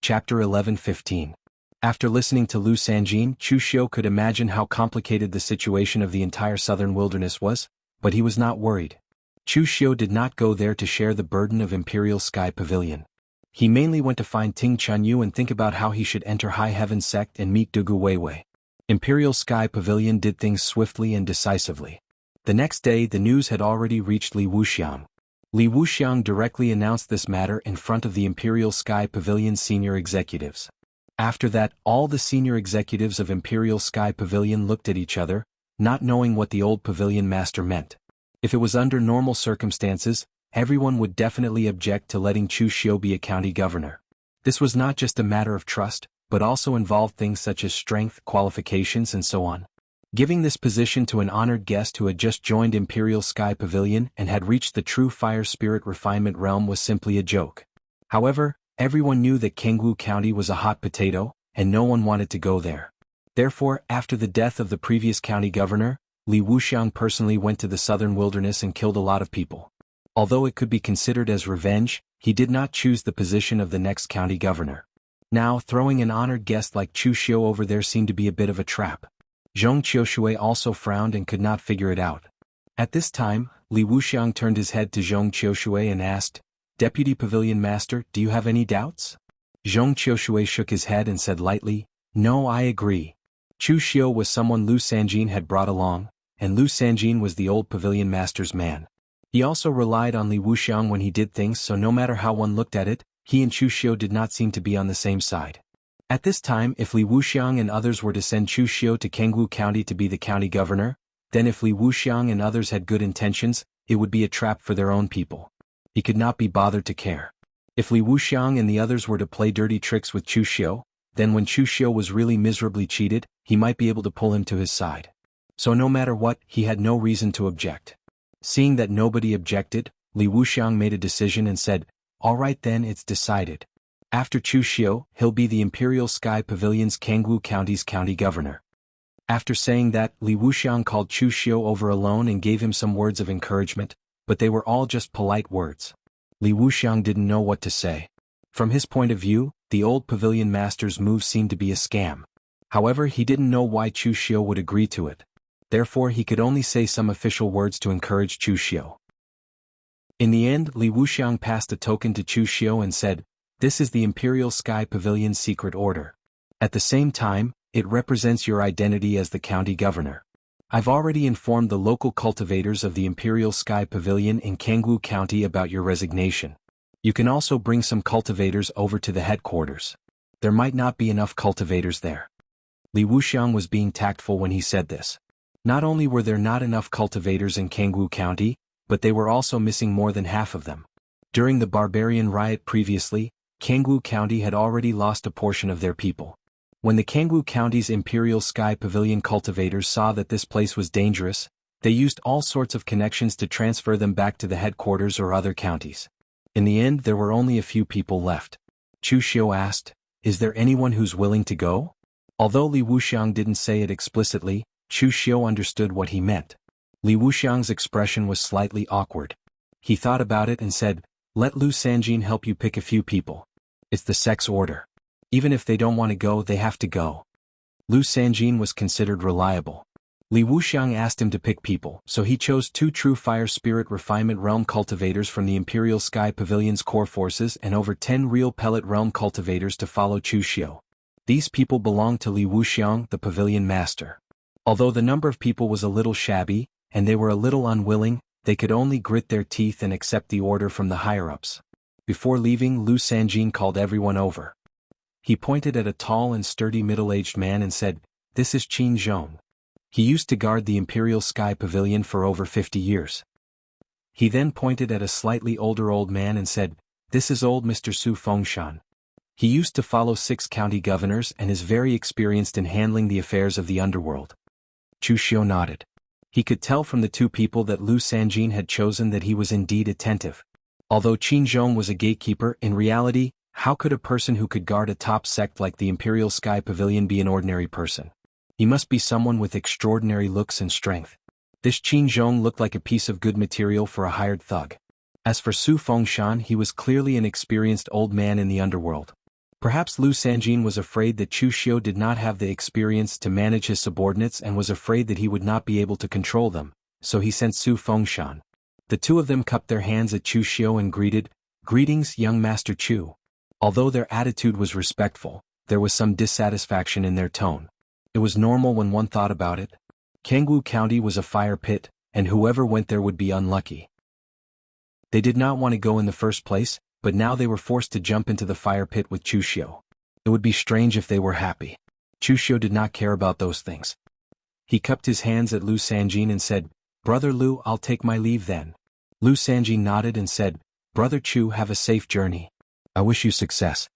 Chapter 11-15. After listening to Lu Sanjin, Chu Xiu could imagine how complicated the situation of the entire southern wilderness was, but he was not worried. Chu Xiu did not go there to share the burden of Imperial Sky Pavilion. He mainly went to find Ting Chunyu and think about how he should enter High Heaven Sect and meet Dugu Weiwei. Imperial Sky Pavilion did things swiftly and decisively. The next day the news had already reached Li Wuxiang. Li Wuxiang directly announced this matter in front of the Imperial Sky Pavilion's senior executives. After that, all the senior executives of Imperial Sky Pavilion looked at each other, not knowing what the old pavilion master meant. If it was under normal circumstances, everyone would definitely object to letting Chu Xiu be a county governor. This was not just a matter of trust, but also involved things such as strength, qualifications and so on. Giving this position to an honored guest who had just joined Imperial Sky Pavilion and had reached the true fire spirit refinement realm was simply a joke. However, everyone knew that Kangwu County was a hot potato, and no one wanted to go there. Therefore, after the death of the previous county governor, Li Wuxiang personally went to the southern wilderness and killed a lot of people. Although it could be considered as revenge, he did not choose the position of the next county governor. Now, throwing an honored guest like Chu Xiu over there seemed to be a bit of a trap. Zhong Qiushui also frowned and could not figure it out. At this time, Li Wuxiang turned his head to Zhong Qiushui and asked, "Deputy Pavilion Master, do you have any doubts?" Zhong Qiushui shook his head and said lightly, "No, I agree." Chu Xiu was someone Lu Sanjin had brought along, and Lu Sanjin was the old Pavilion Master's man. He also relied on Li Wuxiang when he did things, so no matter how one looked at it, he and Chu Xiu did not seem to be on the same side. At this time, if Li Wuxiang and others were to send Chu Xiu to Kangwu County to be the county governor, then if Li Wuxiang and others had good intentions, it would be a trap for their own people. He could not be bothered to care. If Li Wuxiang and the others were to play dirty tricks with Chu Xiu, then when Chu Xiu was really miserably cheated, he might be able to pull him to his side. So no matter what, he had no reason to object. Seeing that nobody objected, Li Wuxiang made a decision and said, "All right then, it's decided. After Chu Xiu, he'll be the Imperial Sky Pavilion's Kangwu County's county governor." After saying that, Li Wuxiang called Chu Xiu over alone and gave him some words of encouragement, but they were all just polite words. Li Wuxiang didn't know what to say. From his point of view, the old pavilion master's move seemed to be a scam. However, he didn't know why Chu Xiu would agree to it. Therefore, he could only say some official words to encourage Chu Xiu. In the end, Li Wuxiang passed a token to Chu Xiu and said, "This is the Imperial Sky Pavilion's secret order. At the same time, it represents your identity as the county governor. I've already informed the local cultivators of the Imperial Sky Pavilion in Kangwu County about your resignation. You can also bring some cultivators over to the headquarters. There might not be enough cultivators there." Li Wuxiang was being tactful when he said this. Not only were there not enough cultivators in Kangwu County, but they were also missing more than half of them. During the barbarian riot previously, Kangwu County had already lost a portion of their people. When the Kangwu County's Imperial Sky Pavilion cultivators saw that this place was dangerous, they used all sorts of connections to transfer them back to the headquarters or other counties. In the end, there were only a few people left. Chu Xiu asked, "Is there anyone who's willing to go?" Although Li Wuxiang didn't say it explicitly, Chu Xiu understood what he meant. Li Wuxiang's expression was slightly awkward. He thought about it and said, "Let Lu Sanjin help you pick a few people. It's the sect's order. Even if they don't want to go, they have to go." Lu Sanjin was considered reliable. Li Wuxiang asked him to pick people, so he chose 2 true fire spirit refinement realm cultivators from the Imperial Sky Pavilion's core forces and over 10 real pellet realm cultivators to follow Chu Xiu. These people belonged to Li Wuxiang, the pavilion master. Although the number of people was a little shabby, and they were a little unwilling, they could only grit their teeth and accept the order from the higher-ups. Before leaving, Lu Sanjin called everyone over. He pointed at a tall and sturdy middle-aged man and said, "This is Qin Zhong. He used to guard the Imperial Sky Pavilion for over 50 years. He then pointed at a slightly older old man and said, "This is old Mr. Su Fengshan. He used to follow 6 county governors and is very experienced in handling the affairs of the underworld." Chu Xiu nodded. He could tell from the 2 people that Lu Sanjin had chosen that he was indeed attentive. Although Qin Zhong was a gatekeeper, in reality, how could a person who could guard a top sect like the Imperial Sky Pavilion be an ordinary person? He must be someone with extraordinary looks and strength. This Qin Zhong looked like a piece of good material for a hired thug. As for Su Fengshan, he was clearly an experienced old man in the underworld. Perhaps Lu Sanjin was afraid that Chu Xiu did not have the experience to manage his subordinates and was afraid that he would not be able to control them, so he sent Su Fengshan. The two of them cupped their hands at Chu Xiu and greeted, "Greetings, young Master Chu." Although their attitude was respectful, there was some dissatisfaction in their tone. It was normal when one thought about it. Kangwu County was a fire pit, and whoever went there would be unlucky. They did not want to go in the first place, but now they were forced to jump into the fire pit with Chu Xiu. It would be strange if they were happy. Chu Xiu did not care about those things. He cupped his hands at Lu Sanjin and said, "Brother Lu, I'll take my leave then." Lu Sanjin nodded and said, "Brother Chu, have a safe journey. I wish you success."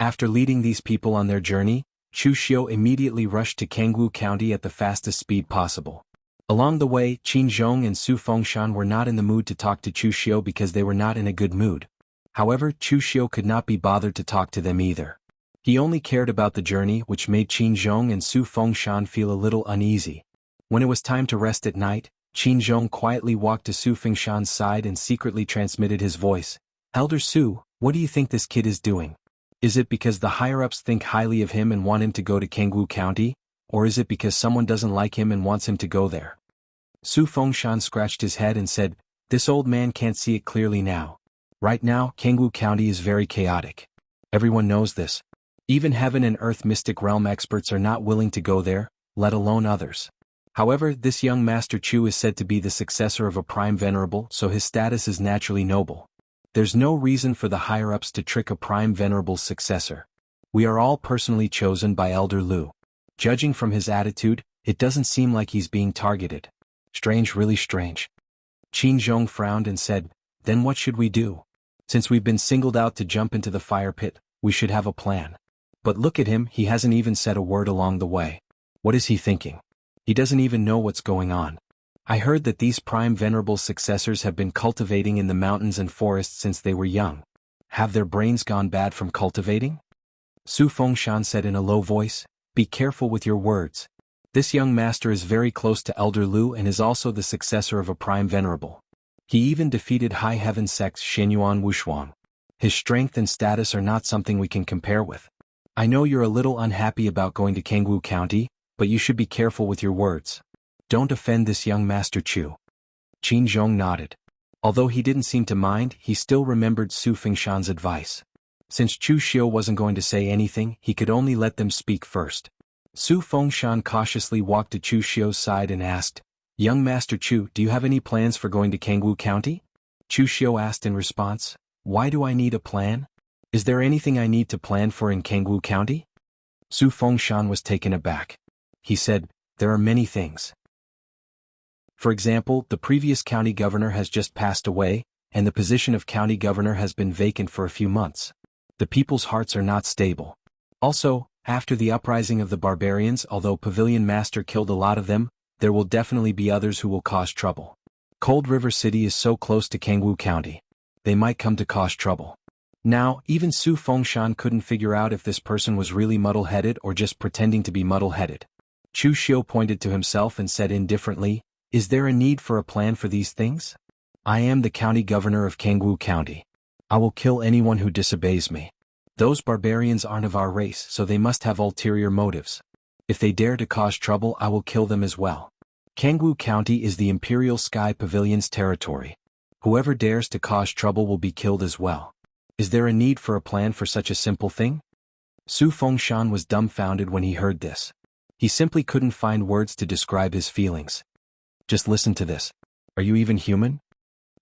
After leading these people on their journey, Chu Xiu immediately rushed to Kangwu County at the fastest speed possible. Along the way, Qin Zhong and Su Fengshan were not in the mood to talk to Chu Xiu because they were not in a good mood. However, Chu Xiu could not be bothered to talk to them either. He only cared about the journey, which made Qin Zhong and Su Fengshan feel a little uneasy. When it was time to rest at night, Qin Zhong quietly walked to Su Fengshan's side and secretly transmitted his voice. "Elder Su, what do you think this kid is doing? Is it because the higher-ups think highly of him and want him to go to Kangwu County, or is it because someone doesn't like him and wants him to go there?" Su Fengshan scratched his head and said, "This old man can't see it clearly now. Right now, Kangwu County is very chaotic. Everyone knows this. Even heaven and earth mystic realm experts are not willing to go there, let alone others. However, this young Master Chu is said to be the successor of a prime venerable, so his status is naturally noble. There's no reason for the higher-ups to trick a prime venerable's successor. We are all personally chosen by Elder Lu. Judging from his attitude, it doesn't seem like he's being targeted. Strange, really strange." Qin Zhong frowned and said, "Then what should we do? Since we've been singled out to jump into the fire pit, we should have a plan. But look at him, he hasn't even said a word along the way. What is he thinking? He doesn't even know what's going on. I heard that these prime venerable successors have been cultivating in the mountains and forests since they were young. Have their brains gone bad from cultivating?" Su Fengshan said in a low voice, "Be careful with your words. This young master is very close to Elder Lu and is also the successor of a prime venerable. He even defeated High Heaven Sect's Shenyuan Wushuang. His strength and status are not something we can compare with. I know you're a little unhappy about going to Kangwu County, but you should be careful with your words. Don't offend this young Master Chu." Qin Zhong nodded. Although he didn't seem to mind, he still remembered Su Fengshan's advice. Since Chu Xiu wasn't going to say anything, he could only let them speak first. Su Fengshan cautiously walked to Chu Xiu's side and asked, "Young Master Chu, do you have any plans for going to Kangwu County?" Chu Xiu asked in response, "Why do I need a plan? Is there anything I need to plan for in Kangwu County?" Su Fengshan was taken aback. He said, "There are many things. For example, the previous county governor has just passed away, and the position of county governor has been vacant for a few months. The people's hearts are not stable. Also, after the uprising of the barbarians, although Pavilion Master killed a lot of them, there will definitely be others who will cause trouble. Cold River City is so close to Kangwu County. They might come to cause trouble." Now, even Su Fengshan couldn't figure out if this person was really muddle-headed or just pretending to be muddle-headed. Chu Xiu pointed to himself and said indifferently, "Is there a need for a plan for these things? I am the county governor of Kangwu County. I will kill anyone who disobeys me. Those barbarians aren't of our race, so they must have ulterior motives. If they dare to cause trouble, I will kill them as well. Kangwu County is the Imperial Sky Pavilion's territory. Whoever dares to cause trouble will be killed as well. Is there a need for a plan for such a simple thing?" Su Fengshan was dumbfounded when he heard this. He simply couldn't find words to describe his feelings. Just listen to this. Are you even human?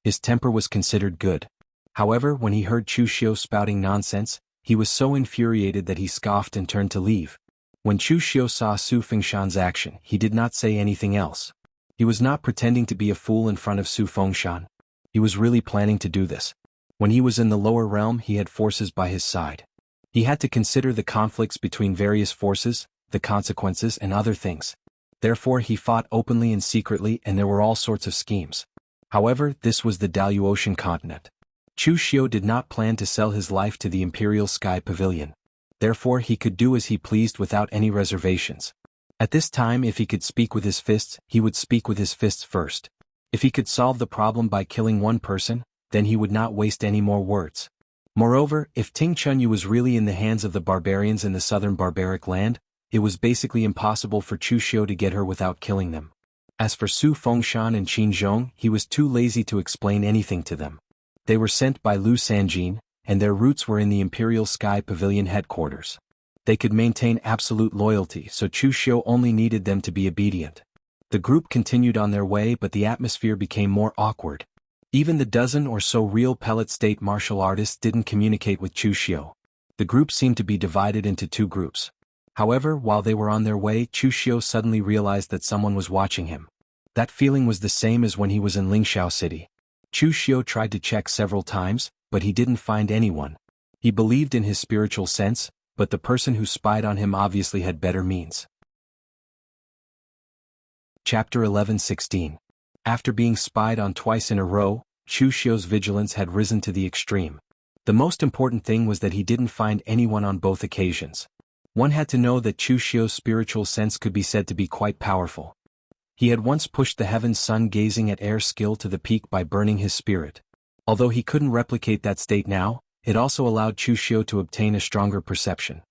His temper was considered good. However, when he heard Chu Xiu spouting nonsense, he was so infuriated that he scoffed and turned to leave. When Chu Xiu saw Su Fengshan's action, he did not say anything else. He was not pretending to be a fool in front of Su Fengshan. He was really planning to do this. When he was in the lower realm, he had forces by his side. He had to consider the conflicts between various forces, the consequences and other things. Therefore he fought openly and secretly, and there were all sorts of schemes. However, this was the Daluotian continent. Chu Xiu did not plan to sell his life to the Imperial Sky Pavilion. Therefore he could do as he pleased without any reservations. At this time, if he could speak with his fists, he would speak with his fists first. If he could solve the problem by killing one person, then he would not waste any more words. Moreover, if Ting Chunyu was really in the hands of the barbarians in the southern barbaric land, it was basically impossible for Chu Xiu to get her without killing them. As for Su Fengshan and Qin Zhong, he was too lazy to explain anything to them. They were sent by Lu Sanjin, and their roots were in the Imperial Sky Pavilion headquarters. They could maintain absolute loyalty, so Chu Xiu only needed them to be obedient. The group continued on their way, but the atmosphere became more awkward. Even the dozen or so real pellet state martial artists didn't communicate with Chu Xiu. The group seemed to be divided into two groups. However, while they were on their way, Chu Xiu suddenly realized that someone was watching him. That feeling was the same as when he was in Lingxiao City. Chu Xiu tried to check several times, but he didn't find anyone. He believed in his spiritual sense, but the person who spied on him obviously had better means. Chapter 11:16. After being spied on twice in a row, Chu Xiu's vigilance had risen to the extreme. The most important thing was that he didn't find anyone on both occasions. One had to know that Chu Xiu's spiritual sense could be said to be quite powerful. He had once pushed the heaven's sun gazing at air skill to the peak by burning his spirit. Although he couldn't replicate that state now, it also allowed Chu Xiu to obtain a stronger perception.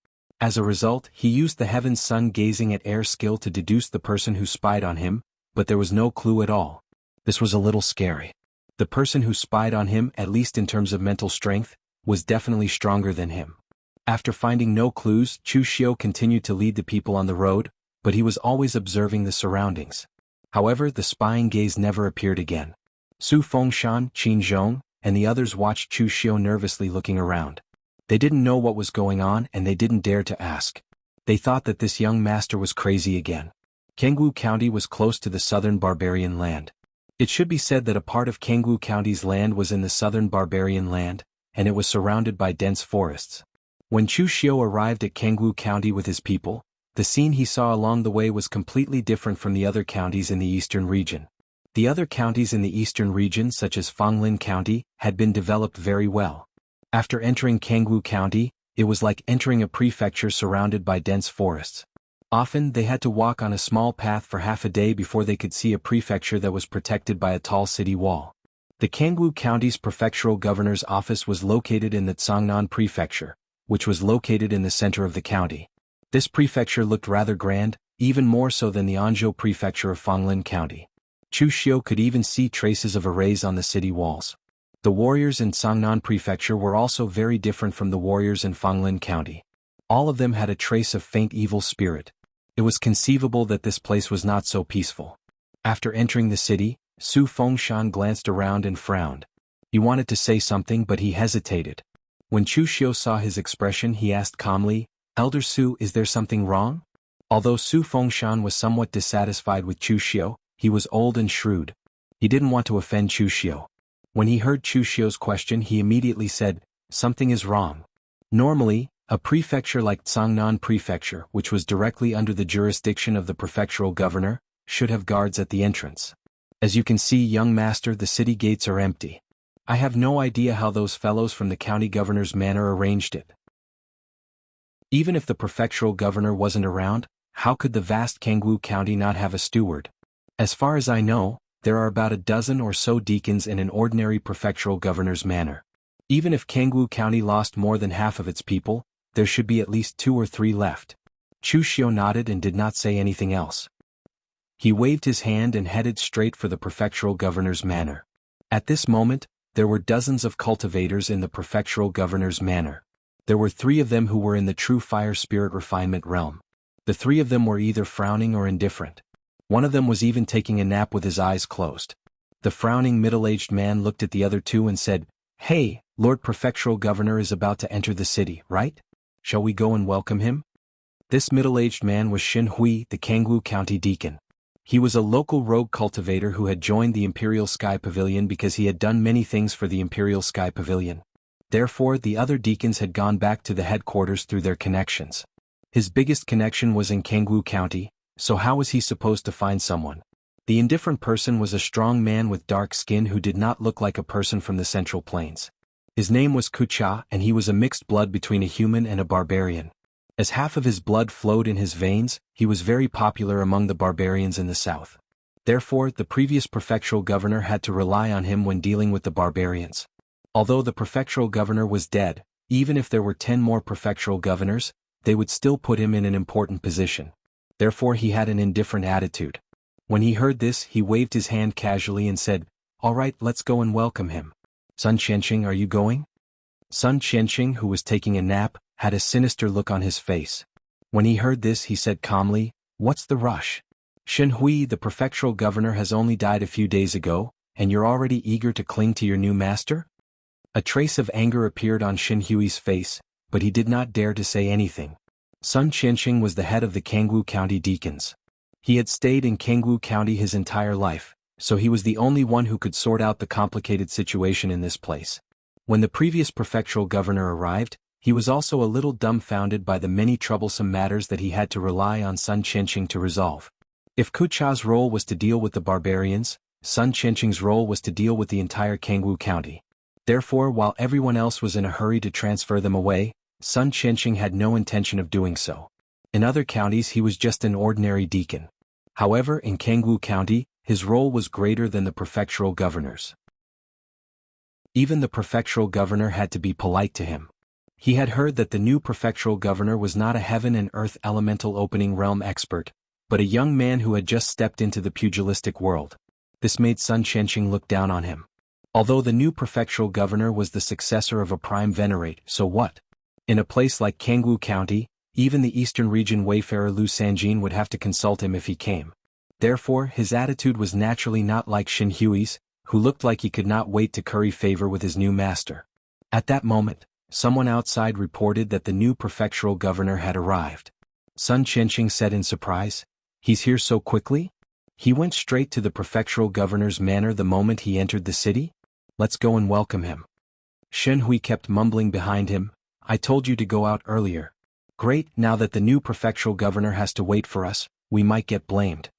As a result, he used the heaven's sun gazing at air skill to deduce the person who spied on him, but there was no clue at all. This was a little scary. The person who spied on him, at least in terms of mental strength, was definitely stronger than him. After finding no clues, Chu Xiu continued to lead the people on the road, but he was always observing the surroundings. However, the spying gaze never appeared again. Su Fengshan, Qin Zhong, and the others watched Chu Xiu nervously looking around. They didn't know what was going on and they didn't dare to ask. They thought that this young master was crazy again. Kangwu County was close to the southern barbarian land. It should be said that a part of Kangwu County's land was in the southern barbarian land, and it was surrounded by dense forests. When Chu Xiu arrived at Kangwu County with his people, the scene he saw along the way was completely different from the other counties in the eastern region. The other counties in the eastern region, such as Fanglin County, had been developed very well. After entering Kangwu County, it was like entering a prefecture surrounded by dense forests. Often they had to walk on a small path for half a day before they could see a prefecture that was protected by a tall city wall. The Kangwu County's prefectural governor's office was located in the Tsangnan Prefecture, which was located in the center of the county. This prefecture looked rather grand, even more so than the Anzhou Prefecture of Fanglin County. Chu Xiu could even see traces of arrays on the city walls. The warriors in Tsangnan Prefecture were also very different from the warriors in Fanglin County. All of them had a trace of faint evil spirit. It was conceivable that this place was not so peaceful. After entering the city, Su Fengshan glanced around and frowned. He wanted to say something but he hesitated. When Chu Xiu saw his expression, he asked calmly, "Elder Su, is there something wrong?" Although Su Fengshan was somewhat dissatisfied with Chu Xiu, he was old and shrewd. He didn't want to offend Chu Xiu. When he heard Chu Xiu's question, he immediately said, "Something is wrong." Normally, a prefecture like Tsangnan Prefecture, which was directly under the jurisdiction of the prefectural governor, should have guards at the entrance. As you can see, young master, the city gates are empty. I have no idea how those fellows from the county governor's manor arranged it. Even if the prefectural governor wasn't around, how could the vast Kangwu County not have a steward? As far as I know, there are about a dozen or so deacons in an ordinary prefectural governor's manor. Even if Kangwu County lost more than half of its people, there should be at least 2 or 3 left. Chu Xiu nodded and did not say anything else. He waved his hand and headed straight for the prefectural governor's manor. At this moment, there were dozens of cultivators in the prefectural governor's manor. There were 3 of them who were in the true fire spirit refinement realm. The 3 of them were either frowning or indifferent. One of them was even taking a nap with his eyes closed. The frowning middle-aged man looked at the other 2 and said, "Hey, Lord Prefectural Governor is about to enter the city, right? Shall we go and welcome him?" This middle-aged man was Xin Hui, the Kangwu County deacon. He was a local rogue cultivator who had joined the Imperial Sky Pavilion because he had done many things for the Imperial Sky Pavilion. Therefore, the other deacons had gone back to the headquarters through their connections. His biggest connection was in Kangwu County, so how was he supposed to find someone? The indifferent person was a strong man with dark skin who did not look like a person from the Central Plains. His name was Kucha, and he was a mixed blood between a human and a barbarian. As half of his blood flowed in his veins, he was very popular among the barbarians in the south. Therefore, the previous prefectural governor had to rely on him when dealing with the barbarians. Although the prefectural governor was dead, even if there were 10 more prefectural governors, they would still put him in an important position. Therefore he had an indifferent attitude. When he heard this, he waved his hand casually and said, "All right, let's go and welcome him. Sun Qianqing, are you going?" Sun Qianqing, who was taking a nap, had a sinister look on his face. When he heard this, he said calmly, "What's the rush? Shen Hui, the prefectural governor, has only died a few days ago, and you're already eager to cling to your new master?" A trace of anger appeared on Shen Hui's face, but he did not dare to say anything. Sun Qianqing was the head of the Kangwu County deacons. He had stayed in Kangwu County his entire life, so he was the only one who could sort out the complicated situation in this place. When the previous prefectural governor arrived, he was also a little dumbfounded by the many troublesome matters that he had to rely on Sun Qianqing to resolve. If Kucha's role was to deal with the barbarians, Sun Qianqing's role was to deal with the entire Kangwu County. Therefore, while everyone else was in a hurry to transfer them away, Sun Qianqing had no intention of doing so. In other counties he was just an ordinary deacon. However, in Kangwu County, his role was greater than the prefectural governor's. Even the prefectural governor had to be polite to him. He had heard that the new prefectural governor was not a heaven and earth elemental opening realm expert, but a young man who had just stepped into the pugilistic world. This made Sun Qianqing look down on him. Although the new prefectural governor was the successor of a prime venerate, so what? In a place like Kangwu County, even the eastern region wayfarer Lu Sanjin would have to consult him if he came. Therefore, his attitude was naturally not like Shen Hui's, who looked like he could not wait to curry favor with his new master. At that moment, someone outside reported that the new prefectural governor had arrived. Sun Qianqing said in surprise, "He's here so quickly?" He went straight to the prefectural governor's manor the moment he entered the city. "Let's go and welcome him." Shen Hui kept mumbling behind him, "I told you to go out earlier." "Great, now that the new prefectural governor has to wait for us, we might get blamed."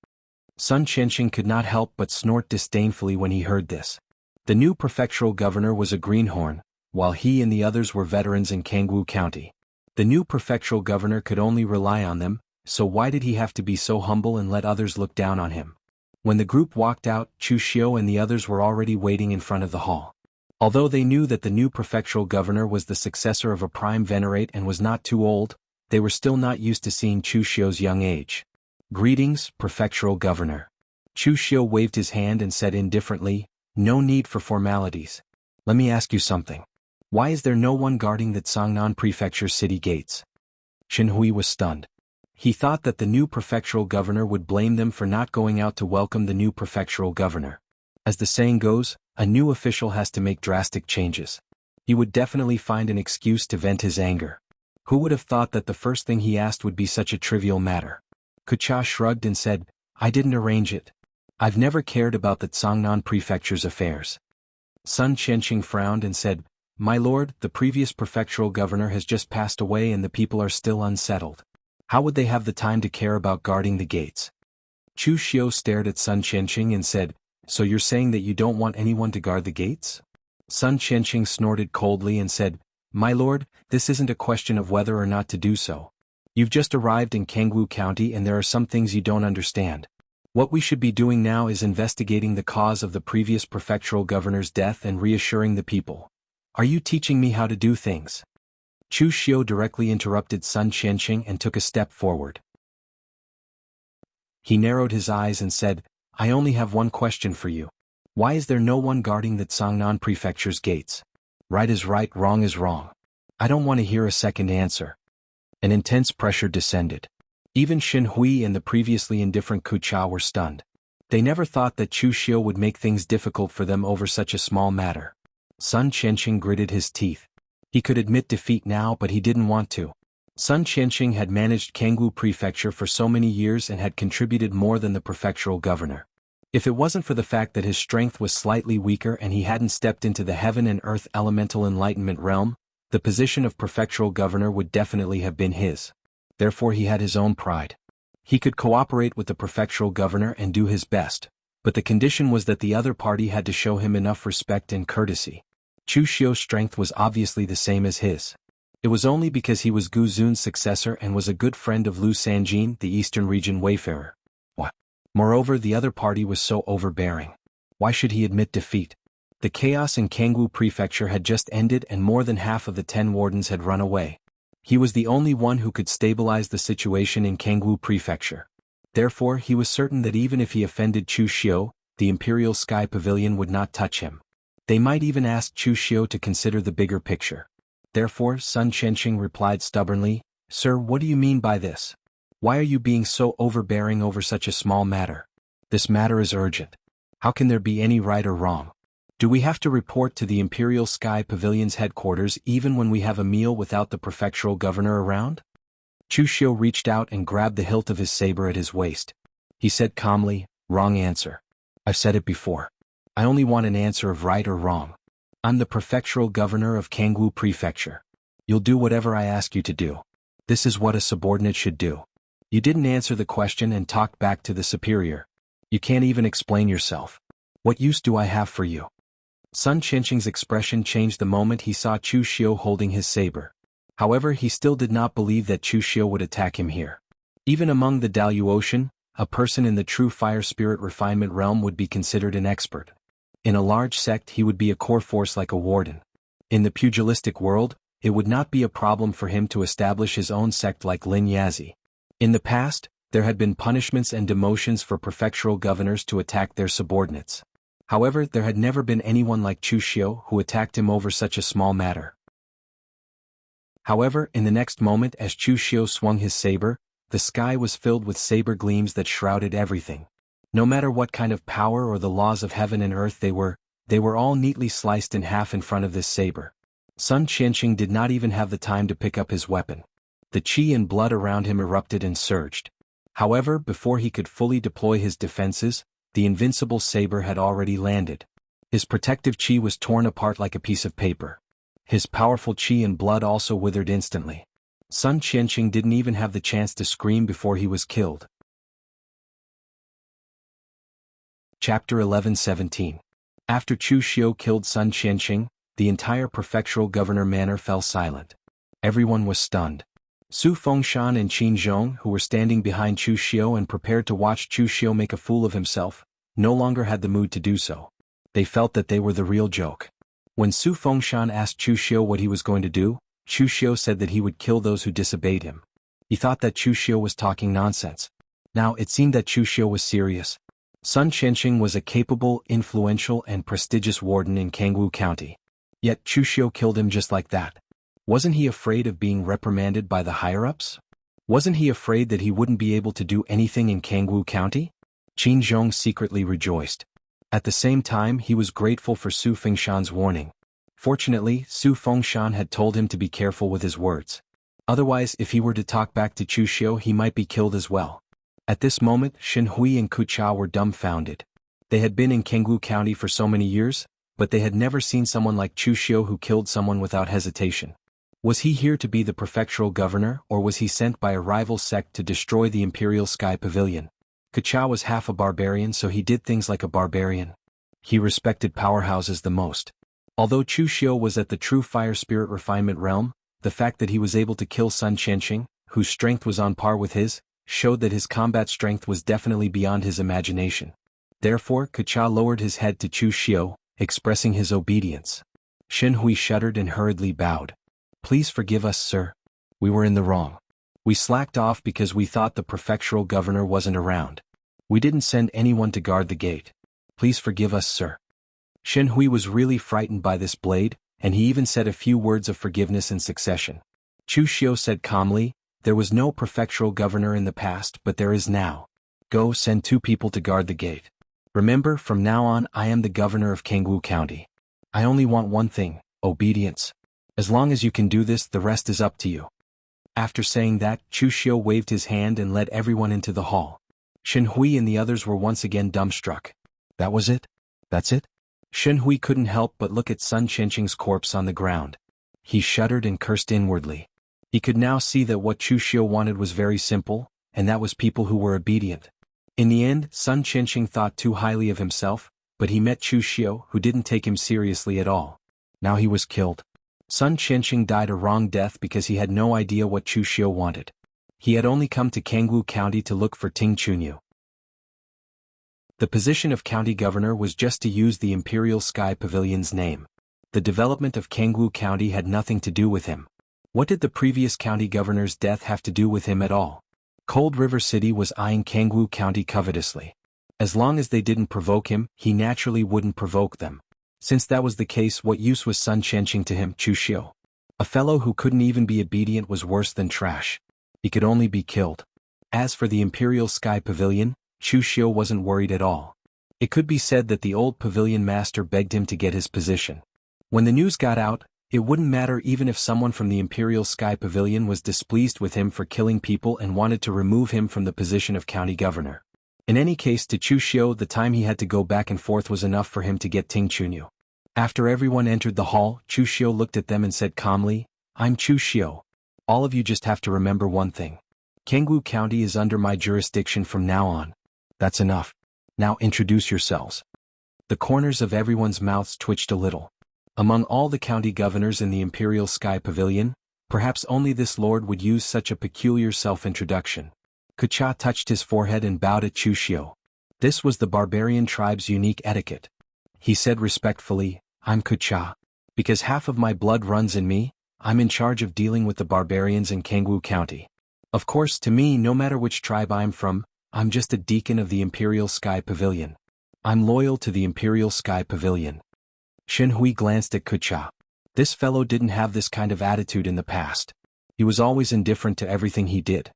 Sun Qianqing could not help but snort disdainfully when he heard this. The new prefectural governor was a greenhorn, while he and the others were veterans in Kangwu County. The new prefectural governor could only rely on them, so why did he have to be so humble and let others look down on him? When the group walked out, Chu Xiu and the others were already waiting in front of the hall. Although they knew that the new prefectural governor was the successor of a prime venerate and was not too old, they were still not used to seeing Chu Xiu's young age. "Greetings, prefectural governor." Chu Xiu waved his hand and said indifferently, "No need for formalities. Let me ask you something. Why is there no one guarding the Cangnan prefecture's city gates?" Shen Hui was stunned. He thought that the new prefectural governor would blame them for not going out to welcome the new prefectural governor. As the saying goes, a new official has to make drastic changes. He would definitely find an excuse to vent his anger. Who would have thought that the first thing he asked would be such a trivial matter? Kucha shrugged and said, "I didn't arrange it. I've never cared about the Cangnan prefecture's affairs." Sun Qianqing frowned and said, "My lord, the previous prefectural governor has just passed away and the people are still unsettled. How would they have the time to care about guarding the gates?" Chu Xiu stared at Sun Qianqing and said, "So you're saying that you don't want anyone to guard the gates?" Sun Qianqing snorted coldly and said, "My lord, this isn't a question of whether or not to do so. You've just arrived in Kangwu County and there are some things you don't understand. What we should be doing now is investigating the cause of the previous prefectural governor's death and reassuring the people. Are you teaching me how to do things?" Chu Xiu directly interrupted Sun Qianqing and took a step forward. He narrowed his eyes and said, "I only have one question for you. Why is there no one guarding the Cangnan prefecture's gates? Right is right, wrong is wrong. I don't want to hear a second answer." An intense pressure descended. Even Shen Hui and the previously indifferent Kucha were stunned. They never thought that Chu Xiu would make things difficult for them over such a small matter. Sun Qianqing gritted his teeth. He could admit defeat now, but he didn't want to. Sun Qianqing had managed Kangwu Prefecture for so many years and had contributed more than the prefectural governor. If it wasn't for the fact that his strength was slightly weaker and he hadn't stepped into the heaven and earth elemental enlightenment realm, the position of prefectural governor would definitely have been his. Therefore he had his own pride. He could cooperate with the prefectural governor and do his best, but the condition was that the other party had to show him enough respect and courtesy. Chu Xiu's strength was obviously the same as his. It was only because he was Gu Zun's successor and was a good friend of Lu Sanjin, the eastern region wayfarer. Moreover, the other party was so overbearing. Why should he admit defeat? The chaos in Kangwu Prefecture had just ended and more than half of the 10 wardens had run away. He was the only one who could stabilize the situation in Kangwu Prefecture. Therefore, he was certain that even if he offended Chu Xiu, the Imperial Sky Pavilion would not touch him. They might even ask Chu Xiu to consider the bigger picture. Therefore, Sun Qianqing replied stubbornly, "Sir, what do you mean by this? Why are you being so overbearing over such a small matter? This matter is urgent. How can there be any right or wrong? Do we have to report to the Imperial Sky Pavilion's headquarters even when we have a meal without the prefectural governor around?" Chu Xiu reached out and grabbed the hilt of his saber at his waist. He said calmly, "Wrong answer. I've said it before. I only want an answer of right or wrong. I'm the prefectural governor of Kangwu Prefecture. You'll do whatever I ask you to do. This is what a subordinate should do. You didn't answer the question and talked back to the superior. You can't even explain yourself. What use do I have for you?" Sun Qianqing's expression changed the moment he saw Chu Xiu holding his saber. However, he still did not believe that Chu Xiu would attack him here. Even among the Daluotian, a person in the true fire spirit refinement realm would be considered an expert. In a large sect he would be a core force like a warden. In the pugilistic world, it would not be a problem for him to establish his own sect like Lin Yazi. In the past, there had been punishments and demotions for prefectural governors to attack their subordinates. However, there had never been anyone like Chu Xiu who attacked him over such a small matter. However, in the next moment as Chu Xiu swung his saber, the sky was filled with saber gleams that shrouded everything. No matter what kind of power or the laws of heaven and earth they were all neatly sliced in half in front of this saber. Sun Qianqing did not even have the time to pick up his weapon. The qi and blood around him erupted and surged. However, before he could fully deploy his defenses, the invincible saber had already landed. His protective qi was torn apart like a piece of paper. His powerful qi and blood also withered instantly. Sun Qianqing didn't even have the chance to scream before he was killed. Chapter 11:17. After Chu Xiu killed Sun Qianqing, the entire prefectural governor manor fell silent. Everyone was stunned. Su Fengshan and Qin Zhong, who were standing behind Chu Xiu and prepared to watch Chu Xiu make a fool of himself, no longer had the mood to do so. They felt that they were the real joke. When Su Fengshan asked Chu Xiu what he was going to do, Chu Xiu said that he would kill those who disobeyed him. He thought that Chu Xiu was talking nonsense. Now it seemed that Chu Xiu was serious. Sun Qianqing was a capable, influential, and prestigious warden in Kangwu County. Yet Chu Xiu killed him just like that. Wasn't he afraid of being reprimanded by the higher-ups? Wasn't he afraid that he wouldn't be able to do anything in Kangwu County? Qin Zhong secretly rejoiced. At the same time, he was grateful for Su Fengshan's warning. Fortunately, Su Fengshan had told him to be careful with his words. Otherwise, if he were to talk back to Chu Xiu, he might be killed as well. At this moment, Shen Hui and Ku Cha were dumbfounded. They had been in Kangwu County for so many years, but they had never seen someone like Chu Xiu who killed someone without hesitation. Was he here to be the prefectural governor, or was he sent by a rival sect to destroy the Imperial Sky Pavilion? Ku Cha was half a barbarian, so he did things like a barbarian. He respected powerhouses the most. Although Chu Xiu was at the true fire spirit refinement realm, the fact that he was able to kill Sun Qianqing, whose strength was on par with his, showed that his combat strength was definitely beyond his imagination. Therefore, Ku Cha lowered his head to Chu Xiu, expressing his obedience. Shen Hui shuddered and hurriedly bowed. "Please forgive us, sir. We were in the wrong. We slacked off because we thought the prefectural governor wasn't around. We didn't send anyone to guard the gate. Please forgive us, sir." Shen Hui was really frightened by this blade, and he even said a few words of forgiveness in succession. Chu Xiu said calmly, "There was no prefectural governor in the past, but there is now. Go, send 2 people to guard the gate. Remember, from now on I am the governor of Kangwu County. I only want one thing, obedience. As long as you can do this, the rest is up to you." After saying that, Chu Xiu waved his hand and led everyone into the hall. Shen Hui and the others were once again dumbstruck. That was it? That's it? Shen Hui couldn't help but look at Sun Qianqing's corpse on the ground. He shuddered and cursed inwardly. He could now see that what Chu Xiu wanted was very simple, and that was people who were obedient. In the end, Sun Qianqing thought too highly of himself, but he met Chu Xiu, who didn't take him seriously at all. Now he was killed. Sun Qianqing died a wrong death because he had no idea what Chu Xiu wanted. He had only come to Kangwu County to look for Ting Chunyu. The position of county governor was just to use the Imperial Sky Pavilion's name. The development of Kangwoo County had nothing to do with him. What did the previous county governor's death have to do with him at all? Cold River City was eyeing Kangwoo County covetously. As long as they didn't provoke him, he naturally wouldn't provoke them. Since that was the case, what use was Sun Qianqing to him, Chu Xiu? A fellow who couldn't even be obedient was worse than trash. He could only be killed. As for the Imperial Sky Pavilion, Chu Xiu wasn't worried at all. It could be said that the old pavilion master begged him to get his position. When the news got out, it wouldn't matter even if someone from the Imperial Sky Pavilion was displeased with him for killing people and wanted to remove him from the position of county governor. In any case, to Chu Xiu, the time he had to go back and forth was enough for him to get Ting Chunyu. After everyone entered the hall, Chu Xiu looked at them and said calmly, "I'm Chu Xiu. All of you just have to remember one thing. Kangwoo County is under my jurisdiction from now on. That's enough. Now introduce yourselves." The corners of everyone's mouths twitched a little. Among all the county governors in the Imperial Sky Pavilion, perhaps only this lord would use such a peculiar self-introduction. Kucha touched his forehead and bowed at Chu Xiu. This was the barbarian tribe's unique etiquette. He said respectfully, "I'm Kucha. Because half of my blood runs in me, I'm in charge of dealing with the barbarians in Kangwoo County. Of course, to me, no matter which tribe I'm from, I'm just a deacon of the Imperial Sky Pavilion. I'm loyal to the Imperial Sky Pavilion." Shen Hui glanced at Kucha. This fellow didn't have this kind of attitude in the past. He was always indifferent to everything he did.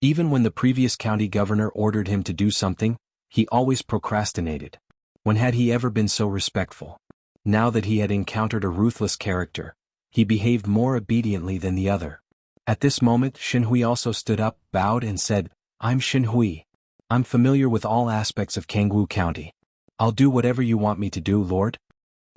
Even when the previous county governor ordered him to do something, he always procrastinated. When had he ever been so respectful? Now that he had encountered a ruthless character, he behaved more obediently than the other. At this moment, Shen Hui also stood up, bowed and said, "I'm Shen Hui. I'm familiar with all aspects of Kangwoo County. I'll do whatever you want me to do, Lord."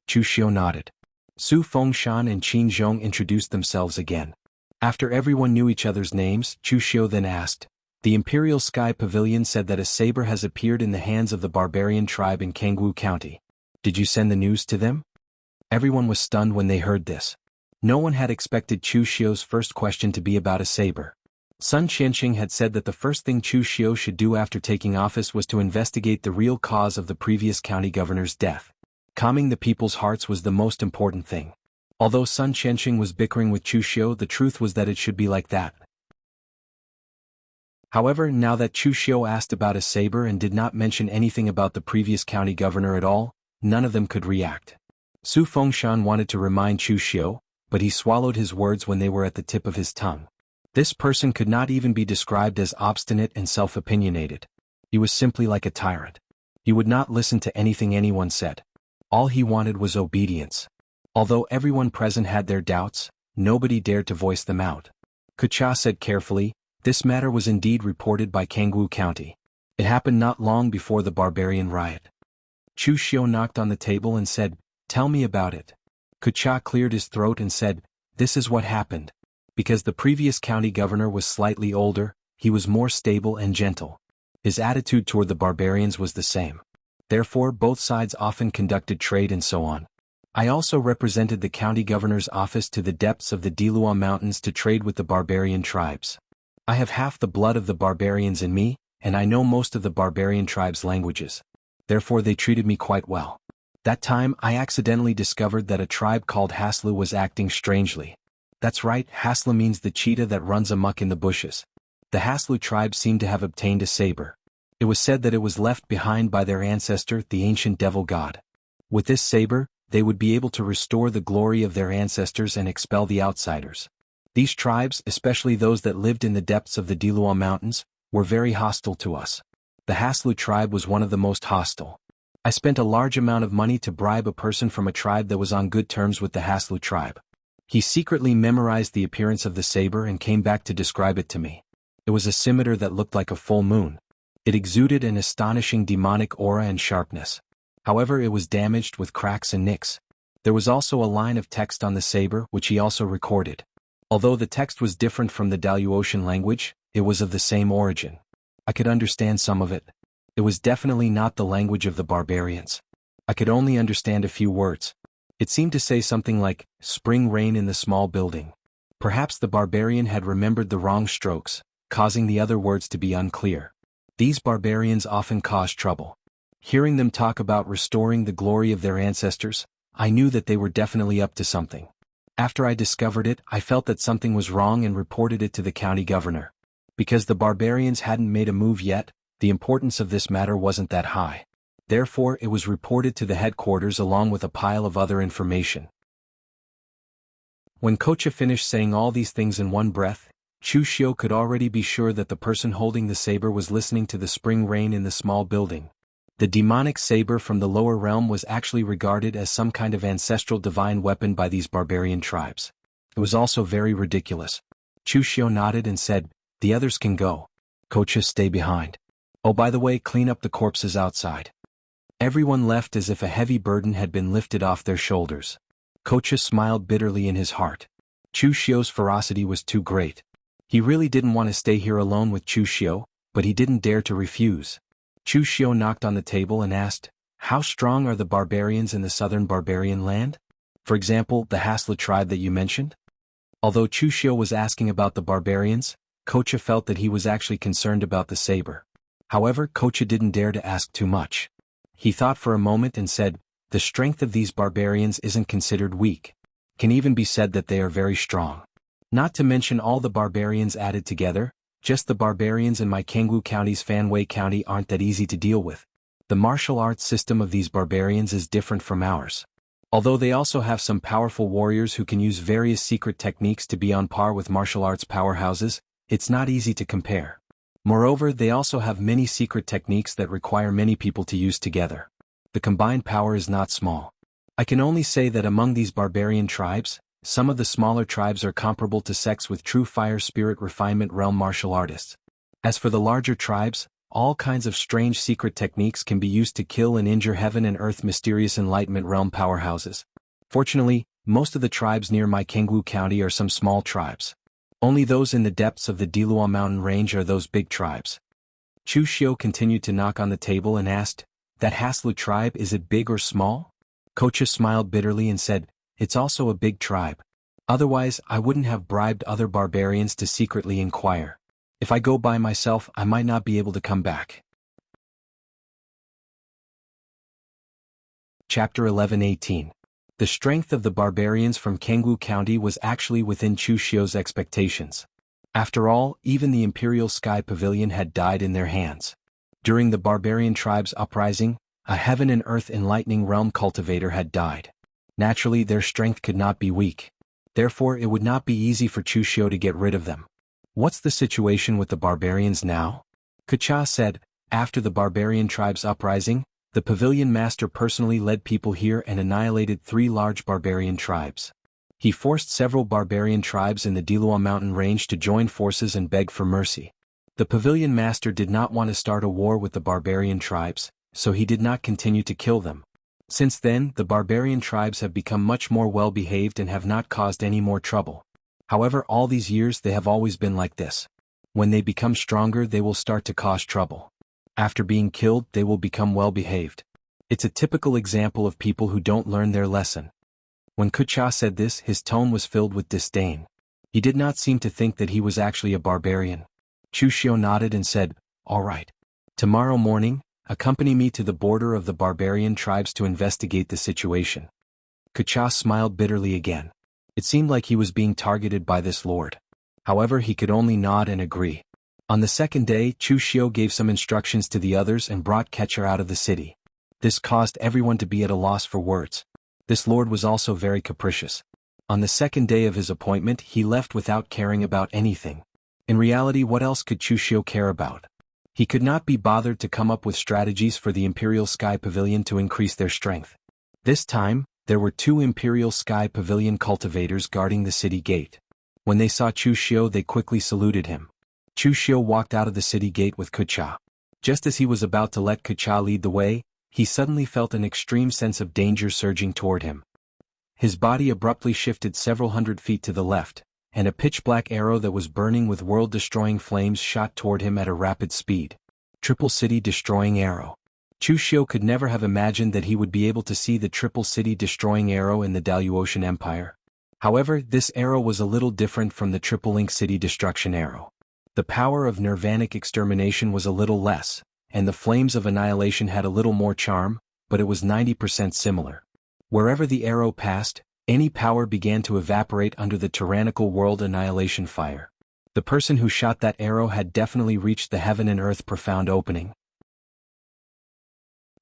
Chu Xiu nodded. Su Fengshan and Qin Zhong introduced themselves again. After everyone knew each other's names, Chu Xiu then asked, "The Imperial Sky Pavilion said that a saber has appeared in the hands of the barbarian tribe in Kangwoo County. Did you send the news to them?" Everyone was stunned when they heard this. No one had expected Chu Xiu's first question to be about a saber. Sun Qianqing had said that the first thing Chu Xiu should do after taking office was to investigate the real cause of the previous county governor's death. Calming the people's hearts was the most important thing. Although Sun Qianqing was bickering with Chu Xiu, the truth was that it should be like that. However, now that Chu Xiu asked about a saber and did not mention anything about the previous county governor at all, none of them could react. Su Fengshan wanted to remind Chu Xiu, but he swallowed his words when they were at the tip of his tongue. This person could not even be described as obstinate and self-opinionated. He was simply like a tyrant. He would not listen to anything anyone said. All he wanted was obedience. Although everyone present had their doubts, nobody dared to voice them out. Kucha said carefully, "This matter was indeed reported by Kangwoo County. It happened not long before the barbarian riot." Chu Xiu knocked on the table and said, "Tell me about it." Kucha cleared his throat and said, "This is what happened. Because the previous county governor was slightly older, he was more stable and gentle. His attitude toward the barbarians was the same. Therefore, both sides often conducted trade and so on. I also represented the county governor's office to the depths of the Dilua Mountains to trade with the barbarian tribes. I have half the blood of the barbarians in me, and I know most of the barbarian tribes' languages. Therefore they treated me quite well. That time I accidentally discovered that a tribe called Haslu was acting strangely. That's right, Haslu means the cheetah that runs amok in the bushes. The Haslu tribe seemed to have obtained a saber. It was said that it was left behind by their ancestor, the ancient devil god. With this saber, they would be able to restore the glory of their ancestors and expel the outsiders. These tribes, especially those that lived in the depths of the Dilua Mountains, were very hostile to us. The Haslu tribe was one of the most hostile. I spent a large amount of money to bribe a person from a tribe that was on good terms with the Haslu tribe. He secretly memorized the appearance of the saber and came back to describe it to me. It was a scimitar that looked like a full moon. It exuded an astonishing demonic aura and sharpness. However, it was damaged with cracks and nicks. There was also a line of text on the saber which he also recorded. Although the text was different from the Daluotian language, it was of the same origin. I could understand some of it. It was definitely not the language of the barbarians. I could only understand a few words. It seemed to say something like, "Spring rain in the small building." Perhaps the barbarian had remembered the wrong strokes, causing the other words to be unclear. These barbarians often cause trouble. Hearing them talk about restoring the glory of their ancestors, I knew that they were definitely up to something. After I discovered it, I felt that something was wrong and reported it to the county governor. Because the barbarians hadn't made a move yet, the importance of this matter wasn't that high. Therefore, it was reported to the headquarters along with a pile of other information. When Kocha finished saying all these things in one breath, Chu Xiu could already be sure that the person holding the saber was listening to the spring rain in the small building. The demonic saber from the lower realm was actually regarded as some kind of ancestral divine weapon by these barbarian tribes. It was also very ridiculous. Chu Xiu nodded and said, "The others can go. Kocha, stay behind. Oh, by the way, clean up the corpses outside." Everyone left as if a heavy burden had been lifted off their shoulders. Kocha smiled bitterly in his heart. Chu Xiu's ferocity was too great. He really didn't want to stay here alone with Chu Xiu, but he didn't dare to refuse. Chu Xiu knocked on the table and asked, "How strong are the barbarians in the southern barbarian land? For example, the Hasla tribe that you mentioned?" Although Chu Xiu was asking about the barbarians, Kocha felt that he was actually concerned about the saber. However, Kocha didn't dare to ask too much. He thought for a moment and said, "The strength of these barbarians isn't considered weak. Can even be said that they are very strong. Not to mention all the barbarians added together, just the barbarians in my Kangwu County's Fanwei County aren't that easy to deal with. The martial arts system of these barbarians is different from ours. Although they also have some powerful warriors who can use various secret techniques to be on par with martial arts powerhouses, it's not easy to compare. Moreover, they also have many secret techniques that require many people to use together. The combined power is not small. I can only say that among these barbarian tribes, some of the smaller tribes are comparable to sects with true fire spirit refinement realm martial artists. As for the larger tribes, all kinds of strange secret techniques can be used to kill and injure heaven and earth mysterious enlightenment realm powerhouses. Fortunately, most of the tribes near my Kangwu County are some small tribes. Only those in the depths of the Dilua mountain range are those big tribes. Chu Xiu continued to knock on the table and asked, "That Haslu tribe, is it big or small?" Kocha smiled bitterly and said, "It's also a big tribe. Otherwise, I wouldn't have bribed other barbarians to secretly inquire. If I go by myself, I might not be able to come back." Chapter 11:18. The strength of the barbarians from Kangwu County was actually within Chu Xiu's expectations. After all, even the Imperial Sky Pavilion had died in their hands. During the barbarian tribe's uprising, a heaven and earth enlightening realm cultivator had died. Naturally, their strength could not be weak. Therefore, it would not be easy for Chu Xiu to get rid of them. "What's the situation with the barbarians now?" Kecha said. "After the barbarian tribe's uprising, the pavilion master personally led people here and annihilated 3 large barbarian tribes. He forced several barbarian tribes in the Dilua mountain range to join forces and beg for mercy. The pavilion master did not want to start a war with the barbarian tribes, so he did not continue to kill them. Since then, the barbarian tribes have become much more well-behaved and have not caused any more trouble. However, all these years they have always been like this. When they become stronger, they will start to cause trouble. After being killed, they will become well-behaved. It's a typical example of people who don't learn their lesson." When Kecha said this, his tone was filled with disdain. He did not seem to think that he was actually a barbarian. Chu Xiu nodded and said, "All right. Tomorrow morning, accompany me to the border of the barbarian tribes to investigate the situation." Kecha smiled bitterly again. It seemed like he was being targeted by this lord. However, he could only nod and agree. On the second day, Chu Xiu gave some instructions to the others and brought Kecha out of the city. This caused everyone to be at a loss for words. This lord was also very capricious. On the second day of his appointment, he left without caring about anything. In reality, what else could Chu Xiu care about? He could not be bothered to come up with strategies for the Imperial Sky Pavilion to increase their strength. This time, there were 2 Imperial Sky Pavilion cultivators guarding the city gate. When they saw Chu Xiu, they quickly saluted him. Chu Xiu walked out of the city gate with Kecha. Just as he was about to let Kecha lead the way, he suddenly felt an extreme sense of danger surging toward him. His body abruptly shifted several hundred feet to the left, and a pitch-black arrow that was burning with world-destroying flames shot toward him at a rapid speed. Triple City Destroying Arrow. Chu Xiu could never have imagined that he would be able to see the Triple City Destroying Arrow in the Daluotian Empire. However, this arrow was a little different from the Triple Link City Destruction Arrow. The power of nirvanic extermination was a little less, and the flames of annihilation had a little more charm, but it was 90% similar. Wherever the arrow passed, any power began to evaporate under the tyrannical world annihilation fire. The person who shot that arrow had definitely reached the heaven and earth profound opening.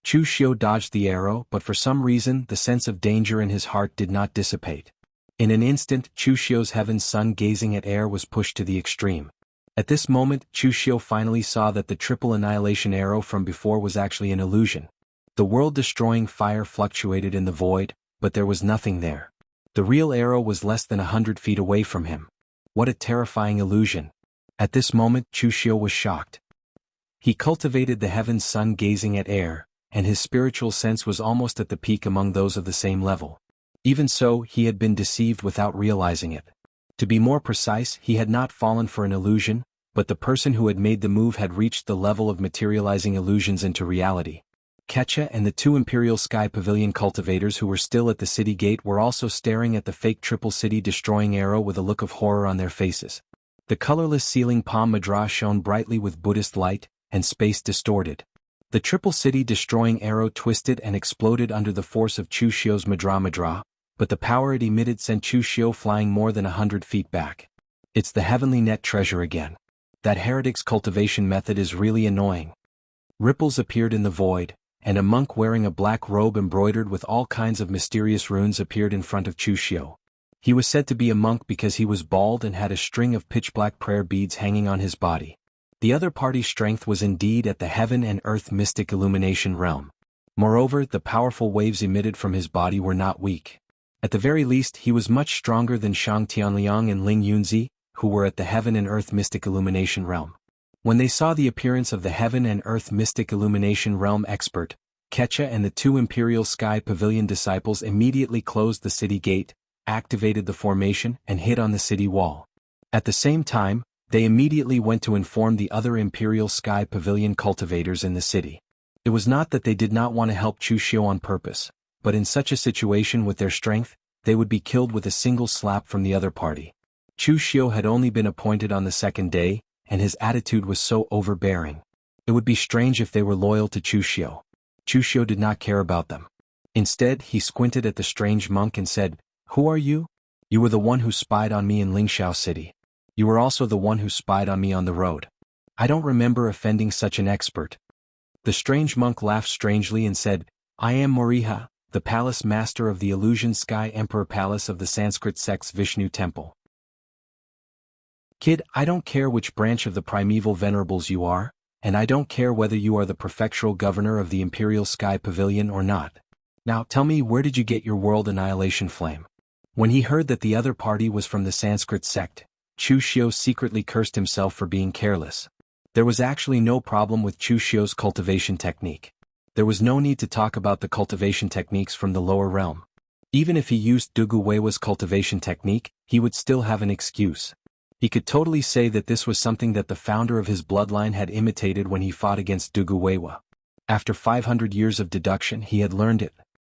Chu Xiu dodged the arrow, but for some reason the sense of danger in his heart did not dissipate. In an instant, Chu Xiu's heaven's sun gazing at air was pushed to the extreme. At this moment, Chu Xiu finally saw that the triple annihilation arrow from before was actually an illusion. The world-destroying fire fluctuated in the void, but there was nothing there. The real arrow was less than 100 feet away from him. What a terrifying illusion. At this moment, Chu Xiu was shocked. He cultivated the heaven's sun gazing at air, and his spiritual sense was almost at the peak among those of the same level. Even so, he had been deceived without realizing it. To be more precise, he had not fallen for an illusion, but the person who had made the move had reached the level of materializing illusions into reality. Kecha and the two Imperial Sky Pavilion cultivators who were still at the city gate were also staring at the fake triple city destroying arrow with a look of horror on their faces. The colorless ceiling palm madra shone brightly with Buddhist light, and space distorted. The triple city destroying arrow twisted and exploded under the force of Chu Xiu's madra, but the power it emitted sent Chu Xiu flying more than 100 feet back. It's the heavenly net treasure again. That heretic's cultivation method is really annoying. Ripples appeared in the void, and a monk wearing a black robe embroidered with all kinds of mysterious runes appeared in front of Chu Xiu. He was said to be a monk because he was bald and had a string of pitch-black prayer beads hanging on his body. The other party's strength was indeed at the heaven and earth mystic illumination realm. Moreover, the powerful waves emitted from his body were not weak. At the very least, he was much stronger than Shang Tianliang and Ling Yunzi, who were at the heaven and earth mystic illumination realm. When they saw the appearance of the heaven and earth mystic illumination realm expert, Kecha and the two Imperial Sky Pavilion disciples immediately closed the city gate, activated the formation, and hid on the city wall. At the same time, they immediately went to inform the other Imperial Sky Pavilion cultivators in the city. It was not that they did not want to help Chu Xiu on purpose, but in such a situation with their strength, they would be killed with a single slap from the other party. Chu Xiu had only been appointed on the second day, and his attitude was so overbearing. It would be strange if they were loyal to Chu Xiu. Chu Xiu did not care about them. Instead, he squinted at the strange monk and said, "Who are you? You were the one who spied on me in Lingxiao City. You were also the one who spied on me on the road. I don't remember offending such an expert." The strange monk laughed strangely and said, "I am Moriha, the palace master of the Illusion Sky Emperor Palace of the Sanskrit sect's Vishnu Temple. Kid, I don't care which branch of the primeval venerables you are, and I don't care whether you are the prefectural governor of the Imperial Sky Pavilion or not. Now tell me, where did you get your world annihilation flame?" When he heard that the other party was from the Sanskrit sect, Chu Xiu secretly cursed himself for being careless. There was actually no problem with Chu Xiu's cultivation technique. There was no need to talk about the cultivation techniques from the lower realm. Even if he used Dugu Weiwa's cultivation technique, he would still have an excuse. He could totally say that this was something that the founder of his bloodline had imitated when he fought against Dugu Weiwa. After 500 years of deduction, he had learned it.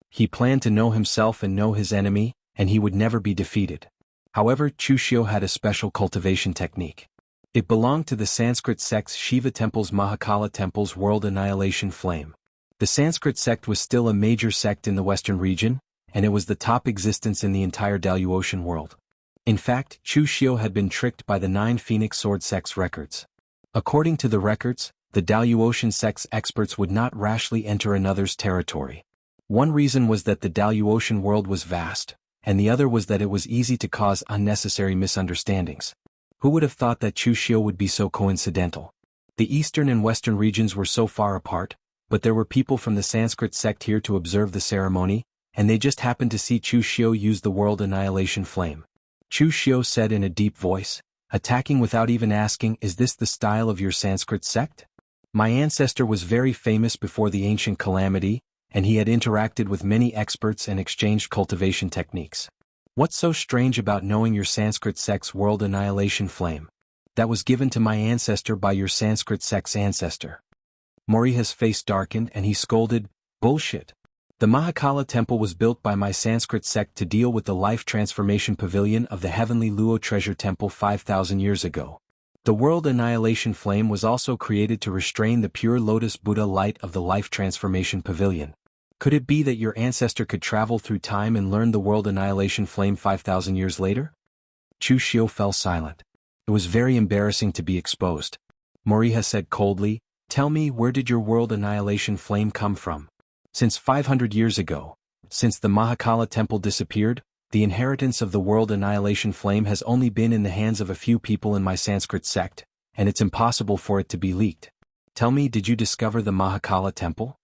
He planned to know himself and know his enemy, and he would never be defeated. However, Chu Xiu had a special cultivation technique. It belonged to the Sanskrit sect's Shiva Temple's Mahakala Temple's World Annihilation Flame. The Sanskrit sect was still a major sect in the western region, and it was the top existence in the entire Daluotian world. In fact, Chu Xiu had been tricked by the 9 Phoenix Sword sect's records. According to the records, the Daluotian sect's experts would not rashly enter another's territory. One reason was that the Daluotian world was vast, and the other was that it was easy to cause unnecessary misunderstandings. Who would have thought that Chu Xiu would be so coincidental? The eastern and western regions were so far apart, but there were people from the Sanskrit sect here to observe the ceremony, and they just happened to see Chu Xiu use the world annihilation flame. Chu Xiu said in a deep voice, attacking without even asking, "Is this the style of your Sanskrit sect? My ancestor was very famous before the ancient calamity, and he had interacted with many experts and exchanged cultivation techniques. What's so strange about knowing your Sanskrit sect's world annihilation flame? That was given to my ancestor by your Sanskrit sect's ancestor." Moriha's face darkened and he scolded, "Bullshit. The Mahakala Temple was built by my Sanskrit sect to deal with the life transformation pavilion of the heavenly Luo Treasure Temple 5,000 years ago. The world annihilation flame was also created to restrain the pure lotus Buddha light of the life transformation pavilion. Could it be that your ancestor could travel through time and learn the world annihilation flame 5,000 years later? Chu Xiu fell silent. It was very embarrassing to be exposed. Morihei said coldly, "Tell me, where did your world annihilation flame come from? Since 500 years ago, since the Mahakala temple disappeared, the inheritance of the world annihilation flame has only been in the hands of a few people in my Sanskrit sect, and it's impossible for it to be leaked. Tell me, did you discover the Mahakala temple?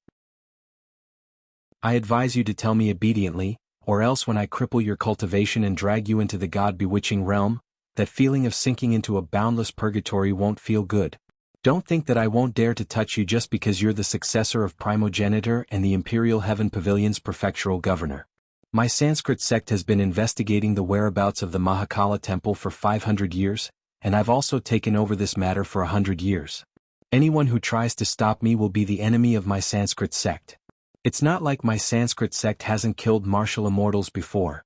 I advise you to tell me obediently, or else when I cripple your cultivation and drag you into the god-bewitching realm, that feeling of sinking into a boundless purgatory won't feel good. Don't think that I won't dare to touch you just because you're the successor of Primogenitor and the Imperial Heaven Pavilion's prefectural governor. My Sanskrit sect has been investigating the whereabouts of the Mahakala temple for 500 years, and I've also taken over this matter for 100 years. Anyone who tries to stop me will be the enemy of my Sanskrit sect. It's not like my Sanskrit sect hasn't killed martial immortals before.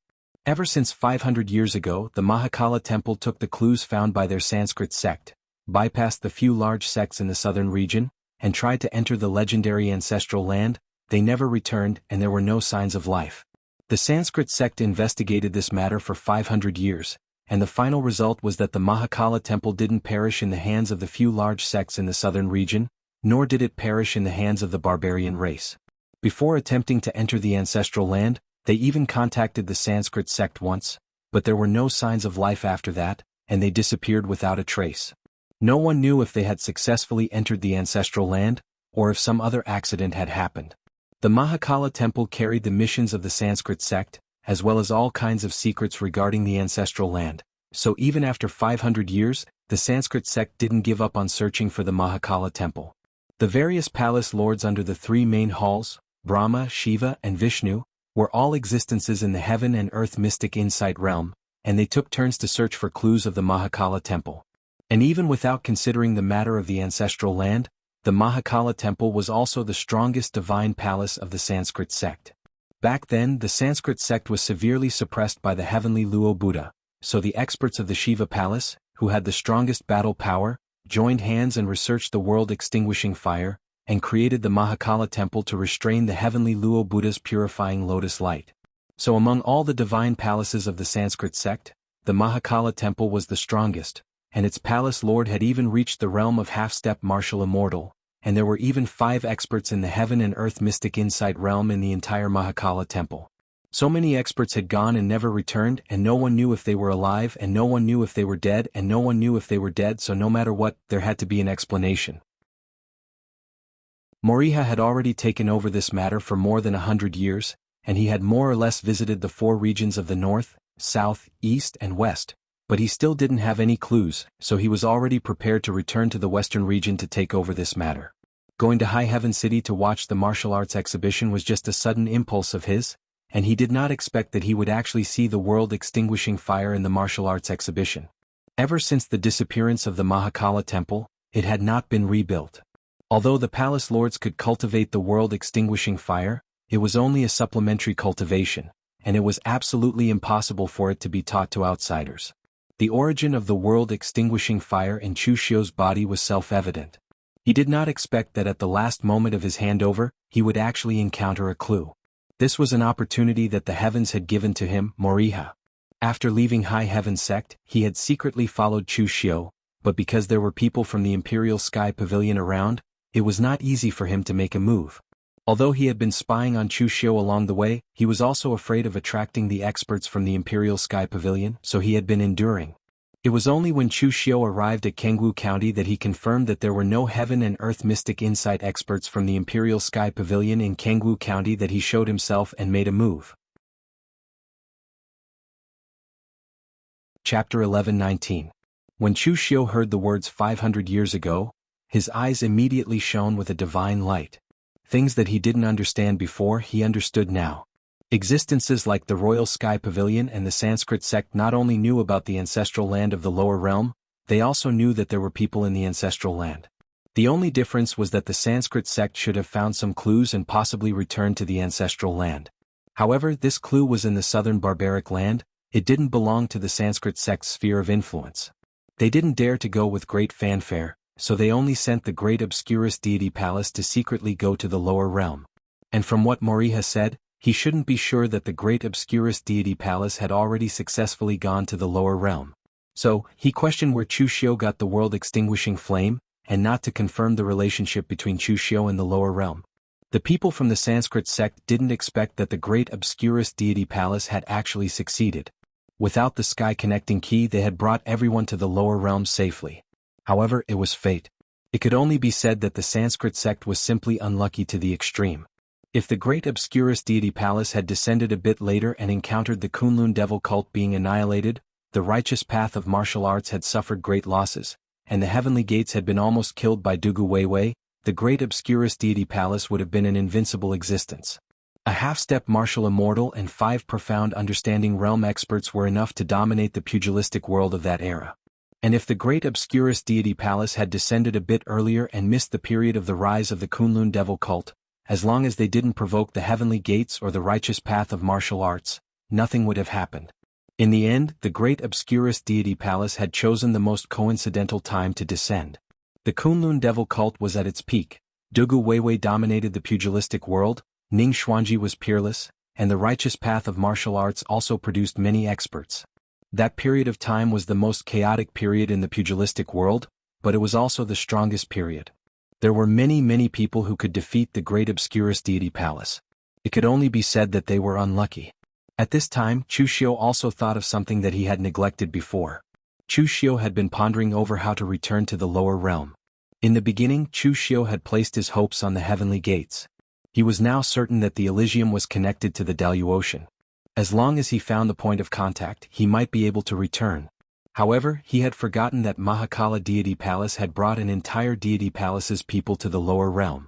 Ever since 500 years ago, the Mahakala temple took the clues found by their Sanskrit sect, bypassed the few large sects in the southern region, and tried to enter the legendary ancestral land. They never returned, and there were no signs of life. The Sanskrit sect investigated this matter for 500 years, and the final result was that the Mahakala temple didn't perish in the hands of the few large sects in the southern region, nor did it perish in the hands of the barbarian race. Before attempting to enter the ancestral land, they even contacted the Sanskrit sect once, but there were no signs of life after that, and they disappeared without a trace. No one knew if they had successfully entered the ancestral land, or if some other accident had happened. The Mahakala temple carried the missions of the Sanskrit sect, as well as all kinds of secrets regarding the ancestral land, so even after 500 years, the Sanskrit sect didn't give up on searching for the Mahakala temple. The various palace lords under the three main halls, Brahma, Shiva, and Vishnu, were all existences in the heaven and earth mystic insight realm, and they took turns to search for clues of the Mahakala temple. And even without considering the matter of the ancestral land, the Mahakala temple was also the strongest divine palace of the Sanskrit sect. Back then, the Sanskrit sect was severely suppressed by the heavenly Luo Buddha, so the experts of the Shiva palace, who had the strongest battle power, joined hands and researched the world-extinguishing fire, and created the Mahakala temple to restrain the heavenly Luo Buddha's purifying lotus light. So among all the divine palaces of the Sanskrit sect, the Mahakala temple was the strongest, and its palace lord had even reached the realm of half-step martial immortal, and there were even 5 experts in the heaven and earth mystic insight realm in the entire Mahakala temple. So many experts had gone and never returned, and no one knew if they were alive, and no one knew if they were dead, and no one knew if they were dead, so no matter what, there had to be an explanation. Morihei had already taken over this matter for more than 100 years, and he had more or less visited the 4 regions of the north, south, east, and west, but he still didn't have any clues, so he was already prepared to return to the western region to take over this matter. Going to High Heaven City to watch the martial arts exhibition was just a sudden impulse of his, and he did not expect that he would actually see the world-extinguishing fire in the martial arts exhibition. Ever since the disappearance of the Mahakala temple, it had not been rebuilt. Although the palace lords could cultivate the world-extinguishing fire, it was only a supplementary cultivation, and it was absolutely impossible for it to be taught to outsiders. The origin of the world-extinguishing fire in Chu Xiu's body was self-evident. He did not expect that at the last moment of his handover, he would actually encounter a clue. This was an opportunity that the heavens had given to him, Morihei. After leaving High Heaven sect, he had secretly followed Chu Xiu, but because there were people from the Imperial Sky Pavilion around, it was not easy for him to make a move. Although he had been spying on Chu Xiu along the way, he was also afraid of attracting the experts from the Imperial Sky Pavilion, so he had been enduring. It was only when Chu Xiu arrived at Kangwu County that he confirmed that there were no heaven and earth mystic insight experts from the Imperial Sky Pavilion in Kangwu County that he showed himself and made a move. Chapter 11:19. When Chu Xiu heard the words 500 years ago, his eyes immediately shone with a divine light. Things that he didn't understand before, he understood now. Existences like the Royal Sky Pavilion and the Sanskrit sect not only knew about the ancestral land of the lower realm, they also knew that there were people in the ancestral land. The only difference was that the Sanskrit sect should have found some clues and possibly returned to the ancestral land. However, this clue was in the southern barbaric land. It didn't belong to the Sanskrit sect's sphere of influence. They didn't dare to go with great fanfare, so they only sent the great Obscurus deity Palace to secretly go to the lower realm. And from what Moriha said, he shouldn't be sure that the great Obscurus deity Palace had already successfully gone to the lower realm. So, he questioned where Chu Xiu got the world-extinguishing flame, and not to confirm the relationship between Chu Xiu and the lower realm. The people from the Sanskrit sect didn't expect that the great Obscurus deity Palace had actually succeeded. Without the sky-connecting key, they had brought everyone to the lower realm safely. However, it was fate. It could only be said that the Sanskrit sect was simply unlucky to the extreme. If the great Obscurus deity Palace had descended a bit later and encountered the Kunlun devil cult being annihilated, the righteous path of martial arts had suffered great losses, and the heavenly gates had been almost killed by Dugu Weiwei, the great Obscurus deity Palace would have been an invincible existence. A half-step martial immortal and 5 profound understanding realm experts were enough to dominate the pugilistic world of that era. And if the great Obscurus deity Palace had descended a bit earlier and missed the period of the rise of the Kunlun devil cult, as long as they didn't provoke the heavenly gates or the righteous path of martial arts, nothing would have happened. In the end, the great Obscurus deity Palace had chosen the most coincidental time to descend. The Kunlun devil cult was at its peak, Dugu Weiwei dominated the pugilistic world, Ning Xuanji was peerless, and the righteous path of martial arts also produced many experts. That period of time was the most chaotic period in the pugilistic world, but it was also the strongest period. There were many people who could defeat the great Obscurus deity Palace. It could only be said that they were unlucky. At this time, Chu Xiu also thought of something that he had neglected before. Chu Xiu had been pondering over how to return to the lower realm. In the beginning, Chu Xiu had placed his hopes on the heavenly gates. He was now certain that the Elysium was connected to the Daluocean. As long as he found the point of contact, he might be able to return. However, he had forgotten that Mahakala deity Palace had brought an entire deity palace's people to the lower realm.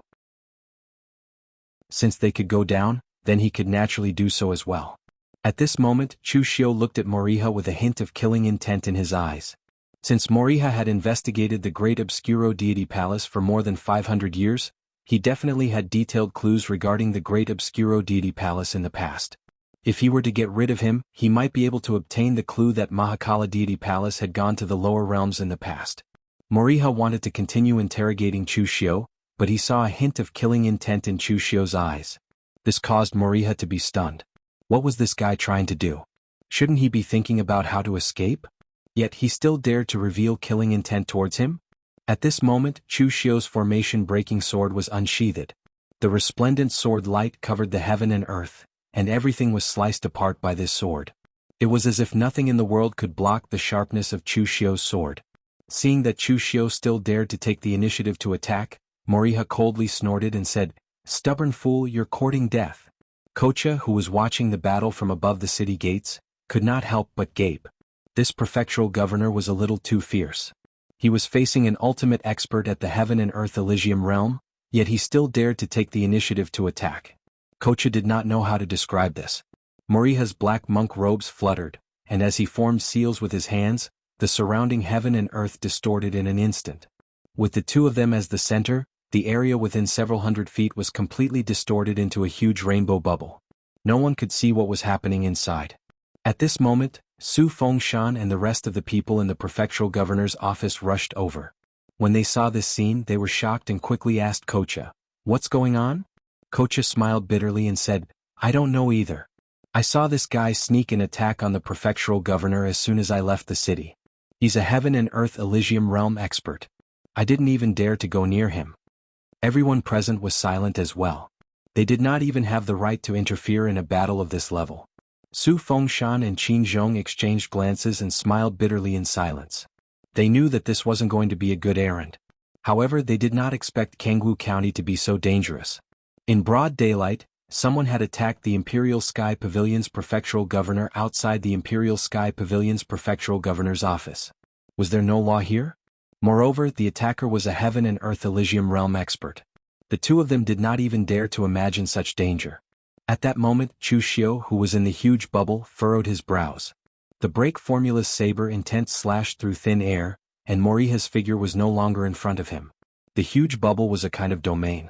Since they could go down, then he could naturally do so as well. At this moment, Chu Xiu looked at Moriha with a hint of killing intent in his eyes. Since Moriha had investigated the great Obscuro deity Palace for more than 500 years, he definitely had detailed clues regarding the great Obscuro deity Palace in the past. If he were to get rid of him, he might be able to obtain the clue that Mahakala deity Palace had gone to the lower realms in the past. Moriha wanted to continue interrogating Chu Xiu, but he saw a hint of killing intent in Chu Xiu's eyes. This caused Moriha to be stunned. What was this guy trying to do? Shouldn't he be thinking about how to escape? Yet he still dared to reveal killing intent towards him? At this moment, Chu Xiu's formation-breaking sword was unsheathed. The resplendent sword light covered the heaven and earth, and everything was sliced apart by this sword. It was as if nothing in the world could block the sharpness of Chu Xiu's sword. Seeing that Chu Xiu still dared to take the initiative to attack, Moriha coldly snorted and said, "Stubborn fool, you're courting death." Kocha, who was watching the battle from above the city gates, could not help but gape. This prefectural governor was a little too fierce. He was facing an ultimate expert at the heaven and earth Elysium realm, yet he still dared to take the initiative to attack. Kocha did not know how to describe this. Moriha's black monk robes fluttered, and as he formed seals with his hands, the surrounding heaven and earth distorted in an instant. With the two of them as the center, the area within several hundred feet was completely distorted into a huge rainbow bubble. No one could see what was happening inside. At this moment, Su Fengshan and the rest of the people in the prefectural governor's office rushed over. When they saw this scene, they were shocked and quickly asked Kocha, "What's going on?" Kocha smiled bitterly and said, "I don't know either. I saw this guy sneak an attack on the prefectural governor as soon as I left the city. He's a heaven and earth Elysium realm expert. I didn't even dare to go near him." Everyone present was silent as well. They did not even have the right to interfere in a battle of this level. Su Fengshan and Qin Zhong exchanged glances and smiled bitterly in silence. They knew that this wasn't going to be a good errand. However, they did not expect Kangwu County to be so dangerous. In broad daylight, someone had attacked the Imperial Sky Pavilion's prefectural governor outside the Imperial Sky Pavilion's prefectural governor's office. Was there no law here? Moreover, the attacker was a heaven and earth Elysium realm expert. The two of them did not even dare to imagine such danger. At that moment, Chu Xiu, who was in the huge bubble, furrowed his brows. The break formula's saber intent slashed through thin air, and Moriha's figure was no longer in front of him. The huge bubble was a kind of domain.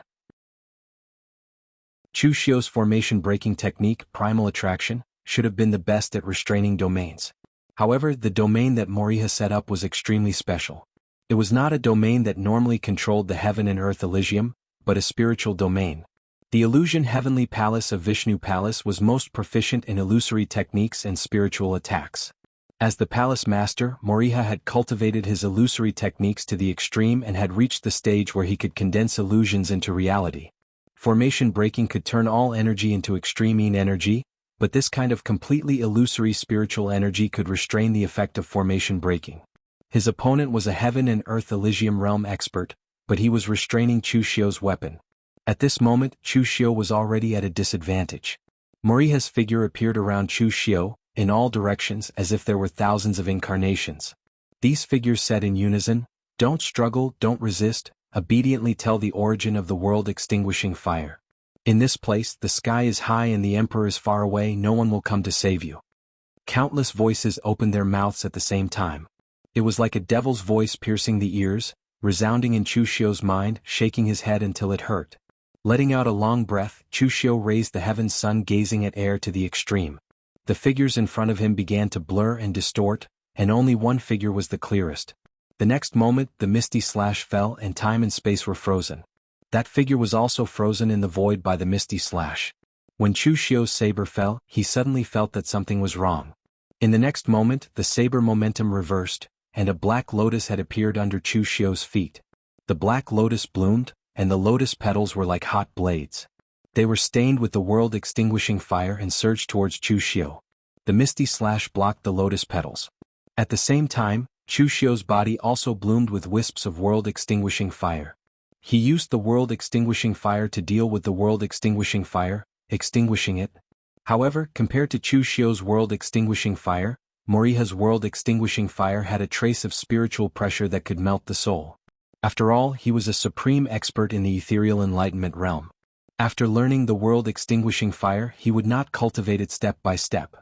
Chu Xiu's formation-breaking technique, Primal Attraction, should have been the best at restraining domains. However, the domain that Moriha set up was extremely special. It was not a domain that normally controlled the heaven and earth Elysium, but a spiritual domain. The illusion Heavenly Palace of Vishnu Palace was most proficient in illusory techniques and spiritual attacks. As the palace master, Moriha had cultivated his illusory techniques to the extreme and had reached the stage where he could condense illusions into reality. Formation breaking could turn all energy into extreme energy, but this kind of completely illusory spiritual energy could restrain the effect of formation breaking. His opponent was a heaven and earth Elysium realm expert, but he was restraining Chu Xiu's weapon. At this moment, Chu Xiu was already at a disadvantage. Moriha's figure appeared around Chu Xiu, in all directions as if there were thousands of incarnations. These figures said in unison, "Don't struggle, don't resist, obediently tell the origin of the world-extinguishing fire. In this place, the sky is high and the emperor is far away, no one will come to save you." Countless voices opened their mouths at the same time. It was like a devil's voice piercing the ears, resounding in Chu Xiu's mind, shaking his head until it hurt. Letting out a long breath, Chu Xiu raised the heaven's sun, gazing at air to the extreme. The figures in front of him began to blur and distort, and only one figure was the clearest. The next moment, the misty slash fell and time and space were frozen. That figure was also frozen in the void by the misty slash. When Chu Xiu's saber fell, he suddenly felt that something was wrong. In the next moment, the saber momentum reversed, and a black lotus had appeared under Chu Xiu's feet. The black lotus bloomed, and the lotus petals were like hot blades. They were stained with the world-extinguishing fire and surged towards Chu Xiu. The misty slash blocked the lotus petals. At the same time, Chu Xiu's body also bloomed with wisps of world-extinguishing fire. He used the world-extinguishing fire to deal with the world-extinguishing fire, extinguishing it. However, compared to Chu Xiu's world-extinguishing fire, Moriha's world-extinguishing fire had a trace of spiritual pressure that could melt the soul. After all, he was a supreme expert in the ethereal enlightenment realm. After learning the world-extinguishing fire, he would not cultivate it step by step.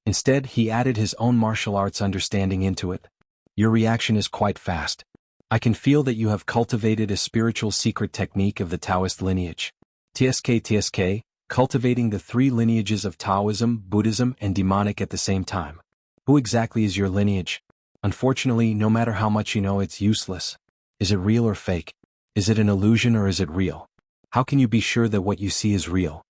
Instead, he added his own martial arts understanding into it. Your reaction is quite fast. I can feel that you have cultivated a spiritual secret technique of the Taoist lineage. TSK, cultivating the three lineages of Taoism, Buddhism, and demonic at the same time. Who exactly is your lineage? Unfortunately, no matter how much you know, it's useless. Is it real or fake? Is it an illusion or is it real? How can you be sure that what you see is real?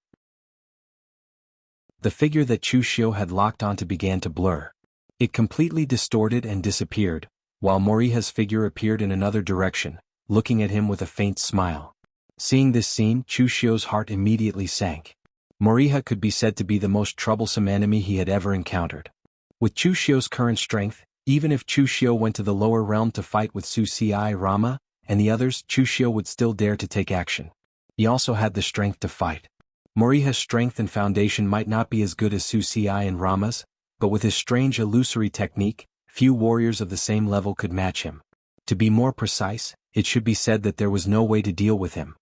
The figure that Chu Xiu had locked onto began to blur. It completely distorted and disappeared, while Moriha's figure appeared in another direction, looking at him with a faint smile. Seeing this scene, Chu Xiu's heart immediately sank. Moriha could be said to be the most troublesome enemy he had ever encountered. With Chu Xiu's current strength, even if Chu Xiu went to the lower realm to fight with Su Ci, Rama, and the others, Chu Xiu would still dare to take action. He also had the strength to fight. Moriha's strength and foundation might not be as good as Su Ci and Rama's, but with his strange illusory technique, few warriors of the same level could match him. To be more precise, it should be said that there was no way to deal with him.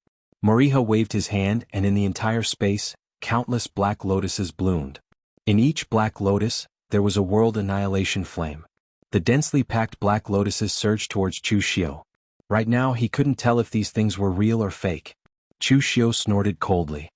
Moriha waved his hand and in the entire space, countless black lotuses bloomed. In each black lotus, there was a world annihilation flame. The densely packed black lotuses surged towards Chu Xiu. Right now he couldn't tell if these things were real or fake. Chu Xiu snorted coldly.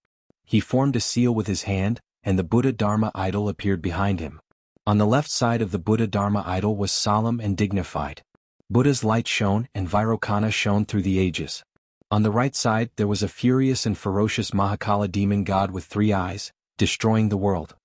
He formed a seal with his hand, and the Buddha Dharma idol appeared behind him. On the left side of the Buddha Dharma idol was solemn and dignified. Buddha's light shone and Vairocana shone through the ages. On the right side there was a furious and ferocious Mahakala demon god with 3 eyes, destroying the world.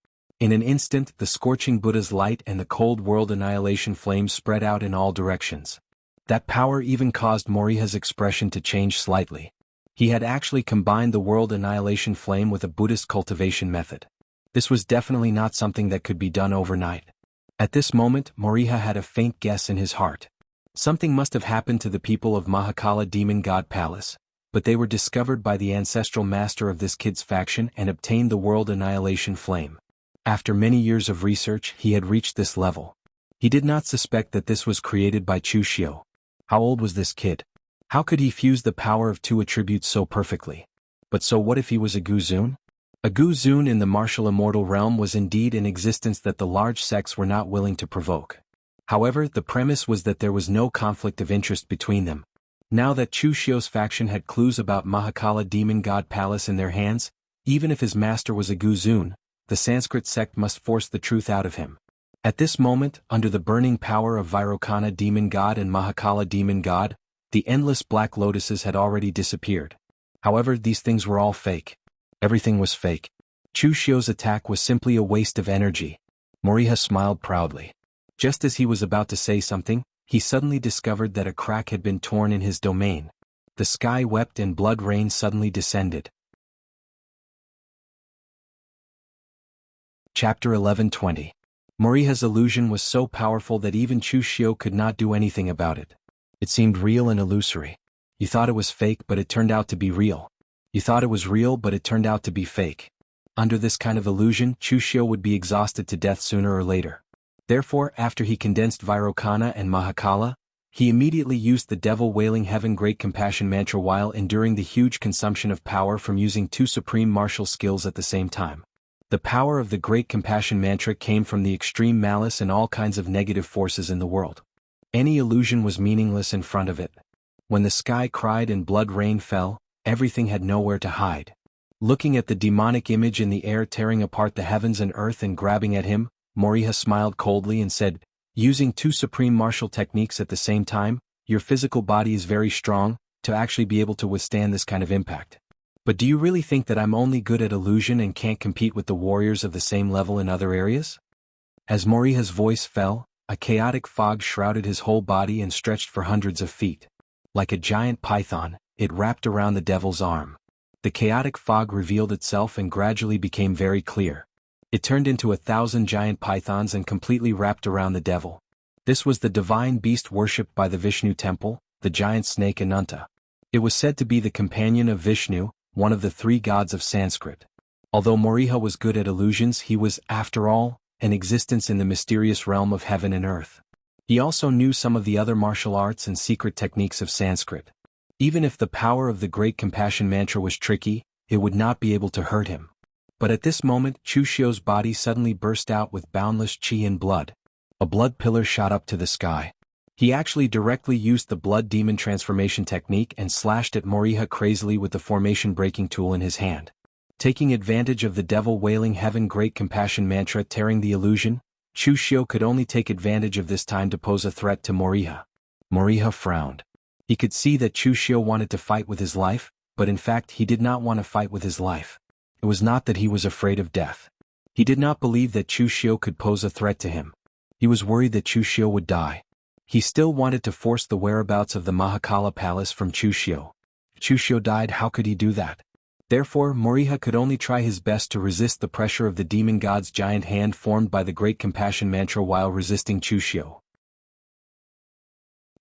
In an instant, the scorching Buddha's light and the cold world annihilation flames spread out in all directions. That power even caused Moriha's expression to change slightly. He had actually combined the world annihilation flame with a Buddhist cultivation method. This was definitely not something that could be done overnight. At this moment, Moriha had a faint guess in his heart. Something must have happened to the people of Mahakala Demon God Palace, but they were discovered by the ancestral master of this kid's faction and obtained the world annihilation flame. After many years of research, he had reached this level. He did not suspect that this was created by Chu Xiu. How old was this kid? How could he fuse the power of 2 attributes so perfectly? But so what if he was a Guzun? A Guzun in the martial immortal realm was indeed an existence that the large sects were not willing to provoke. However, the premise was that there was no conflict of interest between them. Now that Chu Xiu's faction had clues about Mahakala Demon God Palace in their hands, even if his master was a Guzun, the Sanskrit sect must force the truth out of him. At this moment, under the burning power of Vairocana demon god and Mahakala demon god, the endless black lotuses had already disappeared. However, these things were all fake. Everything was fake. Chu Xiu's attack was simply a waste of energy. Moriha smiled proudly. Just as he was about to say something, he suddenly discovered that a crack had been torn in his domain. The sky wept and blood rain suddenly descended. Chapter 11:20. Moriha's illusion was so powerful that even Chu Xiu could not do anything about it. It seemed real and illusory. You thought it was fake, but it turned out to be real. You thought it was real, but it turned out to be fake. Under this kind of illusion, Chu Xiu would be exhausted to death sooner or later. Therefore, after he condensed Vairocana and Mahakala, he immediately used the Devil Wailing Heaven Great Compassion mantra while enduring the huge consumption of power from using two supreme martial skills at the same time. The power of the Great Compassion mantra came from the extreme malice and all kinds of negative forces in the world. Any illusion was meaningless in front of it. When the sky cried and blood rain fell, everything had nowhere to hide. Looking at the demonic image in the air tearing apart the heavens and earth and grabbing at him, Moriha smiled coldly and said, "Using two supreme martial techniques at the same time, your physical body is very strong to actually be able to withstand this kind of impact. But do you really think that I'm only good at illusion and can't compete with the warriors of the same level in other areas?" As Moriha's voice fell, a chaotic fog shrouded his whole body and stretched for hundreds of feet. Like a giant python, it wrapped around the devil's arm. The chaotic fog revealed itself and gradually became very clear. It turned into 1,000 giant pythons and completely wrapped around the devil. This was the divine beast worshipped by the Vishnu temple, the giant snake Ananta. It was said to be the companion of Vishnu, one of the three gods of Sanskrit. Although Moriha was good at illusions, he was, after all, an existence in the mysterious realm of heaven and earth. He also knew some of the other martial arts and secret techniques of Sanskrit. Even if the power of the Great Compassion mantra was tricky, it would not be able to hurt him. But at this moment, Chu Xiu's body suddenly burst out with boundless qi and blood. A blood pillar shot up to the sky. He actually directly used the blood demon transformation technique and slashed at Moriha crazily with the formation breaking tool in his hand. Taking advantage of the Devil Wailing Heaven Great Compassion mantra tearing the illusion, Chu Xiu could only take advantage of this time to pose a threat to Moriha. Moriha frowned. He could see that Chu Xiu wanted to fight with his life, but in fact he did not want to fight with his life. It was not that he was afraid of death. He did not believe that Chu Xiu could pose a threat to him. He was worried that Chu Xiu would die. He still wanted to force the whereabouts of the Mahakala palace from Chu Xiu. If Chu Xiu died, how could he do that? Therefore, Moriha could only try his best to resist the pressure of the demon god's giant hand formed by the Great Compassion mantra while resisting Chu Xiu.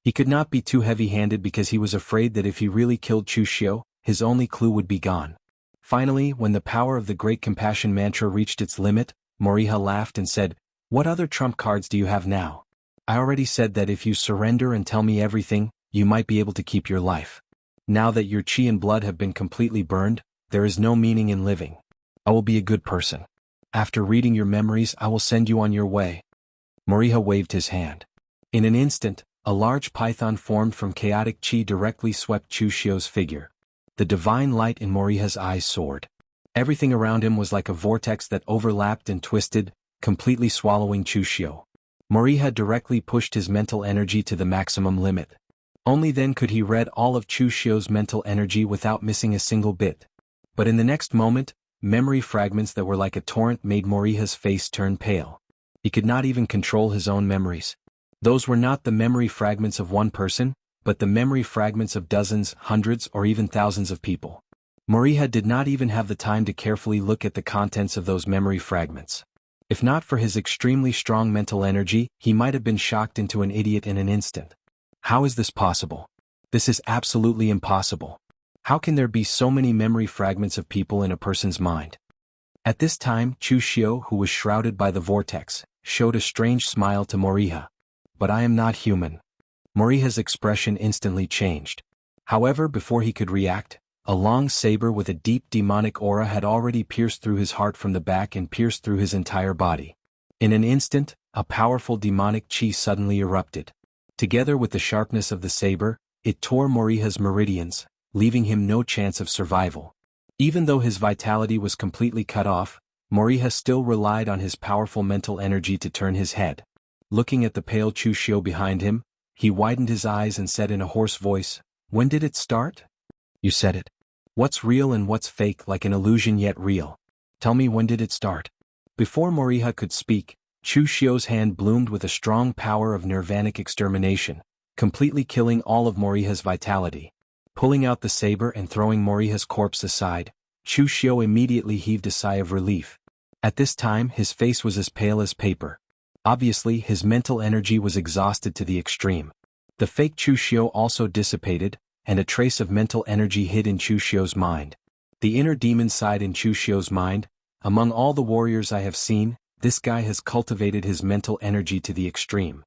He could not be too heavy-handed because he was afraid that if he really killed Chu Xiu, his only clue would be gone. Finally, when the power of the Great Compassion mantra reached its limit, Moriha laughed and said, "What other trump cards do you have now? I already said that if you surrender and tell me everything, you might be able to keep your life. Now that your qi and blood have been completely burned, there is no meaning in living. I will be a good person. After reading your memories, I will send you on your way." Moriha waved his hand. In an instant, a large python formed from chaotic qi directly swept Chu Xiu's figure. The divine light in Moriha's eyes soared. Everything around him was like a vortex that overlapped and twisted, completely swallowing Chu Xiu. Moriha directly pushed his mental energy to the maximum limit. Only then could he read all of Chu Xiu's mental energy without missing a single bit. But in the next moment, memory fragments that were like a torrent made Moriha's face turn pale. He could not even control his own memories. Those were not the memory fragments of one person, but the memory fragments of dozens, hundreds, or even thousands of people. Moriha did not even have the time to carefully look at the contents of those memory fragments. If not for his extremely strong mental energy, he might have been shocked into an idiot in an instant. How is this possible? This is absolutely impossible. How can there be so many memory fragments of people in a person's mind? At this time, Chu Xiu, who was shrouded by the vortex, showed a strange smile to Moriha. "But I am not human." Moriha's expression instantly changed. However, before he could react, a long saber with a deep demonic aura had already pierced through his heart from the back and pierced through his entire body. In an instant, a powerful demonic qi suddenly erupted. Together with the sharpness of the saber, it tore Moriha's meridians, leaving him no chance of survival. Even though his vitality was completely cut off, Moriha still relied on his powerful mental energy to turn his head. Looking at the pale Chu Xiu behind him, he widened his eyes and said in a hoarse voice, "When did it start?" "You said it. What's real and what's fake, like an illusion yet real? Tell me, when did it start?" Before Moriha could speak, Chu Xiu's hand bloomed with a strong power of nirvanic extermination, completely killing all of Moriha's vitality. Pulling out the saber and throwing Moriha's corpse aside, Chu Xiu immediately heaved a sigh of relief. At this time his face was as pale as paper. Obviously his mental energy was exhausted to the extreme. The fake Chu Xiu also dissipated, and a trace of mental energy hid in Chu Xiu's mind. The inner demon sighed in Chu Xiu's mind, "Among all the warriors I have seen, this guy has cultivated his mental energy to the extreme.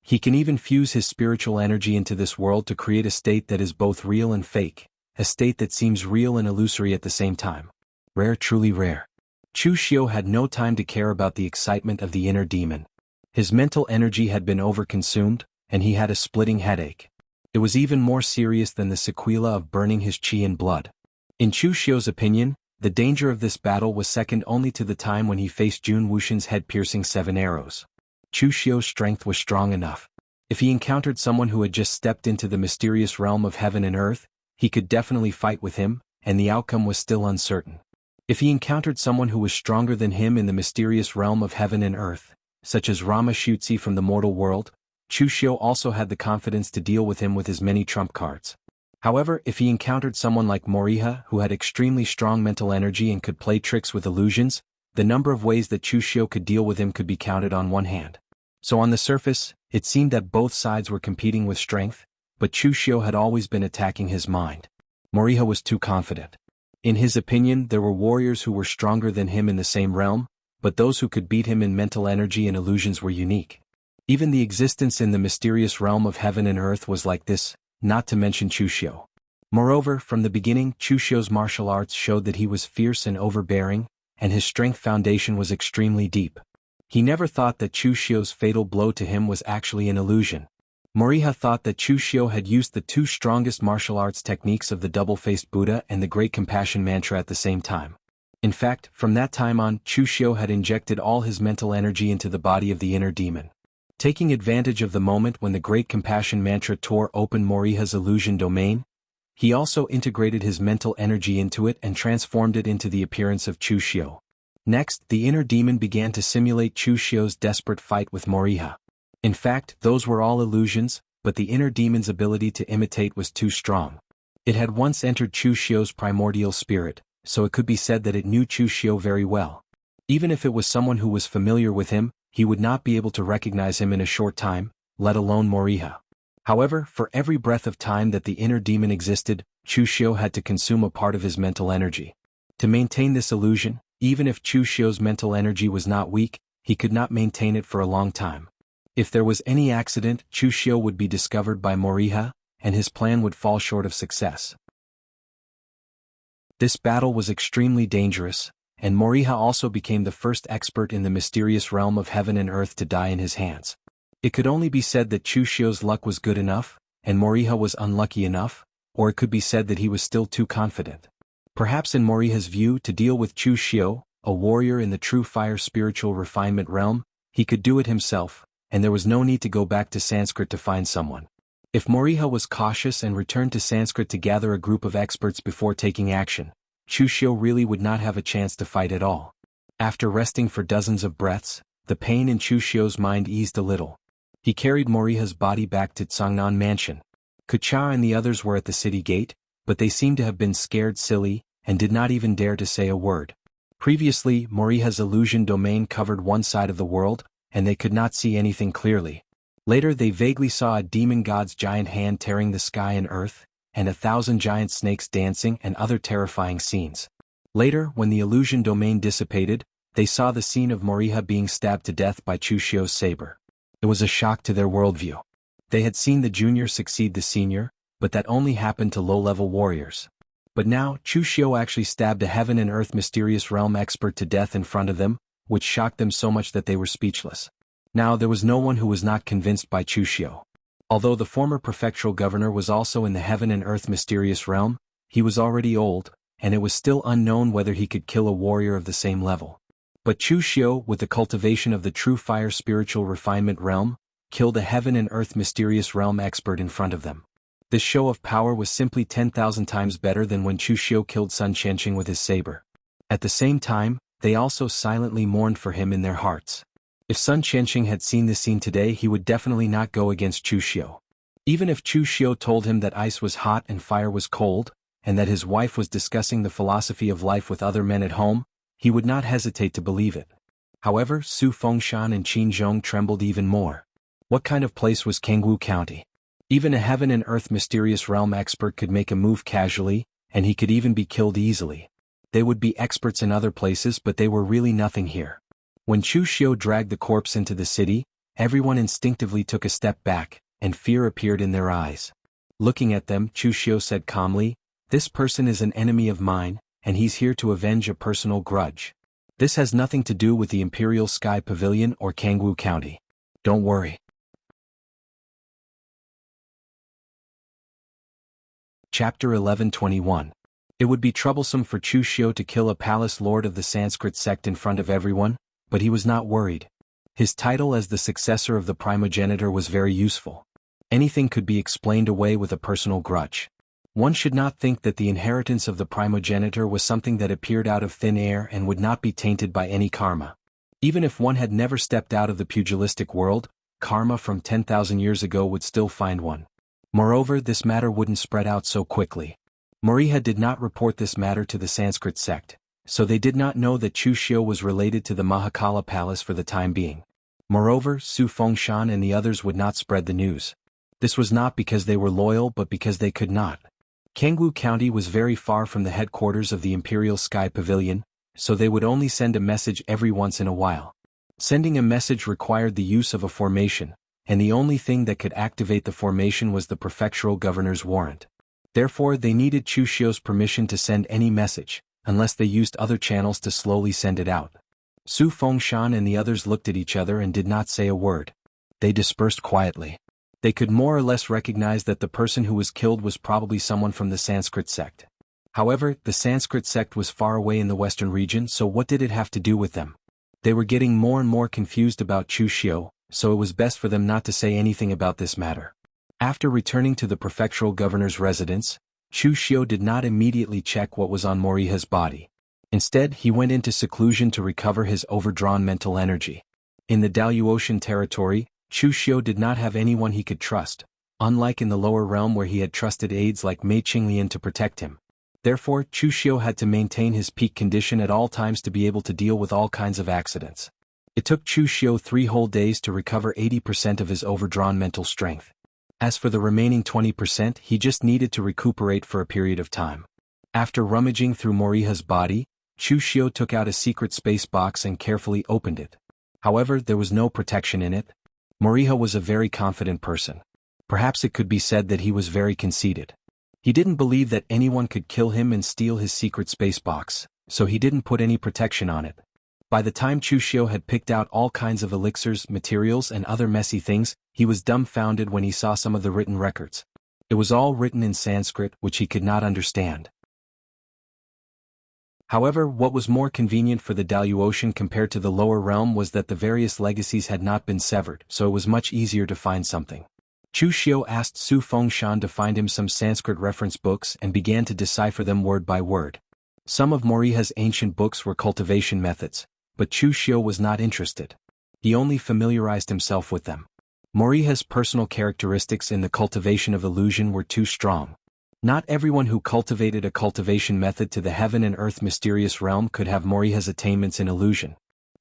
He can even fuse his spiritual energy into this world to create a state that is both real and fake, a state that seems real and illusory at the same time. Rare, truly rare." Chu Xiu had no time to care about the excitement of the inner demon. His mental energy had been overconsumed, and he had a splitting headache. It was even more serious than the sequela of burning his qi and blood. In Chu Xiu's opinion, the danger of this battle was second only to the time when he faced Jun Wuxian's head-piercing 7 arrows. Chu Xiu's strength was strong enough. If he encountered someone who had just stepped into the mysterious realm of heaven and earth, he could definitely fight with him, and the outcome was still uncertain. If he encountered someone who was stronger than him in the mysterious realm of heaven and earth, such as Rama Shutzi from the mortal world, Chu Xiu also had the confidence to deal with him with his many trump cards. However, if he encountered someone like Moriha who had extremely strong mental energy and could play tricks with illusions, the number of ways that Chu Xiu could deal with him could be counted on one hand. So on the surface, it seemed that both sides were competing with strength, but Chu Xiu had always been attacking his mind. Moriha was too confident. In his opinion, there were warriors who were stronger than him in the same realm, but those who could beat him in mental energy and illusions were unique. Even the existence in the mysterious realm of heaven and earth was like this, not to mention Chu Xiu. Moreover, from the beginning, Chu Xiu's martial arts showed that he was fierce and overbearing, and his strength foundation was extremely deep. He never thought that Chu Xiu's fatal blow to him was actually an illusion. Moriha thought that Chu Xiu had used the two strongest martial arts techniques of the double-faced Buddha and the Great Compassion Mantra at the same time. In fact, from that time on, Chu Xiu had injected all his mental energy into the body of the inner demon. Taking advantage of the moment when the Great Compassion Mantra tore open Moriha's illusion domain, he also integrated his mental energy into it and transformed it into the appearance of Chu Xiu. Next, the inner demon began to simulate Chu Xiu's desperate fight with Moriha. In fact, those were all illusions, but the inner demon's ability to imitate was too strong. It had once entered Chu Xiu's primordial spirit, so it could be said that it knew Chu Xiu very well. Even if it was someone who was familiar with him, he would not be able to recognize him in a short time, let alone Moriha. However, for every breath of time that the inner demon existed, Chu Xiu had to consume a part of his mental energy. To maintain this illusion, even if Chu Xiu's mental energy was not weak, he could not maintain it for a long time. If there was any accident, Chu Xiu would be discovered by Moriha, and his plan would fall short of success. This battle was extremely dangerous, and Moriha also became the first expert in the mysterious realm of heaven and earth to die in his hands. It could only be said that Chu Xiu's luck was good enough, and Moriha was unlucky enough, or it could be said that he was still too confident. Perhaps in Moriha's view, to deal with Chu Xiu, a warrior in the true fire spiritual refinement realm, he could do it himself, and there was no need to go back to Sanskrit to find someone. If Moriha was cautious and returned to Sanskrit to gather a group of experts before taking action, Chu Xiu really would not have a chance to fight at all. After resting for dozens of breaths, the pain in Chu Xiu's mind eased a little. He carried Moriha's body back to Tsangnan Mansion. Kucha and the others were at the city gate, but they seemed to have been scared silly, and did not even dare to say a word. Previously, Moriha's illusion domain covered one side of the world, and they could not see anything clearly. Later they vaguely saw a demon god's giant hand tearing the sky and earth, and 1,000 giant snakes dancing and other terrifying scenes. Later, when the illusion domain dissipated, they saw the scene of Moriha being stabbed to death by Chu Xiu's saber. It was a shock to their worldview. They had seen the junior succeed the senior, but that only happened to low-level warriors. But now, Chu Xiu actually stabbed a heaven and earth mysterious realm expert to death in front of them, which shocked them so much that they were speechless. Now there was no one who was not convinced by Chu Xiu. Although the former prefectural governor was also in the heaven and earth mysterious realm, he was already old, and it was still unknown whether he could kill a warrior of the same level. But Chu Xiu, with the cultivation of the true fire spiritual refinement realm, killed a heaven and earth mysterious realm expert in front of them. This show of power was simply 10,000 times better than when Chu Xiu killed Sun Qianqing with his saber. At the same time, they also silently mourned for him in their hearts. If Sun Qianqing had seen this scene today, he would definitely not go against Chu Xiu. Even if Chu Xiu told him that ice was hot and fire was cold, and that his wife was discussing the philosophy of life with other men at home, he would not hesitate to believe it. However, Su Fengshan and Qin Zhong trembled even more. What kind of place was Kangwu County? Even a heaven and earth mysterious realm expert could make a move casually, and he could even be killed easily. They would be experts in other places, but they were really nothing here. When Chu Xiu dragged the corpse into the city, everyone instinctively took a step back, and fear appeared in their eyes. Looking at them, Chu Xiu said calmly, "This person is an enemy of mine, and he's here to avenge a personal grudge. This has nothing to do with the Imperial Sky Pavilion or Kangwu County. Don't worry." Chapter 11:21. It would be troublesome for Chu Xiu to kill a palace lord of the Sanskrit sect in front of everyone, but he was not worried. His title as the successor of the primogenitor was very useful. Anything could be explained away with a personal grudge. One should not think that the inheritance of the primogenitor was something that appeared out of thin air and would not be tainted by any karma. Even if one had never stepped out of the pugilistic world, karma from 10,000 years ago would still find one. Moreover, this matter wouldn't spread out so quickly. Moriha did not report this matter to the Sanskrit sect, so they did not know that Chu Xiu was related to the Mahakala Palace for the time being. Moreover, Su Fengshan and the others would not spread the news. This was not because they were loyal but because they could not. Kangwu County was very far from the headquarters of the Imperial Sky Pavilion, so they would only send a message every once in a while. Sending a message required the use of a formation, and the only thing that could activate the formation was the prefectural governor's warrant. Therefore, they needed Chu Xiu's permission to send any message, unless they used other channels to slowly send it out. Su Fengshan and the others looked at each other and did not say a word. They dispersed quietly. They could more or less recognize that the person who was killed was probably someone from the Sanskrit sect. However, the Sanskrit sect was far away in the western region, so what did it have to do with them? They were getting more and more confused about Chu Xiu, so it was best for them not to say anything about this matter. After returning to the prefectural governor's residence, Chu Xiu did not immediately check what was on Moriha's body. Instead, he went into seclusion to recover his overdrawn mental energy. In the Daluotian territory, Chu Xiu did not have anyone he could trust, unlike in the lower realm where he had trusted aides like Mei Qinglian to protect him. Therefore, Chu Xiu had to maintain his peak condition at all times to be able to deal with all kinds of accidents. It took Chu Xiu 3 whole days to recover 80% of his overdrawn mental strength. As for the remaining 20%, he just needed to recuperate for a period of time. After rummaging through Moriha's body, Chu Xiu took out a secret space box and carefully opened it. However, there was no protection in it. Moriha was a very confident person. Perhaps it could be said that he was very conceited. He didn't believe that anyone could kill him and steal his secret space box, so he didn't put any protection on it. By the time Chu Xiu had picked out all kinds of elixirs, materials and other messy things, he was dumbfounded when he saw some of the written records. It was all written in Sanskrit, which he could not understand. However, what was more convenient for the Daluotian compared to the lower realm was that the various legacies had not been severed, so it was much easier to find something. Chu Xiu asked Su Fengshan to find him some Sanskrit reference books and began to decipher them word by word. Some of Moriha's ancient books were cultivation methods, but Chu Xiu was not interested. He only familiarized himself with them. Moriha's personal characteristics in the cultivation of illusion were too strong. Not everyone who cultivated a cultivation method to the heaven and earth mysterious realm could have Moriha's attainments in illusion.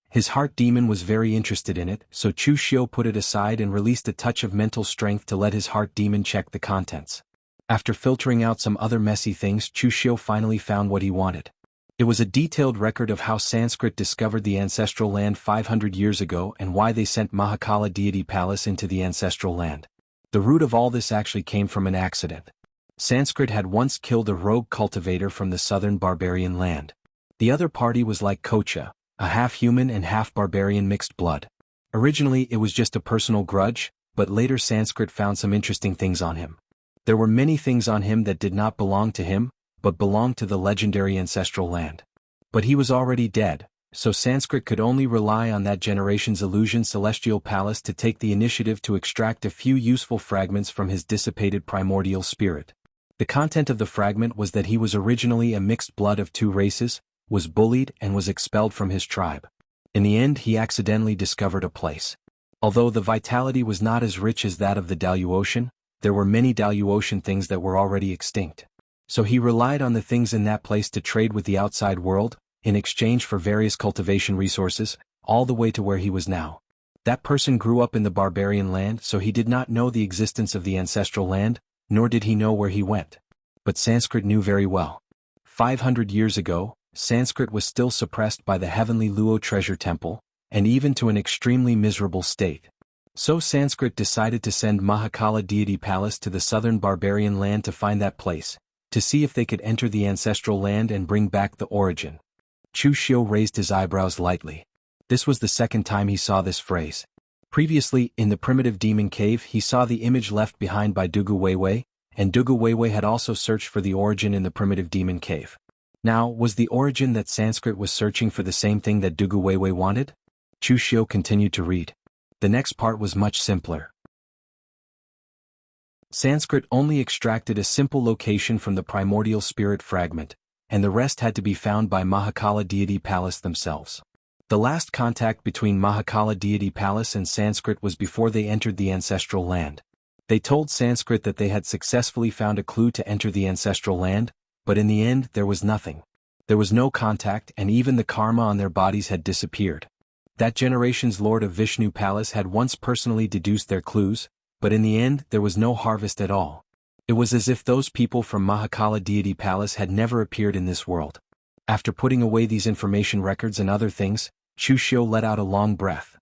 His heart demon was very interested in it, so Chu Xiu put it aside and released a touch of mental strength to let his heart demon check the contents. After filtering out some other messy things, Chu Xiu finally found what he wanted. It was a detailed record of how Sanskrit discovered the ancestral land 500 years ago and why they sent Mahakala deity palace into the ancestral land. The root of all this actually came from an accident. Sanskrit had once killed a rogue cultivator from the southern barbarian land. The other party was like Kocha, a half-human and half-barbarian mixed blood. Originally it was just a personal grudge, but later Sanskrit found some interesting things on him. There were many things on him that did not belong to him, but belonged to the legendary ancestral land. But he was already dead, so Sanskrit could only rely on that generation's illusion celestial palace to take the initiative to extract a few useful fragments from his dissipated primordial spirit. The content of the fragment was that he was originally a mixed blood of two races, was bullied and was expelled from his tribe. In the end he accidentally discovered a place. Although the vitality was not as rich as that of the Daluocean, there were many Daluocean things that were already extinct. So he relied on the things in that place to trade with the outside world, in exchange for various cultivation resources, all the way to where he was now. That person grew up in the barbarian land, so he did not know the existence of the ancestral land, nor did he know where he went. But Sanskrit knew very well. 500 years ago, Sanskrit was still suppressed by the heavenly Luo treasure temple, and even to an extremely miserable state. So Sanskrit decided to send Mahakala deity palace to the southern barbarian land to find that place, to see if they could enter the ancestral land and bring back the origin. Chu Xiu raised his eyebrows lightly. This was the second time he saw this phrase. Previously, in the primitive demon cave he saw the image left behind by Dugu Weiwei, and Dugu Weiwei had also searched for the origin in the primitive demon cave. Now, was the origin that Sanskrit was searching for the same thing that Dugu Weiwei wanted? Chu Xiu continued to read. The next part was much simpler. Sanskrit only extracted a simple location from the primordial spirit fragment, and the rest had to be found by Mahakala deity palace themselves. The last contact between Mahakala deity palace and Sanskrit was before they entered the ancestral land. They told Sanskrit that they had successfully found a clue to enter the ancestral land, but in the end there was nothing. There was no contact, and even the karma on their bodies had disappeared. That generation's Lord of Vishnu Palace had once personally deduced their clues, but in the end there was no harvest at all. It was as if those people from Mahakala deity palace had never appeared in this world. After putting away these information records and other things, Chu Xiu let out a long breath.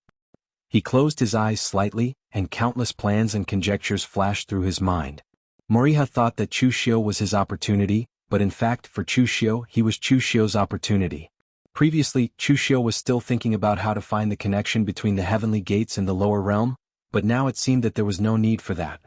He closed his eyes slightly, and countless plans and conjectures flashed through his mind. Moriha thought that Chu Xiu was his opportunity, but in fact for Chu Xiu he was Chu Xiu's opportunity. Previously, Chu Xiu was still thinking about how to find the connection between the heavenly gates and the lower realm, but now it seemed that there was no need for that.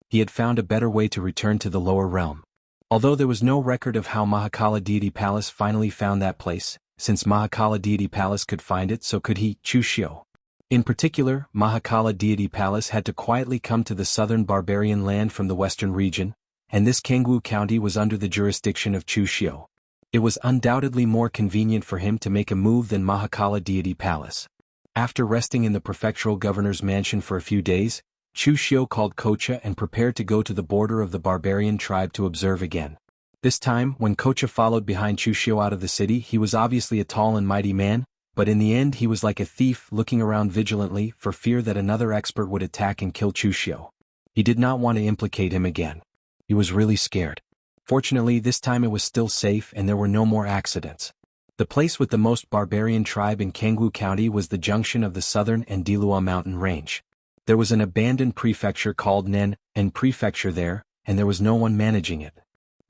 He had found a better way to return to the lower realm. Although there was no record of how Mahakala deity palace finally found that place, since Mahakala deity palace could find it, so could he, Chu Xiu. In particular, Mahakala deity palace had to quietly come to the southern barbarian land from the western region, and this Kangwu county was under the jurisdiction of Chu Xiu. It was undoubtedly more convenient for him to make a move than Mahakala deity palace. After resting in the prefectural governor's mansion for a few days, Chu Xiu called Kocha and prepared to go to the border of the barbarian tribe to observe again. This time, when Kocha followed behind Chu Xiu out of the city, he was obviously a tall and mighty man, but in the end he was like a thief looking around vigilantly for fear that another expert would attack and kill Chu Xiu. He did not want to implicate him again. He was really scared. Fortunately, this time it was still safe and there were no more accidents. The place with the most barbarian tribe in Kangwu County was the junction of the southern and Dilua mountain range. There was an abandoned prefecture called Nen Prefecture there, and there was no one managing it.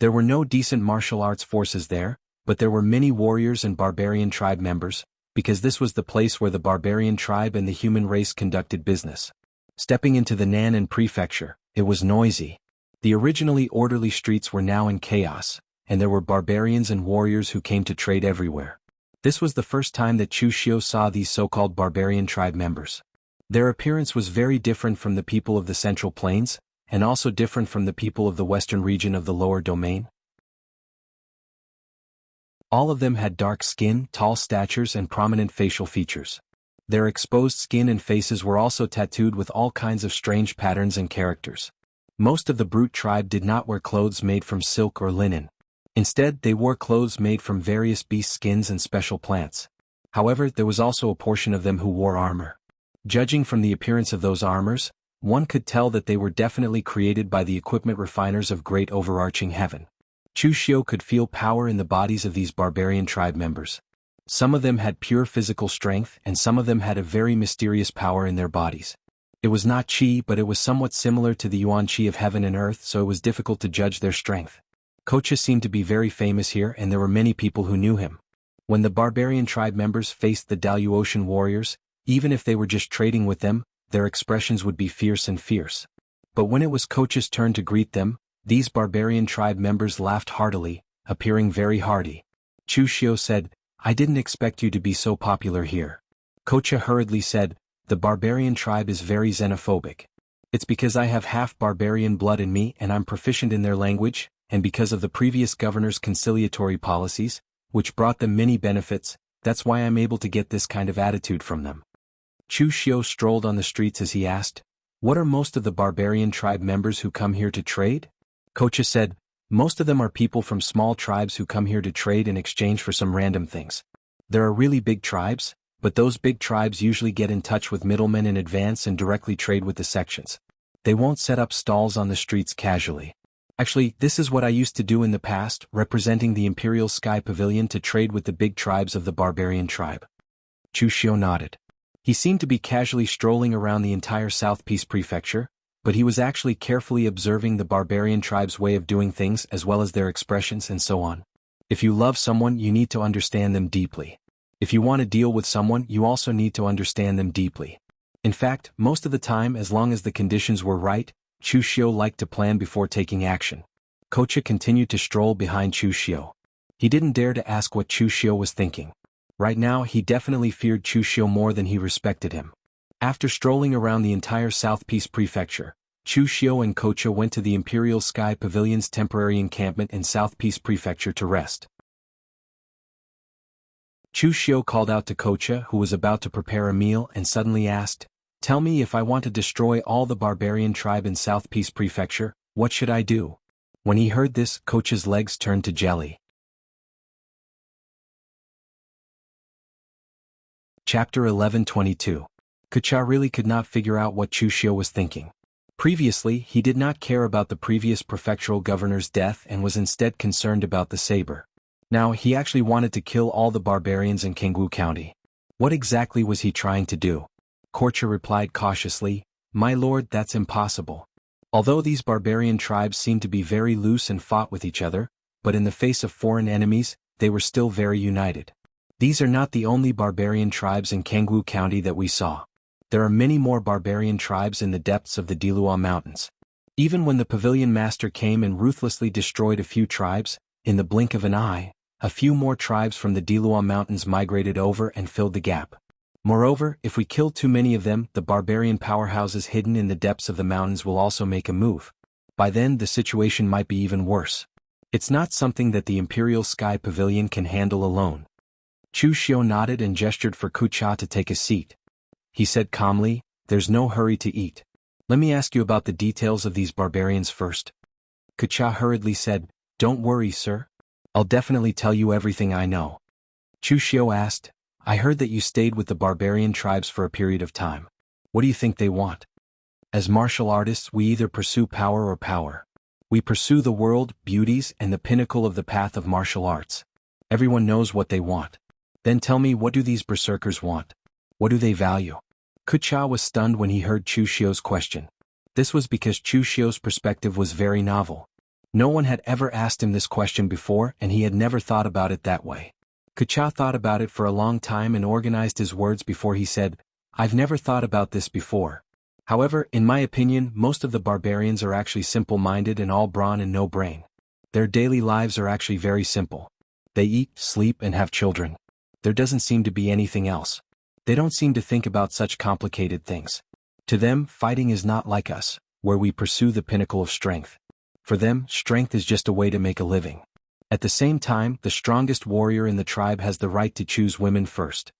There were no decent martial arts forces there, but there were many warriors and barbarian tribe members, because this was the place where the barbarian tribe and the human race conducted business. Stepping into the Nan Prefecture, it was noisy. The originally orderly streets were now in chaos, and there were barbarians and warriors who came to trade everywhere. This was the first time that Chu Xiu saw these so-called barbarian tribe members. Their appearance was very different from the people of the Central Plains, and also different from the people of the western region of the lower domain. All of them had dark skin, tall statures and prominent facial features. Their exposed skin and faces were also tattooed with all kinds of strange patterns and characters. Most of the brute tribe did not wear clothes made from silk or linen. Instead, they wore clothes made from various beast skins and special plants. However, there was also a portion of them who wore armor. Judging from the appearance of those armors, one could tell that they were definitely created by the equipment refiners of great overarching heaven. Chu Xiu could feel power in the bodies of these barbarian tribe members. Some of them had pure physical strength and some of them had a very mysterious power in their bodies. It was not qi, but it was somewhat similar to the yuan qi of heaven and earth, so it was difficult to judge their strength. Kocha seemed to be very famous here and there were many people who knew him. When the barbarian tribe members faced the Daluocean warriors, even if they were just trading with them, their expressions would be fierce and fierce. But when it was Kocha's turn to greet them, these barbarian tribe members laughed heartily, appearing very hearty. Chu Xiu said, I didn't expect you to be so popular here. Kocha hurriedly said, the barbarian tribe is very xenophobic. It's because I have half barbarian blood in me and I'm proficient in their language, and because of the previous governor's conciliatory policies, which brought them many benefits, that's why I'm able to get this kind of attitude from them. Chu Xiu strolled on the streets as he asked, what are most of the barbarian tribe members who come here to trade? Kocha said, most of them are people from small tribes who come here to trade in exchange for some random things. There are really big tribes, but those big tribes usually get in touch with middlemen in advance and directly trade with the sections. They won't set up stalls on the streets casually. Actually, this is what I used to do in the past, representing the Imperial Sky Pavilion to trade with the big tribes of the barbarian tribe. Chu Xiu nodded. He seemed to be casually strolling around the entire South Peace Prefecture, but he was actually carefully observing the barbarian tribe's way of doing things as well as their expressions and so on. If you love someone, you need to understand them deeply. If you want to deal with someone, you also need to understand them deeply. In fact, most of the time, as long as the conditions were right, Chu Xiu liked to plan before taking action. Kocha continued to stroll behind Chu Xiu. He didn't dare to ask what Chu Xiu was thinking. Right now, he definitely feared Chu Xiu more than he respected him. After strolling around the entire South Peace Prefecture, Chu Xiu and Kocha went to the Imperial Sky Pavilion's temporary encampment in South Peace Prefecture to rest. Chu Xiu called out to Kocha, who was about to prepare a meal, and suddenly asked, tell me, if I want to destroy all the barbarian tribe in South Peace Prefecture, what should I do? When he heard this, Kocha's legs turned to jelly. Chapter 11:22. Kocha really could not figure out what Chu Xiu was thinking. Previously, he did not care about the previous prefectural governor's death and was instead concerned about the saber. Now, he actually wanted to kill all the barbarians in Kangwu County. What exactly was he trying to do? Kocha replied cautiously, my lord, that's impossible. Although these barbarian tribes seemed to be very loose and fought with each other, but in the face of foreign enemies, they were still very united. These are not the only barbarian tribes in Kangwu County that we saw. There are many more barbarian tribes in the depths of the Dilua Mountains. Even when the pavilion master came and ruthlessly destroyed a few tribes, in the blink of an eye, a few more tribes from the Dilua Mountains migrated over and filled the gap. Moreover, if we kill too many of them, the barbarian powerhouses hidden in the depths of the mountains will also make a move. By then, the situation might be even worse. It's not something that the Imperial Sky Pavilion can handle alone. Chu Xiu nodded and gestured for Kocha to take a seat. He said calmly, there's no hurry to eat. Let me ask you about the details of these barbarians first. Kocha hurriedly said, don't worry, sir. I'll definitely tell you everything I know. Chu Xiu asked, I heard that you stayed with the barbarian tribes for a period of time. What do you think they want? As martial artists, we either pursue power or power. We pursue the world, beauties, and the pinnacle of the path of martial arts. Everyone knows what they want. Then tell me, what do these berserkers want? What do they value? Kocha was stunned when he heard Chu Xiu's question. This was because Chu Xiu's perspective was very novel. No one had ever asked him this question before, and he had never thought about it that way. Kocha thought about it for a long time and organized his words before he said, I've never thought about this before. However, in my opinion, most of the barbarians are actually simple-minded and all brawn and no brain. Their daily lives are actually very simple. They eat, sleep, and have children. There doesn't seem to be anything else. They don't seem to think about such complicated things. To them, fighting is not like us, where we pursue the pinnacle of strength. For them, strength is just a way to make a living. At the same time, the strongest warrior in the tribe has the right to choose women first.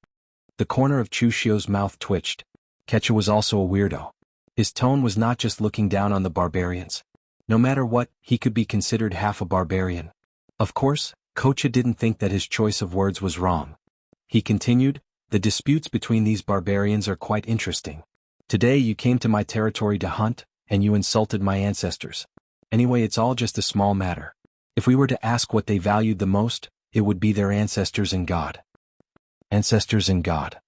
The corner of Chu Xiu's mouth twitched. Kocha was also a weirdo. His tone was not just looking down on the barbarians. No matter what, he could be considered half a barbarian. Of course, Kocha didn't think that his choice of words was wrong. He continued, the disputes between these barbarians are quite interesting. Today you came to my territory to hunt, and you insulted my ancestors. Anyway, it's all just a small matter. If we were to ask what they valued the most, it would be their ancestors and God. Ancestors and God.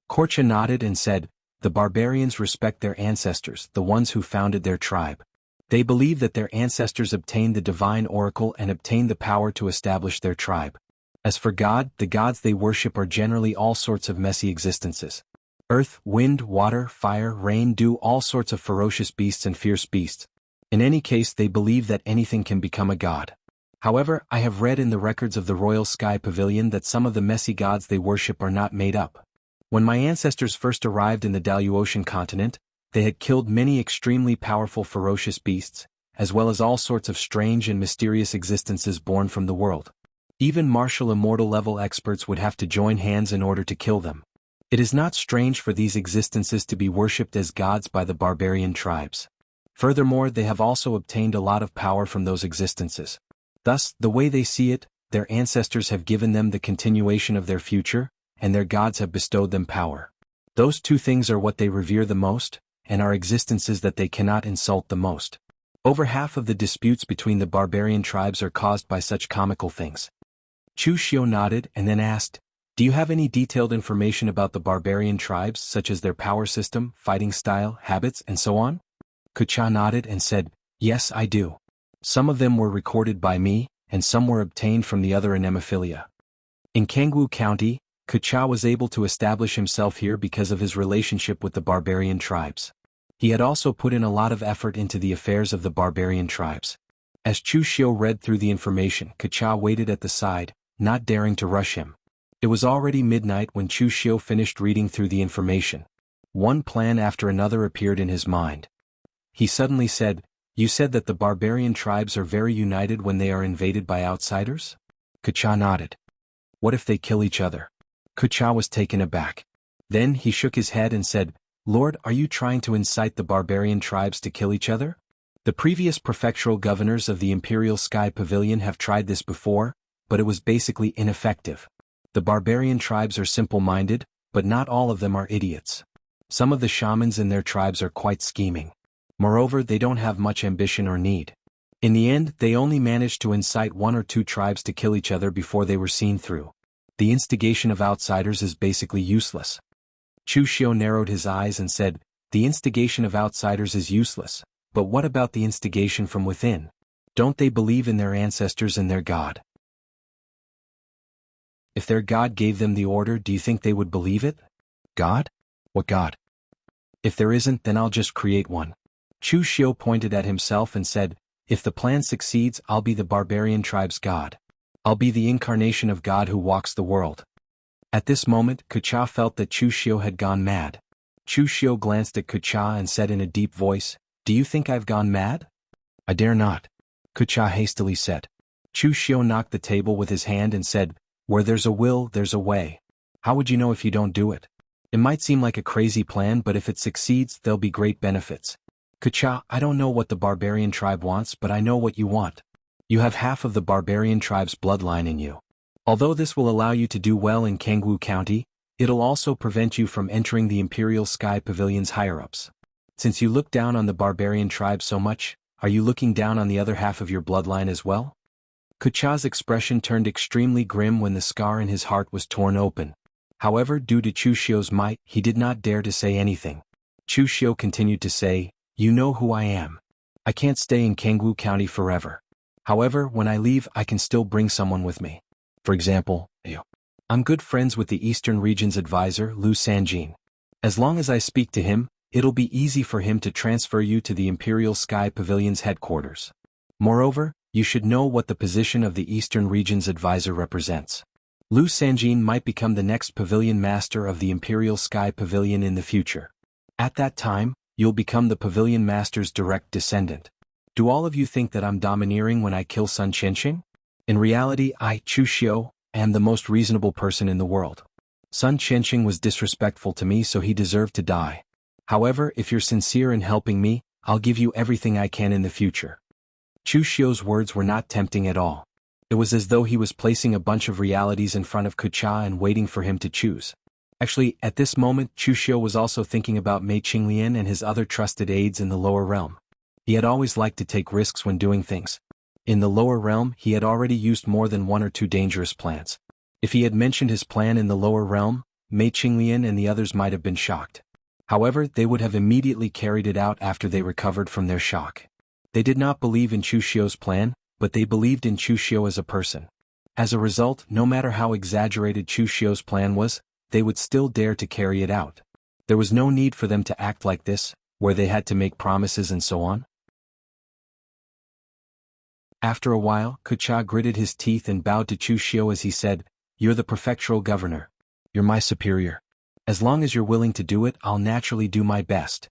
Kocha nodded and said, the barbarians respect their ancestors, the ones who founded their tribe. They believe that their ancestors obtained the divine oracle and obtained the power to establish their tribe. As for God, the gods they worship are generally all sorts of messy existences. Earth, wind, water, fire, rain, dew, all sorts of ferocious beasts and fierce beasts. In any case, they believe that anything can become a god. However, I have read in the records of the Royal Sky Pavilion that some of the messy gods they worship are not made up. When my ancestors first arrived in the Daluotian continent, they had killed many extremely powerful ferocious beasts, as well as all sorts of strange and mysterious existences born from the world. Even martial immortal level experts would have to join hands in order to kill them. It is not strange for these existences to be worshipped as gods by the barbarian tribes. Furthermore, they have also obtained a lot of power from those existences. Thus, the way they see it, their ancestors have given them the continuation of their future, and their gods have bestowed them power. Those two things are what they revere the most, and are existences that they cannot insult the most. Over half of the disputes between the barbarian tribes are caused by such comical things. Chu Xiu nodded and then asked, "Do you have any detailed information about the barbarian tribes, such as their power system, fighting style, habits, and so on?" Kucha nodded and said, "Yes, I do. Some of them were recorded by me, and some were obtained from the other anemophilia." In Kangwu County, Kucha was able to establish himself here because of his relationship with the barbarian tribes. He had also put in a lot of effort into the affairs of the barbarian tribes. As Chu Xiu read through the information, Kucha waited at the side, not daring to rush him. It was already midnight when Chu Xiu finished reading through the information. One plan after another appeared in his mind. He suddenly said, "You said that the barbarian tribes are very united when they are invaded by outsiders?" Kucha nodded. "What if they kill each other?" Kucha was taken aback. Then he shook his head and said, "Lord, are you trying to incite the barbarian tribes to kill each other? The previous prefectural governors of the Imperial Sky Pavilion have tried this before, but it was basically ineffective. The barbarian tribes are simple-minded, but not all of them are idiots. Some of the shamans in their tribes are quite scheming. Moreover, they don't have much ambition or need. In the end, they only managed to incite one or two tribes to kill each other before they were seen through. The instigation of outsiders is basically useless." Chu Xiu narrowed his eyes and said, "The instigation of outsiders is useless, but what about the instigation from within? Don't they believe in their ancestors and their god? If their god gave them the order, do you think they would believe it?" "God? What god?" "If there isn't, then I'll just create one." Chu Xiu pointed at himself and said, "If the plan succeeds, I'll be the barbarian tribe's god. I'll be the incarnation of God who walks the world." At this moment, Kucha felt that Chu Xiu had gone mad. Chu Xiu glanced at Kucha and said in a deep voice, "Do you think I've gone mad?" "I dare not," Kucha hastily said. Chu Xiu knocked the table with his hand and said, "Where there's a will, there's a way. How would you know if you don't do it? It might seem like a crazy plan, but if it succeeds, there'll be great benefits. Kucha, I don't know what the barbarian tribe wants, but I know what you want. You have half of the barbarian tribe's bloodline in you. Although this will allow you to do well in Kangwu County, it'll also prevent you from entering the Imperial Sky Pavilion's higher-ups. Since you look down on the barbarian tribe so much, are you looking down on the other half of your bloodline as well?" Kucha's expression turned extremely grim when the scar in his heart was torn open. However, due to Chu Xiu's might, he did not dare to say anything. Chu Xiu continued to say, "You know who I am. I can't stay in Kangwu County forever. However, when I leave, I can still bring someone with me. For example, you. I'm good friends with the Eastern Region's advisor, Lu Sanjin. As long as I speak to him, it'll be easy for him to transfer you to the Imperial Sky Pavilion's headquarters. Moreover, you should know what the position of the Eastern Region's advisor represents. Lu Sanjin might become the next pavilion master of the Imperial Sky Pavilion in the future. At that time, you'll become the pavilion master's direct descendant. Do all of you think that I'm domineering when I kill Sun Qianqing? In reality, I, Chu Xiu, am the most reasonable person in the world. Sun Qianqing was disrespectful to me, so he deserved to die. However, if you're sincere in helping me, I'll give you everything I can in the future." Chu Xiu's words were not tempting at all. It was as though he was placing a bunch of realities in front of Kucha and waiting for him to choose. Actually, at this moment, Chu Xiu was also thinking about Mei Qinglian and his other trusted aides in the lower realm. He had always liked to take risks when doing things. In the lower realm, he had already used more than one or two dangerous plans. If he had mentioned his plan in the lower realm, Mei Qinglian and the others might have been shocked. However, they would have immediately carried it out after they recovered from their shock. They did not believe in Chu Xiu's plan, but they believed in Chu Xiu as a person. As a result, no matter how exaggerated Chu Xiu's plan was, they would still dare to carry it out. There was no need for them to act like this, where they had to make promises and so on. After a while, Wuxia gritted his teeth and bowed to Chu Xiu as he said, "You're the prefectural governor. You're my superior. As long as you're willing to do it, I'll naturally do my best."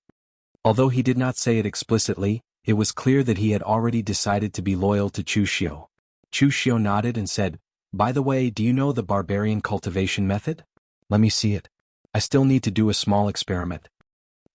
Although he did not say it explicitly, it was clear that he had already decided to be loyal to Chu Xiu. Chu Xiu nodded and said, "By the way, do you know the barbarian cultivation method? Let me see it. I still need to do a small experiment."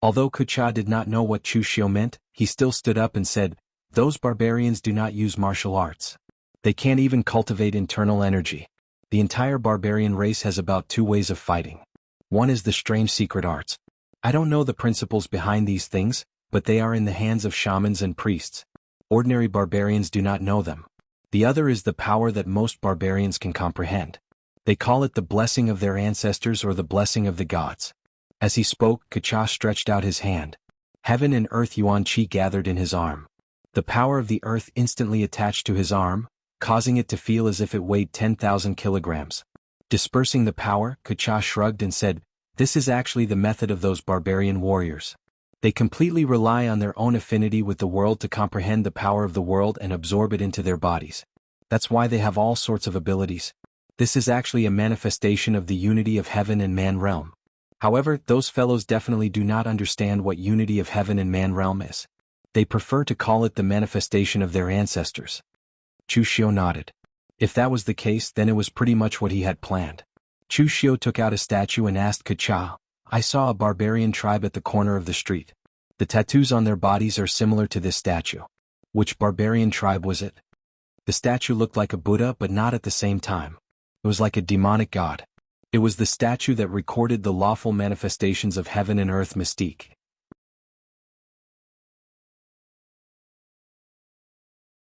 Although Wuxia did not know what Chu Xiu meant, he still stood up and said, "Those barbarians do not use martial arts. They can't even cultivate internal energy. The entire barbarian race has about 2 ways of fighting. One is the strange secret arts. I don't know the principles behind these things, but they are in the hands of shamans and priests. Ordinary barbarians do not know them. The other is the power that most barbarians can comprehend. They call it the blessing of their ancestors or the blessing of the gods." As he spoke, Wuxia stretched out his hand. Heaven and earth yuan qi gathered in his arm. The power of the earth instantly attached to his arm, causing it to feel as if it weighed 10,000 kilograms. Dispersing the power, Wuxia shrugged and said, "This is actually the method of those barbarian warriors. They completely rely on their own affinity with the world to comprehend the power of the world and absorb it into their bodies. That's why they have all sorts of abilities. This is actually a manifestation of the unity of heaven and man realm. However, those fellows definitely do not understand what unity of heaven and man realm is. They prefer to call it the manifestation of their ancestors." Chu Xiu nodded. If that was the case, then it was pretty much what he had planned. Chu Xiu took out a statue and asked Wuxia, "I saw a barbarian tribe at the corner of the street. The tattoos on their bodies are similar to this statue. Which barbarian tribe was it?" The statue looked like a Buddha but not at the same time. It was like a demonic god. It was the statue that recorded the lawful manifestations of heaven and earth mystique.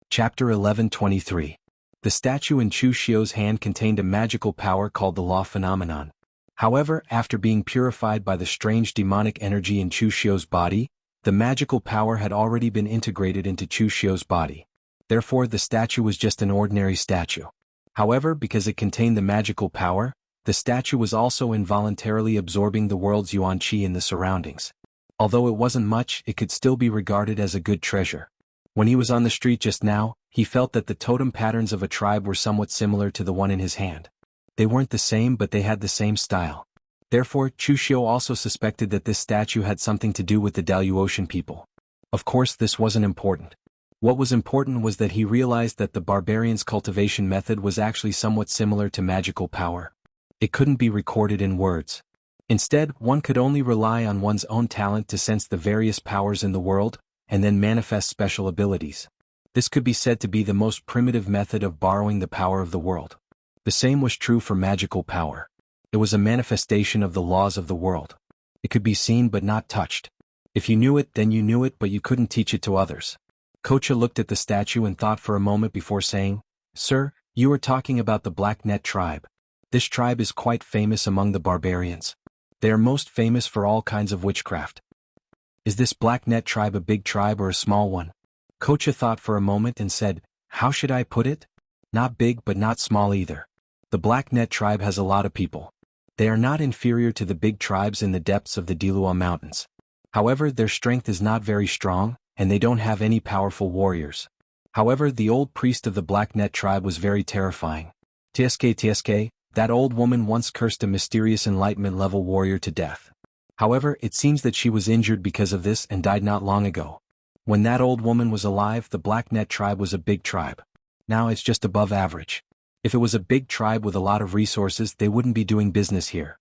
Chapter 11:23. The statue in Chu Xiu's hand contained a magical power called the law phenomenon. However, after being purified by the strange demonic energy in Chu Xiu's body, the magical power had already been integrated into Chu Xiu's body. Therefore, the statue was just an ordinary statue. However, because it contained the magical power, the statue was also involuntarily absorbing the world's yuan qi in the surroundings. Although it wasn't much, it could still be regarded as a good treasure. When he was on the street just now, he felt that the totem patterns of a tribe were somewhat similar to the one in his hand. They weren't the same, but they had the same style. Therefore, Chu Xiu also suspected that this statue had something to do with the Daluotian people. Of course, this wasn't important. What was important was that he realized that the barbarian's cultivation method was actually somewhat similar to magical power. It couldn't be recorded in words. Instead, one could only rely on one's own talent to sense the various powers in the world, and then manifest special abilities. This could be said to be the most primitive method of borrowing the power of the world. The same was true for magical power. It was a manifestation of the laws of the world. It could be seen but not touched. If you knew it, then you knew it, but you couldn't teach it to others. Wuxia looked at the statue and thought for a moment before saying, "Sir, you are talking about the Black Net tribe. This tribe is quite famous among the barbarians. They are most famous for all kinds of witchcraft." "Is this Black Net tribe a big tribe or a small one?" Wuxia thought for a moment and said, "How should I put it? Not big but not small either. The Black Net tribe has a lot of people. They are not inferior to the big tribes in the depths of the Dilua Mountains. However, their strength is not very strong, and they don't have any powerful warriors. However, the old priest of the Black Net tribe was very terrifying. TSK, that old woman once cursed a mysterious enlightenment level warrior to death. However, it seems that she was injured because of this and died not long ago. When that old woman was alive, the Black Net tribe was a big tribe. Now it's just above average. If it was a big tribe with a lot of resources, they wouldn't be doing business here."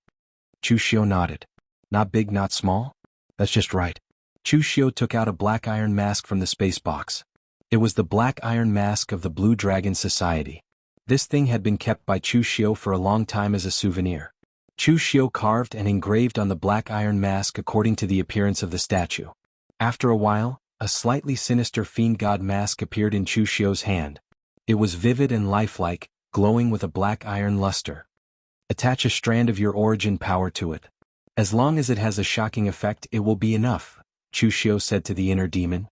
Chu Xiu nodded. "Not big, not small? That's just right." Chu Xiu took out a black iron mask from the space box. It was the black iron mask of the Blue Dragon Society. This thing had been kept by Chu Xiu for a long time as a souvenir. Chu Xiu carved and engraved on the black iron mask according to the appearance of the statue. After a while, a slightly sinister fiend god mask appeared in Chu Xiu's hand. It was vivid and lifelike, glowing with a black iron luster. Attach a strand of your origin power to it. As long as it has a shocking effect, it will be enough, Chu Xiu said to the inner demon.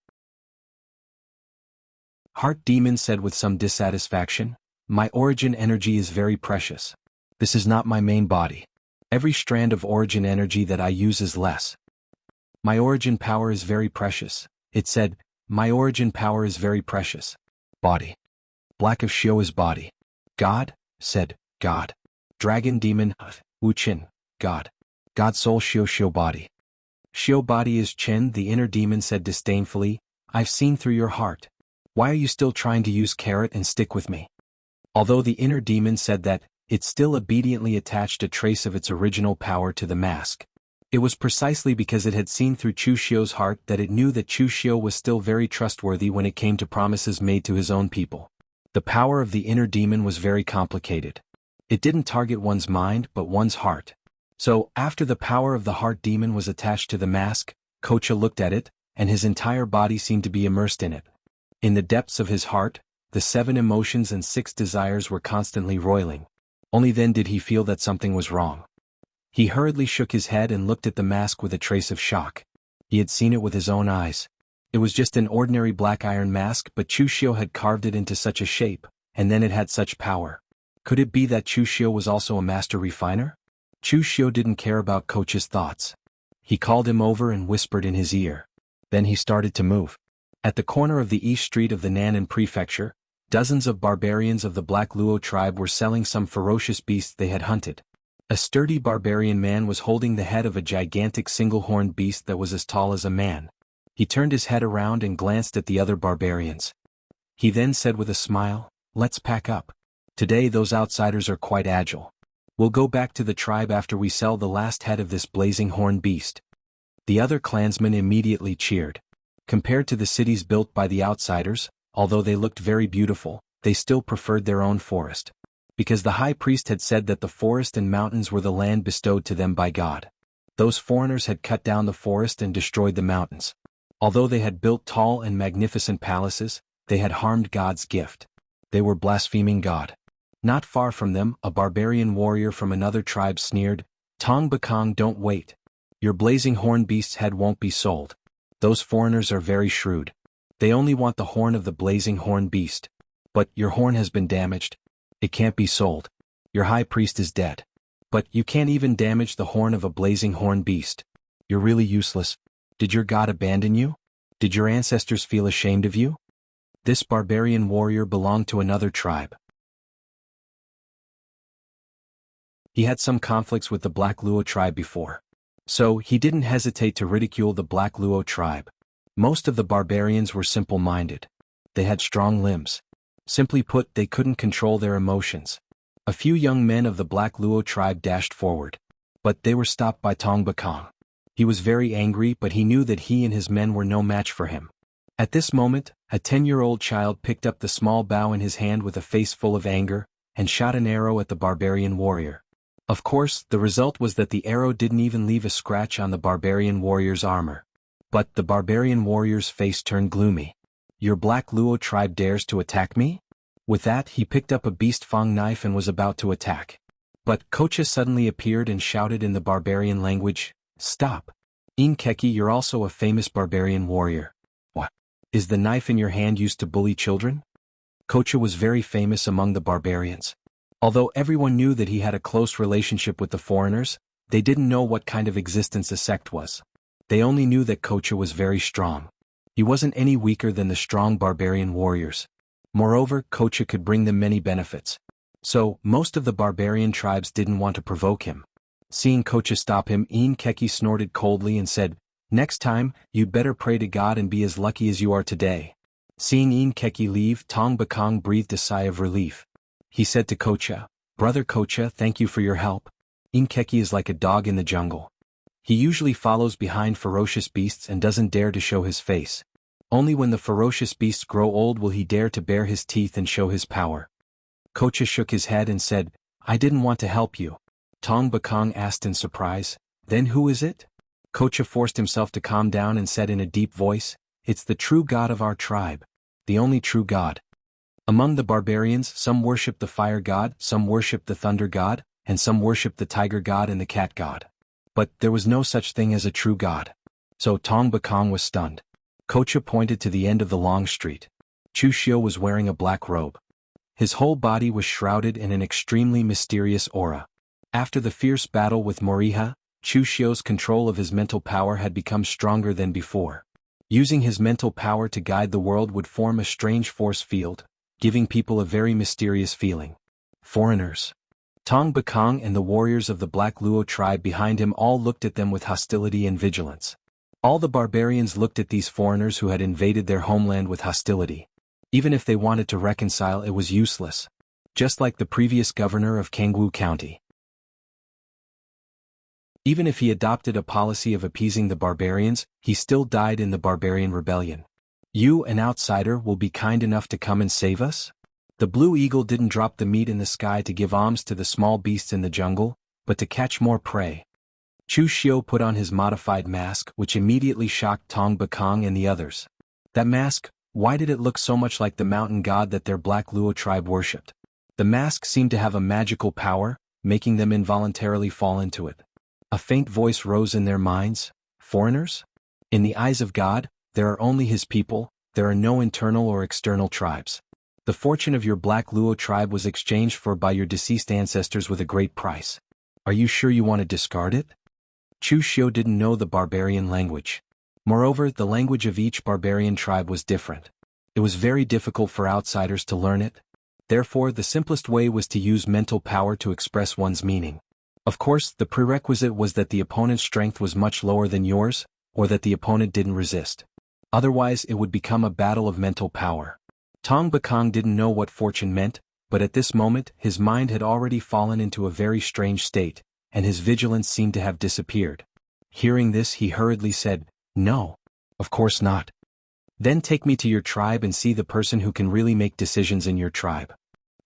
Heart Demon said with some dissatisfaction, "My origin energy is very precious. This is not my main body. Every strand of origin energy that I use is less." "My origin power is very precious," it said, "my origin power is very precious. Body. Black of Shio is body. God, said, God. Dragon demon, Wuchin, God. God soul Shio body. Shio body is Chen, the inner demon said disdainfully, I've seen through your heart. Why are you still trying to use carrot and stick with me? Although the inner demon said that, it still obediently attached a trace of its original power to the mask. It was precisely because it had seen through Chu Xiu's heart that it knew that Chu Xiu was still very trustworthy when it came to promises made to his own people. The power of the inner demon was very complicated. It didn't target one's mind but one's heart. So, after the power of the heart demon was attached to the mask, Kocha looked at it, and his entire body seemed to be immersed in it. In the depths of his heart, the 7 emotions and 6 desires were constantly roiling. Only then did he feel that something was wrong. He hurriedly shook his head and looked at the mask with a trace of shock. He had seen it with his own eyes. It was just an ordinary black iron mask, but Chu Xiu had carved it into such a shape, and then it had such power. Could it be that Chu Xiu was also a master refiner? Chu Xiu didn't care about Kocha's thoughts. He called him over and whispered in his ear. Then he started to move. At the corner of the east street of the Nan'an prefecture, dozens of barbarians of the Black Luo tribe were selling some ferocious beasts they had hunted. A sturdy barbarian man was holding the head of a gigantic single-horned beast that was as tall as a man. He turned his head around and glanced at the other barbarians. He then said with a smile, "Let's pack up. Today those outsiders are quite agile. We'll go back to the tribe after we sell the last head of this blazing horn beast." The other clansmen immediately cheered. Compared to the cities built by the outsiders, although they looked very beautiful, they still preferred their own forest. Because the high priest had said that the forest and mountains were the land bestowed to them by God. Those foreigners had cut down the forest and destroyed the mountains. Although they had built tall and magnificent palaces, they had harmed God's gift. They were blaspheming God. Not far from them, a barbarian warrior from another tribe sneered, "Tong Bakong, don't wait. Your blazing horn beast's head won't be sold. Those foreigners are very shrewd. They only want the horn of the blazing horn beast. But your horn has been damaged. It can't be sold. Your high priest is dead. But you can't even damage the horn of a blazing horn beast. You're really useless. Did your God abandon you? Did your ancestors feel ashamed of you?" This barbarian warrior belonged to another tribe. He had some conflicts with the Black Luo tribe before. So, he didn't hesitate to ridicule the Black Luo tribe. Most of the barbarians were simple-minded. They had strong limbs. Simply put, they couldn't control their emotions. A few young men of the Black Luo tribe dashed forward. But they were stopped by Tong Bakong. He was very angry, but he knew that he and his men were no match for him. At this moment, a 10-year-old child picked up the small bow in his hand with a face full of anger, and shot an arrow at the barbarian warrior. Of course, the result was that the arrow didn't even leave a scratch on the barbarian warrior's armor. But the barbarian warrior's face turned gloomy. "Your Black Luo tribe dares to attack me?" With that, he picked up a beast fang knife and was about to attack. But Kocha suddenly appeared and shouted in the barbarian language, "Stop! Inkeki, you're also a famous barbarian warrior. What? Is the knife in your hand used to bully children?" Kocha was very famous among the barbarians. Although everyone knew that he had a close relationship with the foreigners, they didn't know what kind of existence a sect was. They only knew that Kocha was very strong. He wasn't any weaker than the strong barbarian warriors. Moreover, Kocha could bring them many benefits. So, most of the barbarian tribes didn't want to provoke him. Seeing Kocha stop him, Inkeki snorted coldly and said, "Next time, you'd better pray to God and be as lucky as you are today." Seeing Inkeki leave, Tong Bakong breathed a sigh of relief. He said to Kocha, "Brother Kocha, thank you for your help. Inkeki is like a dog in the jungle. He usually follows behind ferocious beasts and doesn't dare to show his face. Only when the ferocious beasts grow old will he dare to bare his teeth and show his power." Kocha shook his head and said, "I didn't want to help you." Tong Bakong asked in surprise, "Then who is it?" Kocha forced himself to calm down and said in a deep voice, "It's the true God of our tribe. The only true God." Among the barbarians, some worshipped the fire god, some worshipped the thunder god, and some worshipped the tiger god and the cat god. But there was no such thing as a true god. So Tong Bakong was stunned. Kocha pointed to the end of the long street. Chu Xiu was wearing a black robe. His whole body was shrouded in an extremely mysterious aura. After the fierce battle with Moriha, Chu Xiu's control of his mental power had become stronger than before. Using his mental power to guide the world would form a strange force field, giving people a very mysterious feeling. Foreigners. Tong Bakong and the warriors of the Black Luo tribe behind him all looked at them with hostility and vigilance. All the barbarians looked at these foreigners who had invaded their homeland with hostility. Even if they wanted to reconcile, it was useless. Just like the previous governor of Kangwu County. Even if he adopted a policy of appeasing the barbarians, he still died in the barbarian rebellion. You, an outsider, will be kind enough to come and save us? The blue eagle didn't drop the meat in the sky to give alms to the small beasts in the jungle, but to catch more prey. Chu Xiu put on his modified mask, which immediately shocked Tong Bakong and the others. That mask, why did it look so much like the mountain god that their Black Luo tribe worshipped? The mask seemed to have a magical power, making them involuntarily fall into it. A faint voice rose in their minds. Foreigners? In the eyes of God, there are only his people, there are no internal or external tribes. The fortune of your Black Luo tribe was exchanged for by your deceased ancestors with a great price. Are you sure you want to discard it? Chu Xiu didn't know the barbarian language. Moreover, the language of each barbarian tribe was different. It was very difficult for outsiders to learn it. Therefore, the simplest way was to use mental power to express one's meaning. Of course, the prerequisite was that the opponent's strength was much lower than yours, or that the opponent didn't resist. Otherwise, it would become a battle of mental power. Tong Bakong didn't know what fortune meant, but at this moment, his mind had already fallen into a very strange state, and his vigilance seemed to have disappeared. Hearing this, he hurriedly said, "No. Of course not. Then take me to your tribe and see the person who can really make decisions in your tribe."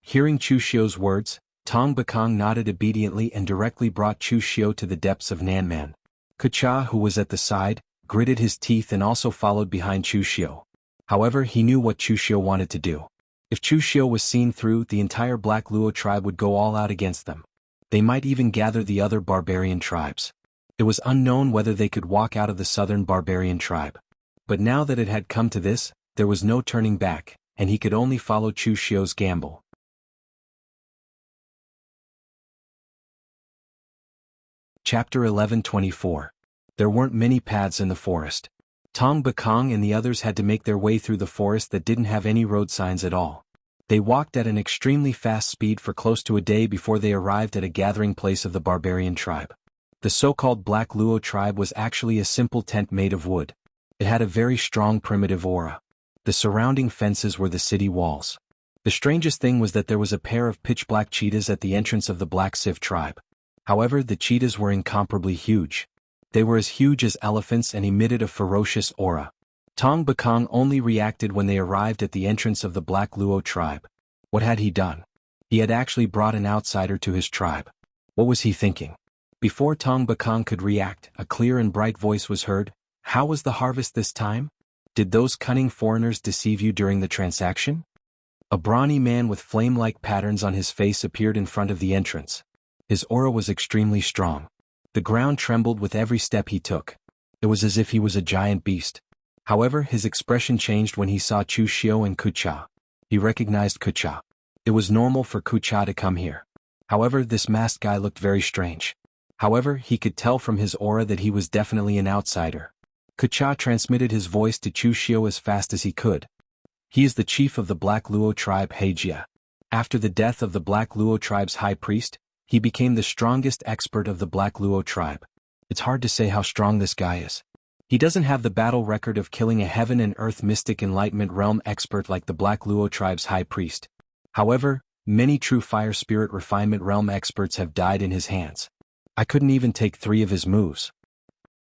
Hearing Chu Xiu's words, Tong Bakong nodded obediently and directly brought Chu Xiu to the depths of Nanman. Kucha, who was at the side, gritted his teeth and also followed behind Chu Xiu. However, he knew what Chu Xiu wanted to do. If Chu Xiu was seen through, the entire Black Luo tribe would go all out against them. They might even gather the other barbarian tribes. It was unknown whether they could walk out of the southern barbarian tribe. But now that it had come to this, there was no turning back, and he could only follow Chu Xiu's gamble. Chapter 11:24. There weren't many paths in the forest. Tong Bakong and the others had to make their way through the forest that didn't have any road signs at all. They walked at an extremely fast speed for close to a day before they arrived at a gathering place of the barbarian tribe. The so-called Black Luo tribe was actually a simple tent made of wood. It had a very strong primitive aura. The surrounding fences were the city walls. The strangest thing was that there was a pair of pitch-black cheetahs at the entrance of the Black Siv tribe. However, the cheetahs were incomparably huge. They were as huge as elephants and emitted a ferocious aura. Tong Bakong only reacted when they arrived at the entrance of the Black Luo tribe. What had he done? He had actually brought an outsider to his tribe. What was he thinking? Before Tong Bakong could react, a clear and bright voice was heard. How was the harvest this time? Did those cunning foreigners deceive you during the transaction? A brawny man with flame-like patterns on his face appeared in front of the entrance. His aura was extremely strong. The ground trembled with every step he took. It was as if he was a giant beast. However, his expression changed when he saw Chu Xiu and Kucha. He recognized Kucha. It was normal for Kucha to come here. However, this masked guy looked very strange. However, he could tell from his aura that he was definitely an outsider. Kucha transmitted his voice to Chu Xiu as fast as he could. He is the chief of the Black Luo tribe Heijia. After the death of the Black Luo tribe's high priest, he became the strongest expert of the Black Luo tribe. It's hard to say how strong this guy is. He doesn't have the battle record of killing a heaven and earth mystic enlightenment realm expert like the Black Luo tribe's high priest. However, many true fire spirit refinement realm experts have died in his hands. I couldn't even take 3 of his moves.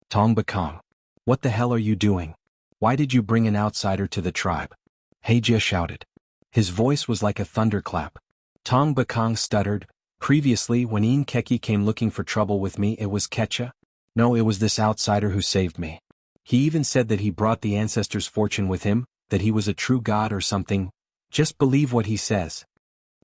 Tong Bakong. What the hell are you doing? Why did you bring an outsider to the tribe? Heijia shouted. His voice was like a thunderclap. Tong Bakong stuttered. Previously, when Een Keki came looking for trouble with me, it was Kecha. No, it was this outsider who saved me. He even said that he brought the ancestors' fortune with him, that he was a true god or something. Just believe what he says.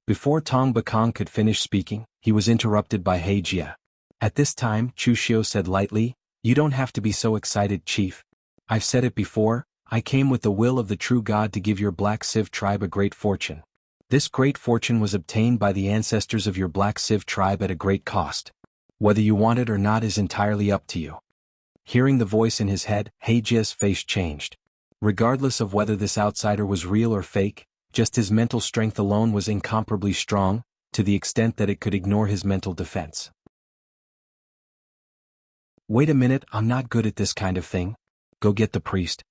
Before Tong Bakong could finish speaking, he was interrupted by Heijia. At this time, Chu Xiu said lightly, "You don't have to be so excited, chief. I've said it before, I came with the will of the true god to give your Black Siv tribe a great fortune. This great fortune was obtained by the ancestors of your Black Siv tribe at a great cost. Whether you want it or not is entirely up to you." Hearing the voice in his head, Heijia's face changed. Regardless of whether this outsider was real or fake, Just his mental strength alone was incomparably strong, to the extent that it could ignore his mental defense. Wait a minute, I'm not good at this kind of thing. Go get the priest.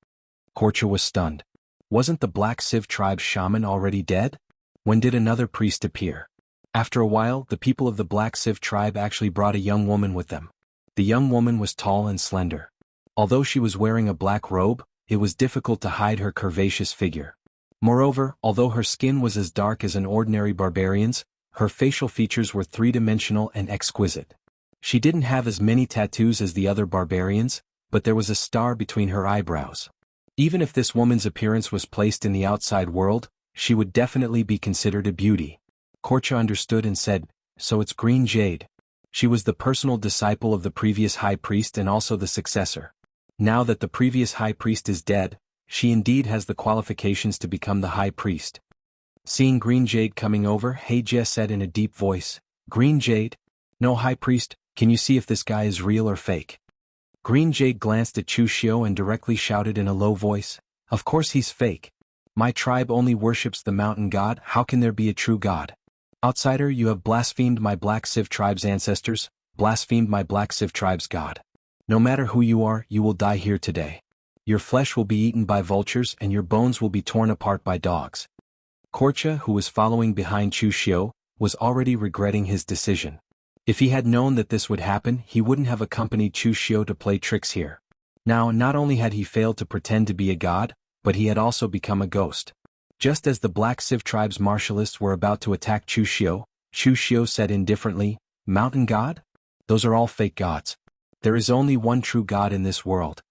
Korcha was stunned. Wasn't the Black Civ tribe's shaman already dead? When did another priest appear? After a while, the people of the Black Civ tribe actually brought a young woman with them. The young woman was tall and slender. Although she was wearing a black robe, it was difficult to hide her curvaceous figure. Moreover, although her skin was as dark as an ordinary barbarian's, her facial features were three-dimensional and exquisite. She didn't have as many tattoos as the other barbarians, but there was a star between her eyebrows. Even if this woman's appearance was placed in the outside world, she would definitely be considered a beauty. Korcha understood and said, "So it's Green Jade." She was the personal disciple of the previous high priest and also the successor. Now that the previous high priest is dead, she indeed has the qualifications to become the high priest. Seeing Green Jade coming over, Heijie said in a deep voice, "Green Jade? No, high priest, can you see if this guy is real or fake?" Green Jade glanced at Chu Xiu and directly shouted in a low voice, "Of course he's fake. My tribe only worships the mountain god, how can there be a true god? Outsider, you have blasphemed my Black Civ tribe's ancestors, blasphemed my Black Civ tribe's god. No matter who you are, you will die here today. Your flesh will be eaten by vultures and your bones will be torn apart by dogs." Korcha, who was following behind Chu Xiu, was already regretting his decision. If he had known that this would happen, he wouldn't have accompanied Chu Xiu to play tricks here. Now, not only had he failed to pretend to be a god, but he had also become a ghost. Just as the Black Civ tribe's martialists were about to attack Chu Xiu said indifferently, "Mountain god? Those are all fake gods. There is only one true god in this world."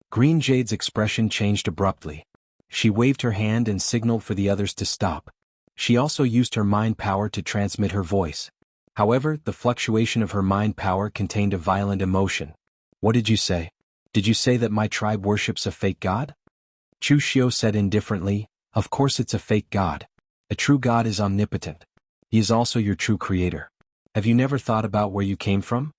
Green Jade's expression changed abruptly. She waved her hand and signaled for the others to stop. She also used her mind power to transmit her voice. However, the fluctuation of her mind power contained a violent emotion. "What did you say? Did you say that my tribe worships a fake god?" Chu Xiu said indifferently, "Of course it's a fake god. A true god is omnipotent. He is also your true creator. Have you never thought about where you came from?"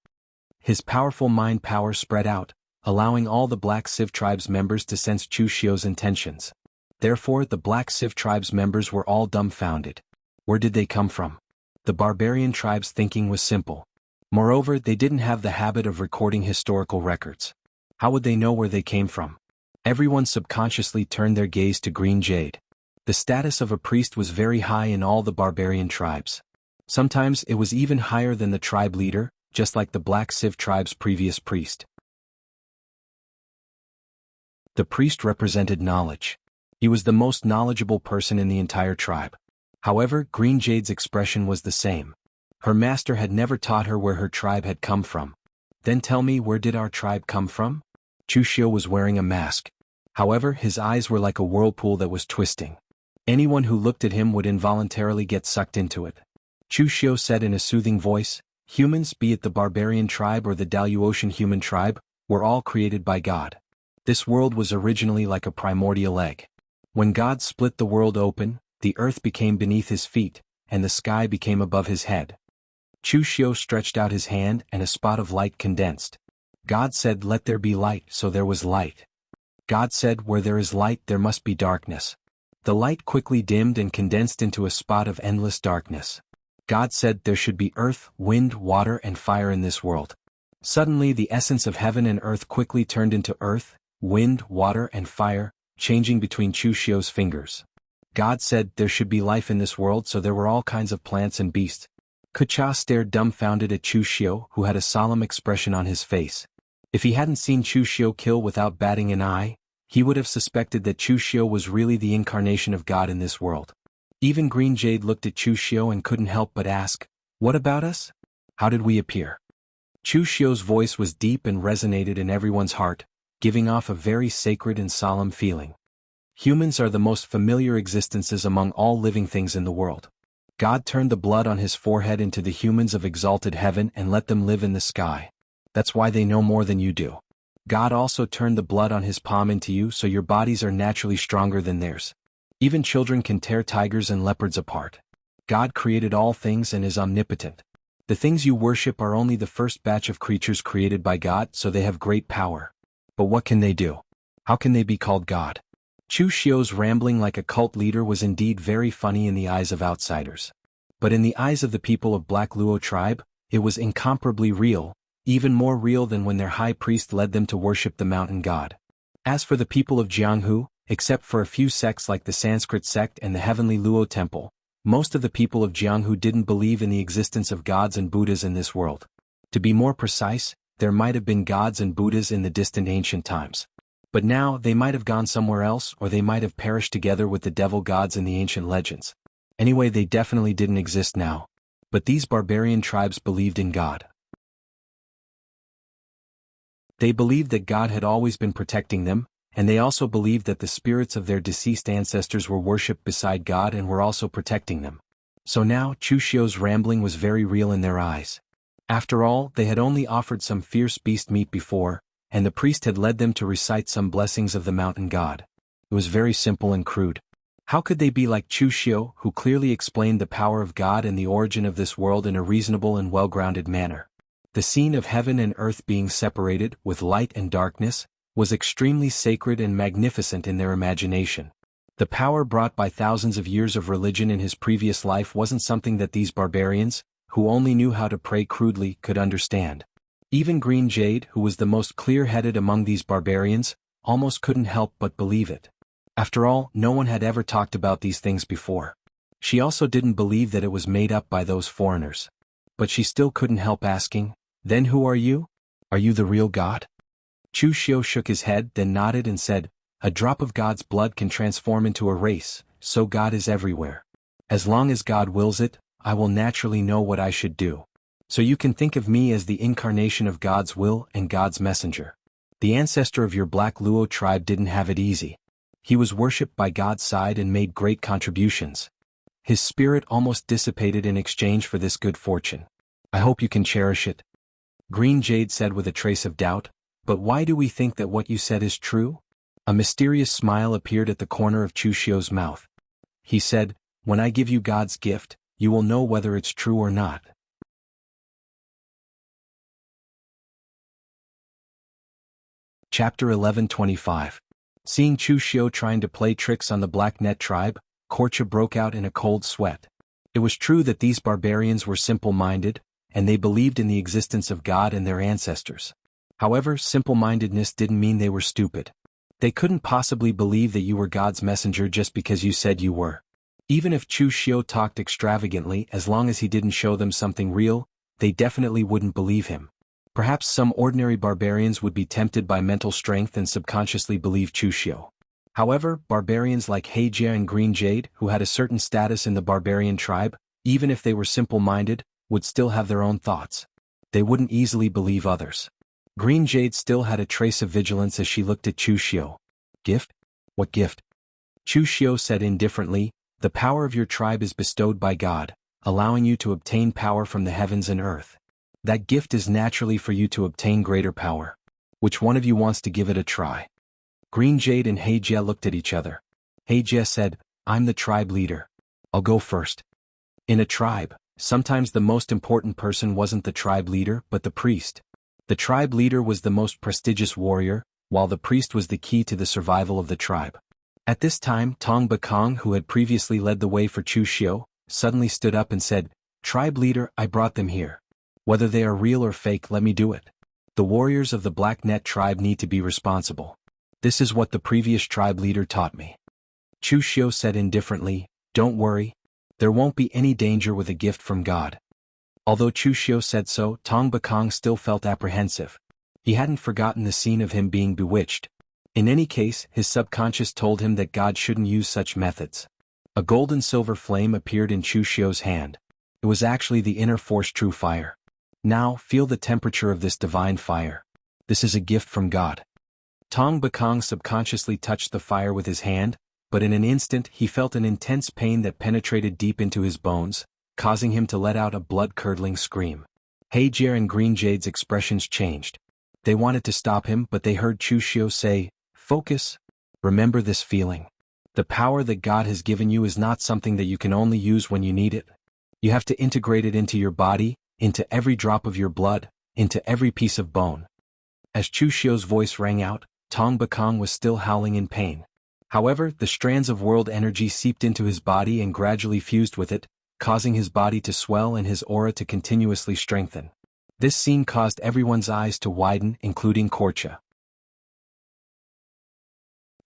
His powerful mind power spread out, allowing all the Black Civ tribe's members to sense Chu Xiu's intentions. Therefore, the Black Civ tribe's members were all dumbfounded. Where did they come from? The barbarian tribe's thinking was simple. Moreover, they didn't have the habit of recording historical records. How would they know where they came from? Everyone subconsciously turned their gaze to Green Jade. The status of a priest was very high in all the barbarian tribes. Sometimes it was even higher than the tribe leader, just like the Black Civ tribe's previous priest. The priest represented knowledge. He was the most knowledgeable person in the entire tribe. However, Green Jade's expression was the same. Her master had never taught her where her tribe had come from. "Then tell me, where did our tribe come from?" Chu Xiu was wearing a mask. However, his eyes were like a whirlpool that was twisting. Anyone who looked at him would involuntarily get sucked into it. Chu Xiu said in a soothing voice, "Humans, be it the barbarian tribe or the Daluotian human tribe, were all created by God. This world was originally like a primordial egg. When God split the world open, the earth became beneath his feet, and the sky became above his head." Chu Xiu stretched out his hand and a spot of light condensed. God said, "Let there be light," so there was light. God said, "Where there is light there must be darkness." The light quickly dimmed and condensed into a spot of endless darkness. God said, "There should be earth, wind, water and fire in this world." Suddenly the essence of heaven and earth quickly turned into earth, wind, water and fire, changing between Chu Xiu's fingers. God said, "There should be life in this world," so there were all kinds of plants and beasts. Kucha stared dumbfounded at Chu Xiu, who had a solemn expression on his face. If he hadn't seen Chu Xiu kill without batting an eye, he would have suspected that Chu Xiu was really the incarnation of God in this world. Even Green Jade looked at Chu Xiu and couldn't help but ask, "What about us? How did we appear?" Chu Xiu's voice was deep and resonated in everyone's heart, giving off a very sacred and solemn feeling. Humans are the most familiar existences among all living things in the world. God turned the blood on his forehead into the humans of exalted heaven and let them live in the sky. That's why they know more than you do. God also turned the blood on his palm into you, so your bodies are naturally stronger than theirs. Even children can tear tigers and leopards apart. God created all things and is omnipotent. The things you worship are only the first batch of creatures created by God, so they have great power. But what can they do? How can they be called God? Chu Xiu's rambling like a cult leader was indeed very funny in the eyes of outsiders. But in the eyes of the people of Black Luo tribe, it was incomparably real, even more real than when their high priest led them to worship the mountain god. As for the people of Jianghu, except for a few sects like the Sanskrit sect and the Heavenly Luo Temple, most of the people of Jianghu didn't believe in the existence of gods and Buddhas in this world. To be more precise, there might have been gods and Buddhas in the distant ancient times. But now they might have gone somewhere else, or they might have perished together with the devil gods in the ancient legends. Anyway, they definitely didn't exist now. But these barbarian tribes believed in God. They believed that God had always been protecting them, and they also believed that the spirits of their deceased ancestors were worshipped beside God and were also protecting them. So now Chu Xiu's rambling was very real in their eyes. After all, they had only offered some fierce beast meat before, and the priest had led them to recite some blessings of the mountain god. It was very simple and crude. How could they be like Chu Xiu, who clearly explained the power of God and the origin of this world in a reasonable and well-grounded manner? The scene of heaven and earth being separated, with light and darkness, was extremely sacred and magnificent in their imagination. The power brought by thousands of years of religion in his previous life wasn't something that these barbarians, who only knew how to pray crudely, could understand. Even Green Jade, who was the most clear-headed among these barbarians, almost couldn't help but believe it. After all, no one had ever talked about these things before. She also didn't believe that it was made up by those foreigners. But she still couldn't help asking, "Then who are you? Are you the real God?" Chu Xiu shook his head, then nodded and said, "A drop of God's blood can transform into a race, so God is everywhere. As long as God wills it, I will naturally know what I should do. So you can think of me as the incarnation of God's will and God's messenger. The ancestor of your Black Luo tribe didn't have it easy. He was worshipped by God's side and made great contributions. His spirit almost dissipated in exchange for this good fortune. I hope you can cherish it." Green Jade said with a trace of doubt, "But why do we think that what you said is true?" A mysterious smile appeared at the corner of Chu Xiu's mouth. He said, "When I give you God's gift, you will know whether it's true or not." Chapter 11:25. Seeing Chu Xiu trying to play tricks on the Black Net tribe, Korcha broke out in a cold sweat. It was true that these barbarians were simple-minded, and they believed in the existence of God and their ancestors. However, simple-mindedness didn't mean they were stupid. They couldn't possibly believe that you were God's messenger just because you said you were. Even if Chu Xiu talked extravagantly, as long as he didn't show them something real, they definitely wouldn't believe him. Perhaps some ordinary barbarians would be tempted by mental strength and subconsciously believe Chu Xiu. However, barbarians like Heijia and Green Jade, who had a certain status in the barbarian tribe, even if they were simple-minded, would still have their own thoughts. They wouldn't easily believe others. Green Jade still had a trace of vigilance as she looked at Chu Xiu. "Gift? What gift?" Chu Xiu said indifferently, "The power of your tribe is bestowed by God, allowing you to obtain power from the heavens and earth. That gift is naturally for you to obtain greater power. Which one of you wants to give it a try?" Green Jade and Heijia looked at each other. Heijia said, "I'm the tribe leader. I'll go first." In a tribe, sometimes the most important person wasn't the tribe leader but the priest. The tribe leader was the most prestigious warrior, while the priest was the key to the survival of the tribe. At this time, Tong Bakong, who had previously led the way for Chu Xiu, suddenly stood up and said, "Tribe leader, I brought them here. Whether they are real or fake, let me do it. The warriors of the Black Net tribe need to be responsible. This is what the previous tribe leader taught me." Chu Xiu said indifferently, "Don't worry. There won't be any danger with a gift from God." Although Chu Xiu said so, Tong Bakong still felt apprehensive. He hadn't forgotten the scene of him being bewitched. In any case, his subconscious told him that God shouldn't use such methods. A gold and silver flame appeared in Chu Xiu's hand. It was actually the inner force true fire. "Now, feel the temperature of this divine fire. This is a gift from God." Tong Bakong subconsciously touched the fire with his hand, but in an instant he felt an intense pain that penetrated deep into his bones, causing him to let out a blood-curdling scream. Heijia and Green Jade's expressions changed. They wanted to stop him, but they heard Chu Xiu say, "Focus. Remember this feeling. The power that God has given you is not something that you can only use when you need it. You have to integrate it into your body, into every drop of your blood, into every piece of bone." As Chu Xiu's voice rang out, Tong Bakong was still howling in pain. However, the strands of world energy seeped into his body and gradually fused with it, causing his body to swell and his aura to continuously strengthen. This scene caused everyone's eyes to widen, including Korcha.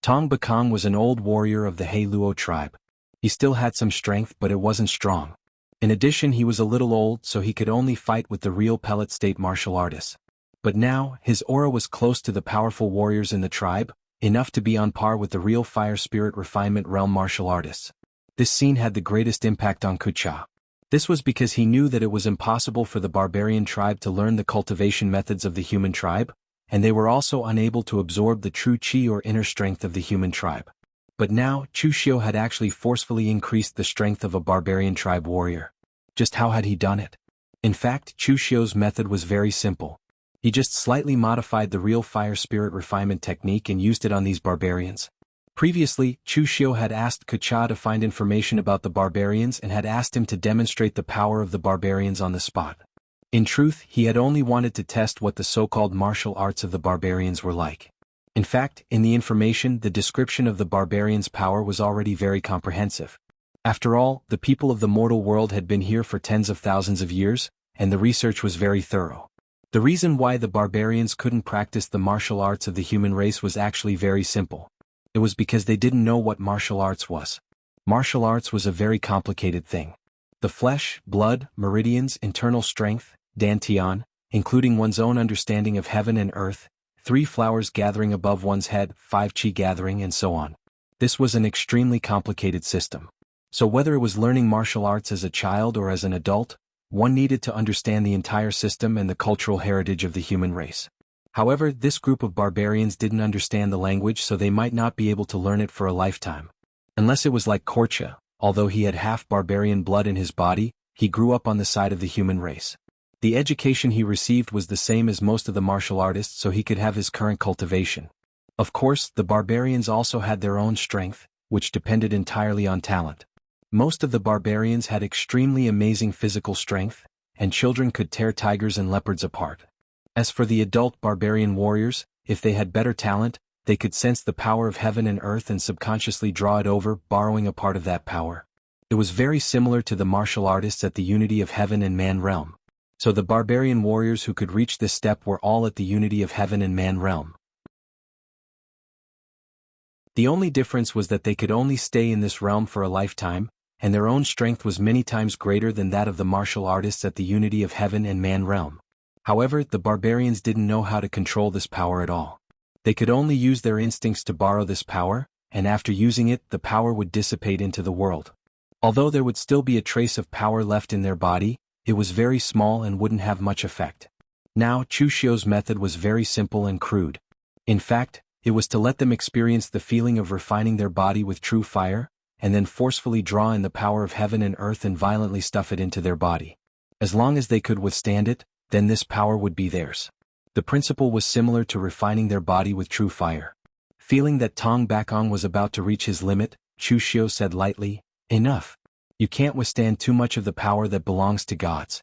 Tong Bakong was an old warrior of the He Luo tribe. He still had some strength, but it wasn't strong. In addition, he was a little old, so he could only fight with the real pellet state martial artists. But now, his aura was close to the powerful warriors in the tribe, enough to be on par with the real fire spirit refinement realm martial artists. This scene had the greatest impact on Kucha. This was because he knew that it was impossible for the barbarian tribe to learn the cultivation methods of the human tribe, and they were also unable to absorb the true chi or inner strength of the human tribe. But now, Chu Xiu had actually forcefully increased the strength of a barbarian tribe warrior. Just how had he done it? In fact, Chu Xiu's method was very simple. He just slightly modified the real fire spirit refinement technique and used it on these barbarians. Previously, Chu Xiu had asked Kucha to find information about the barbarians and had asked him to demonstrate the power of the barbarians on the spot. In truth, he had only wanted to test what the so-called martial arts of the barbarians were like. In fact, in the information, the description of the barbarians' power was already very comprehensive. After all, the people of the mortal world had been here for tens of thousands of years, and the research was very thorough. The reason why the barbarians couldn't practice the martial arts of the human race was actually very simple. It was because they didn't know what martial arts was. Martial arts was a very complicated thing. The flesh, blood, meridians, internal strength, dantian, including one's own understanding of heaven and earth, 3 flowers gathering above one's head, 5 chi gathering, and so on. This was an extremely complicated system. So whether it was learning martial arts as a child or as an adult, one needed to understand the entire system and the cultural heritage of the human race. However, this group of barbarians didn't understand the language, so they might not be able to learn it for a lifetime. Unless it was like Korcha, although he had half barbarian blood in his body, he grew up on the side of the human race. The education he received was the same as most of the martial artists, so he could have his current cultivation. Of course, the barbarians also had their own strength, which depended entirely on talent. Most of the barbarians had extremely amazing physical strength, and children could tear tigers and leopards apart. As for the adult barbarian warriors, if they had better talent, they could sense the power of heaven and earth and subconsciously draw it over, borrowing a part of that power. It was very similar to the martial artists at the unity of heaven and man realm. So the barbarian warriors who could reach this step were all at the unity of heaven and man realm. The only difference was that they could only stay in this realm for a lifetime, and their own strength was many times greater than that of the martial artists at the unity of heaven and man realm. However, the barbarians didn't know how to control this power at all. They could only use their instincts to borrow this power, and after using it, the power would dissipate into the world. Although there would still be a trace of power left in their body, it was very small and wouldn't have much effect. Now, Chu Xiu's method was very simple and crude. In fact, it was to let them experience the feeling of refining their body with true fire, and then forcefully draw in the power of heaven and earth and violently stuff it into their body. As long as they could withstand it, then this power would be theirs. The principle was similar to refining their body with true fire. Feeling that Tong Bakong was about to reach his limit, Chu Xiu said lightly, "Enough. You can't withstand too much of the power that belongs to gods."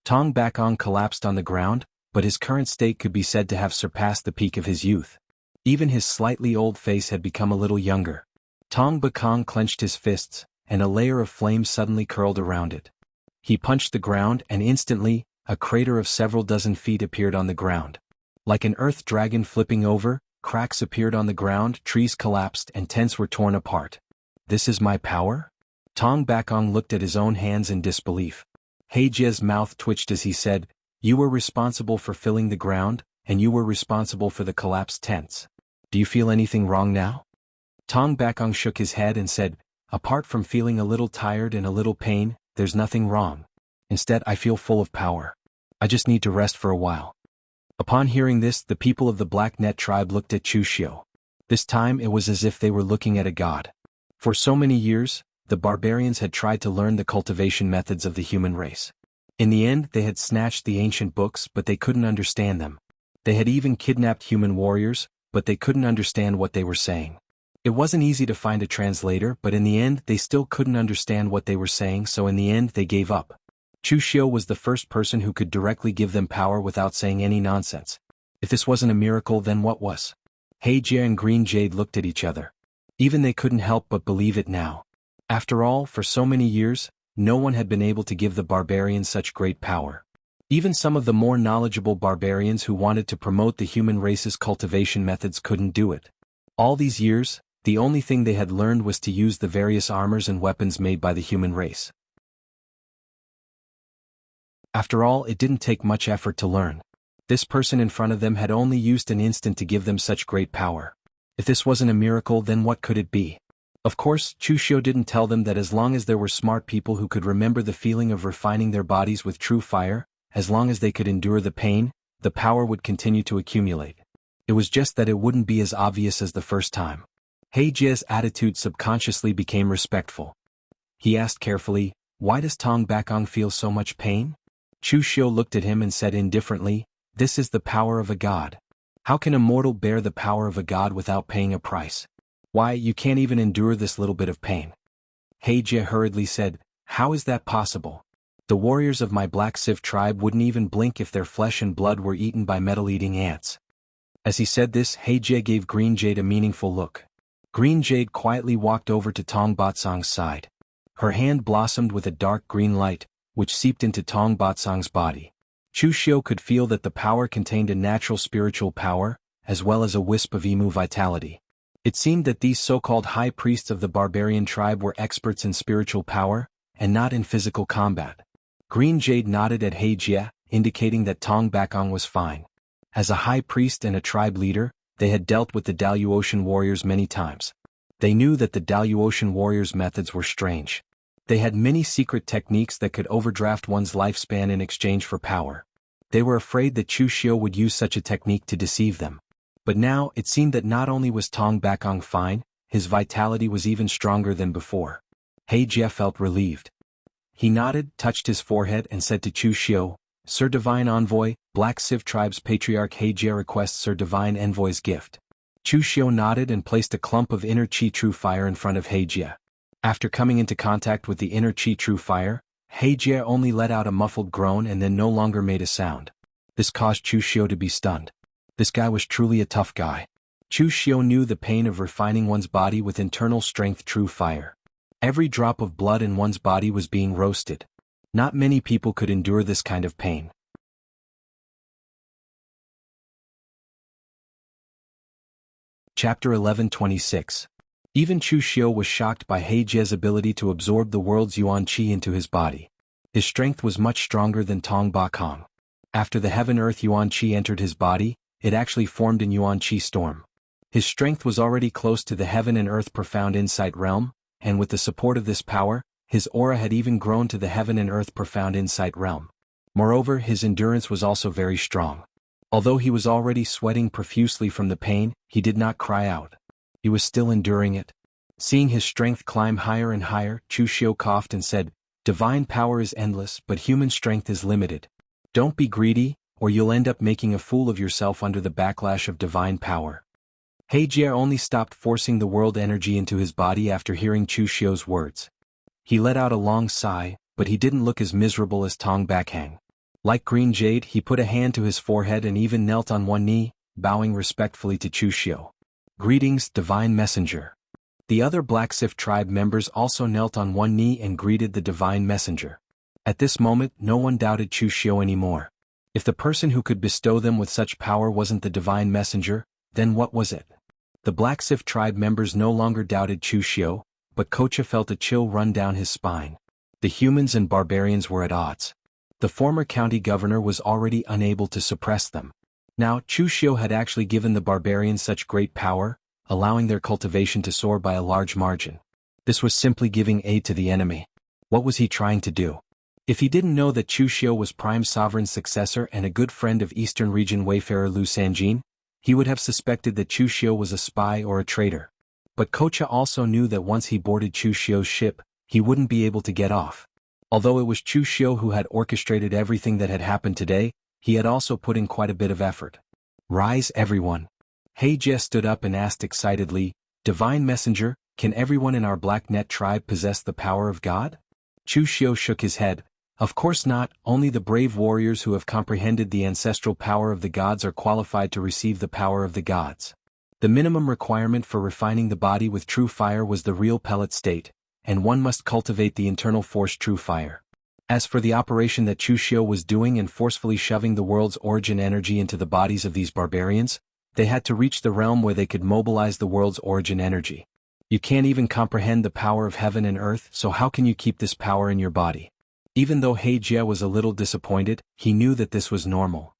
Tong Bakong collapsed on the ground, but his current state could be said to have surpassed the peak of his youth. Even his slightly old face had become a little younger. Tong Bakong clenched his fists, and a layer of flame suddenly curled around it. He punched the ground, and instantly, a crater of several dozen feet appeared on the ground. Like an earth dragon flipping over, cracks appeared on the ground, trees collapsed, and tents were torn apart. "This is my power?" Tong Bakong looked at his own hands in disbelief. Heijie's mouth twitched as he said, "You were responsible for filling the ground, and you were responsible for the collapsed tents. Do you feel anything wrong now?" Tong Bakong shook his head and said, "Apart from feeling a little tired and a little pain, there's nothing wrong. Instead, I feel full of power. I just need to rest for a while." Upon hearing this, the people of the Black Net tribe looked at Chu Xiu. This time it was as if they were looking at a god. For so many years, the barbarians had tried to learn the cultivation methods of the human race. In the end, they had snatched the ancient books, but they couldn't understand them. They had even kidnapped human warriors, but they couldn't understand what they were saying. It wasn't easy to find a translator, but in the end they still couldn't understand what they were saying, so in the end they gave up. Chu Xiu was the first person who could directly give them power without saying any nonsense. If this wasn't a miracle, then what was? Heijie and Green Jade looked at each other. Even they couldn't help but believe it now. After all, for so many years, no one had been able to give the barbarians such great power. Even some of the more knowledgeable barbarians who wanted to promote the human race's cultivation methods couldn't do it. All these years, the only thing they had learned was to use the various armors and weapons made by the human race. After all, it didn't take much effort to learn. This person in front of them had only used an instant to give them such great power. If this wasn't a miracle, then what could it be? Of course, Chushio didn't tell them that as long as there were smart people who could remember the feeling of refining their bodies with true fire, as long as they could endure the pain, the power would continue to accumulate. It was just that it wouldn't be as obvious as the first time. Heijie's attitude subconsciously became respectful. He asked carefully, "Why does Tong Bakong feel so much pain?" Chushio looked at him and said indifferently, "This is the power of a god. How can a mortal bear the power of a god without paying a price? Why, you can't even endure this little bit of pain." Heijie hurriedly said, "How is that possible? The warriors of my Black Civ tribe wouldn't even blink if their flesh and blood were eaten by metal-eating ants." As he said this, Heijie gave Green Jade a meaningful look. Green Jade quietly walked over to Tong Batsong's side. Her hand blossomed with a dark green light, which seeped into Tong Batsong's body. Chushio could feel that the power contained a natural spiritual power, as well as a wisp of emu vitality. It seemed that these so-called high priests of the barbarian tribe were experts in spiritual power, and not in physical combat. Green Jade nodded at Heijie, indicating that Tong Bakong was fine. As a high priest and a tribe leader, they had dealt with the Daluotian warriors many times. They knew that the Daluotian warriors' methods were strange. They had many secret techniques that could overdraft one's lifespan in exchange for power. They were afraid that Chushio would use such a technique to deceive them. But now, it seemed that not only was Tong Bakong fine, his vitality was even stronger than before. Heijie felt relieved. He nodded, touched his forehead and said to Chushio, "Sir Divine Envoy, Black Civ Tribe's Patriarch Heijie requests Sir Divine Envoy's gift." Chushio nodded and placed a clump of inner Qi True Fire in front of Heijie. After coming into contact with the inner Qi True Fire, Heijie only let out a muffled groan and then no longer made a sound. This caused Chushio to be stunned. This guy was truly a tough guy. Chushio knew the pain of refining one's body with internal strength true fire. Every drop of blood in one's body was being roasted. Not many people could endure this kind of pain. Chapter 11:26. Even Chushio was shocked by Heijie's ability to absorb the world's Yuan Qi into his body. His strength was much stronger than Tong Bakong. After the Heaven-Earth Yuan Qi entered his body, it actually formed an Yuan Qi storm. His strength was already close to the Heaven and Earth Profound Insight realm, and with the support of this power, his aura had even grown to the Heaven and Earth Profound Insight realm. Moreover, his endurance was also very strong. Although he was already sweating profusely from the pain, he did not cry out. He was still enduring it. Seeing his strength climb higher and higher, Chushio coughed and said, "Divine power is endless, but human strength is limited. Don't be greedy, or you'll end up making a fool of yourself under the backlash of divine power." Heijie only stopped forcing the world energy into his body after hearing Chushio's words. He let out a long sigh, but he didn't look as miserable as Tong Bakong. Like Green Jade, he put a hand to his forehead and even knelt on one knee, bowing respectfully to Chushio. "Greetings, Divine Messenger." The other Black Civ tribe members also knelt on one knee and greeted the Divine Messenger. At this moment, no one doubted Chushio anymore. If the person who could bestow them with such power wasn't the Divine Messenger, then what was it? The Black Civ tribe members no longer doubted Chushio, but Kocha felt a chill run down his spine. The humans and barbarians were at odds. The former county governor was already unable to suppress them. Now, Chushio had actually given the barbarians such great power, allowing their cultivation to soar by a large margin. This was simply giving aid to the enemy. What was he trying to do? If he didn't know that Chushio was Prime Sovereign's successor and a good friend of Eastern Region wayfarer Lu Sanjin, he would have suspected that Chushio was a spy or a traitor. But Kocha also knew that once he boarded Chushio's ship, he wouldn't be able to get off. Although it was Chushio who had orchestrated everything that had happened today, he had also put in quite a bit of effort. "Rise, everyone." Heijie stood up and asked excitedly, "Divine Messenger, can everyone in our Black Net tribe possess the power of God?" Chushio shook his head. "Of course not, only the brave warriors who have comprehended the ancestral power of the gods are qualified to receive the power of the gods." The minimum requirement for refining the body with true fire was the real pellet state, and one must cultivate the internal force true fire. As for the operation that Chu Xiu was doing and forcefully shoving the world's origin energy into the bodies of these barbarians, they had to reach the realm where they could mobilize the world's origin energy. You can't even comprehend the power of heaven and earth, so how can you keep this power in your body? Even though He Jie was a little disappointed, he knew that this was normal.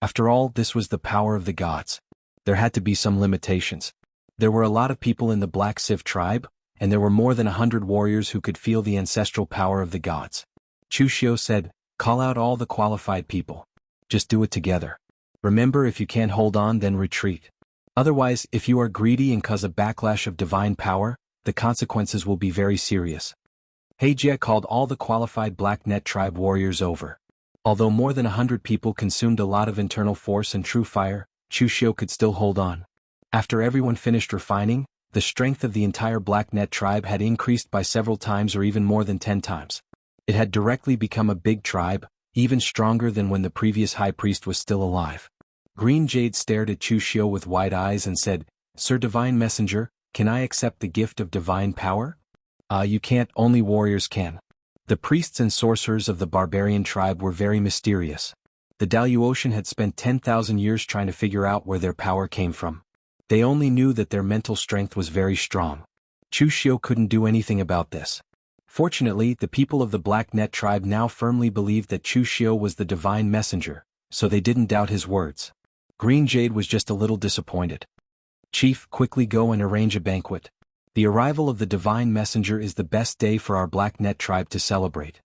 After all, this was the power of the gods. There had to be some limitations. There were a lot of people in the Black Civ tribe, and there were more than 100 warriors who could feel the ancestral power of the gods. Chu Xiu said, "Call out all the qualified people. Just do it together. Remember, if you can't hold on, then retreat. Otherwise, if you are greedy and cause a backlash of divine power, the consequences will be very serious." He Jie called all the qualified Black Net tribe warriors over. Although more than 100 people consumed a lot of internal force and true fire, Chu Xiu could still hold on. After everyone finished refining, the strength of the entire Black Net tribe had increased by several times or even more than 10 times. It had directly become a big tribe, even stronger than when the previous high priest was still alive. Green Jade stared at Chu Xiu with wide eyes and said, "Sir Divine Messenger, can I accept the gift of divine power?" You can't, only warriors can. The priests and sorcerers of the barbarian tribe were very mysterious. The Daluotian had spent 10,000 years trying to figure out where their power came from. They only knew that their mental strength was very strong. Chu Xiu couldn't do anything about this. Fortunately, the people of the Black Net tribe now firmly believed that Chu Xiu was the divine messenger, so they didn't doubt his words. Green Jade was just a little disappointed. "Chief, quickly go and arrange a banquet. The arrival of the divine messenger is the best day for our Black Net tribe to celebrate."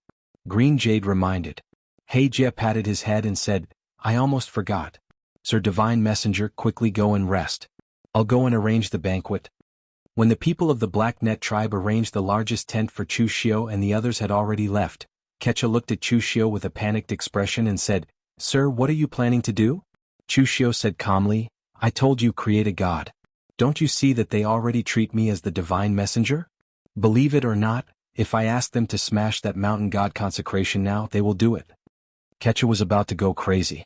Green Jade reminded. He Jie patted his head and said, "I almost forgot. Sir Divine Messenger, quickly go and rest. I'll go and arrange the banquet." When the people of the Black Net tribe arranged the largest tent for Chu Xiu and the others had already left, Kecha looked at Chu Xiu with a panicked expression and said, "Sir, what are you planning to do?" Chu Xiu said calmly, "I told you, create a god. Don't you see that they already treat me as the divine messenger? Believe it or not, if I ask them to smash that mountain god consecration now, they will do it." Kecha was about to go crazy.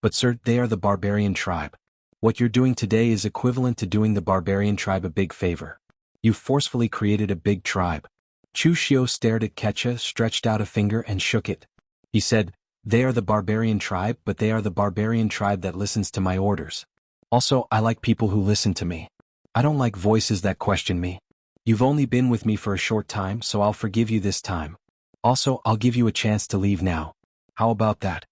"But sir, they are the barbarian tribe. What you're doing today is equivalent to doing the barbarian tribe a big favor. You forcefully created a big tribe." Chu Xiu stared at Kecha, stretched out a finger and shook it. He said, "They are the barbarian tribe, but they are the barbarian tribe that listens to my orders. Also, I like people who listen to me. I don't like voices that question me. You've only been with me for a short time, so I'll forgive you this time. Also, I'll give you a chance to leave now. How about that?"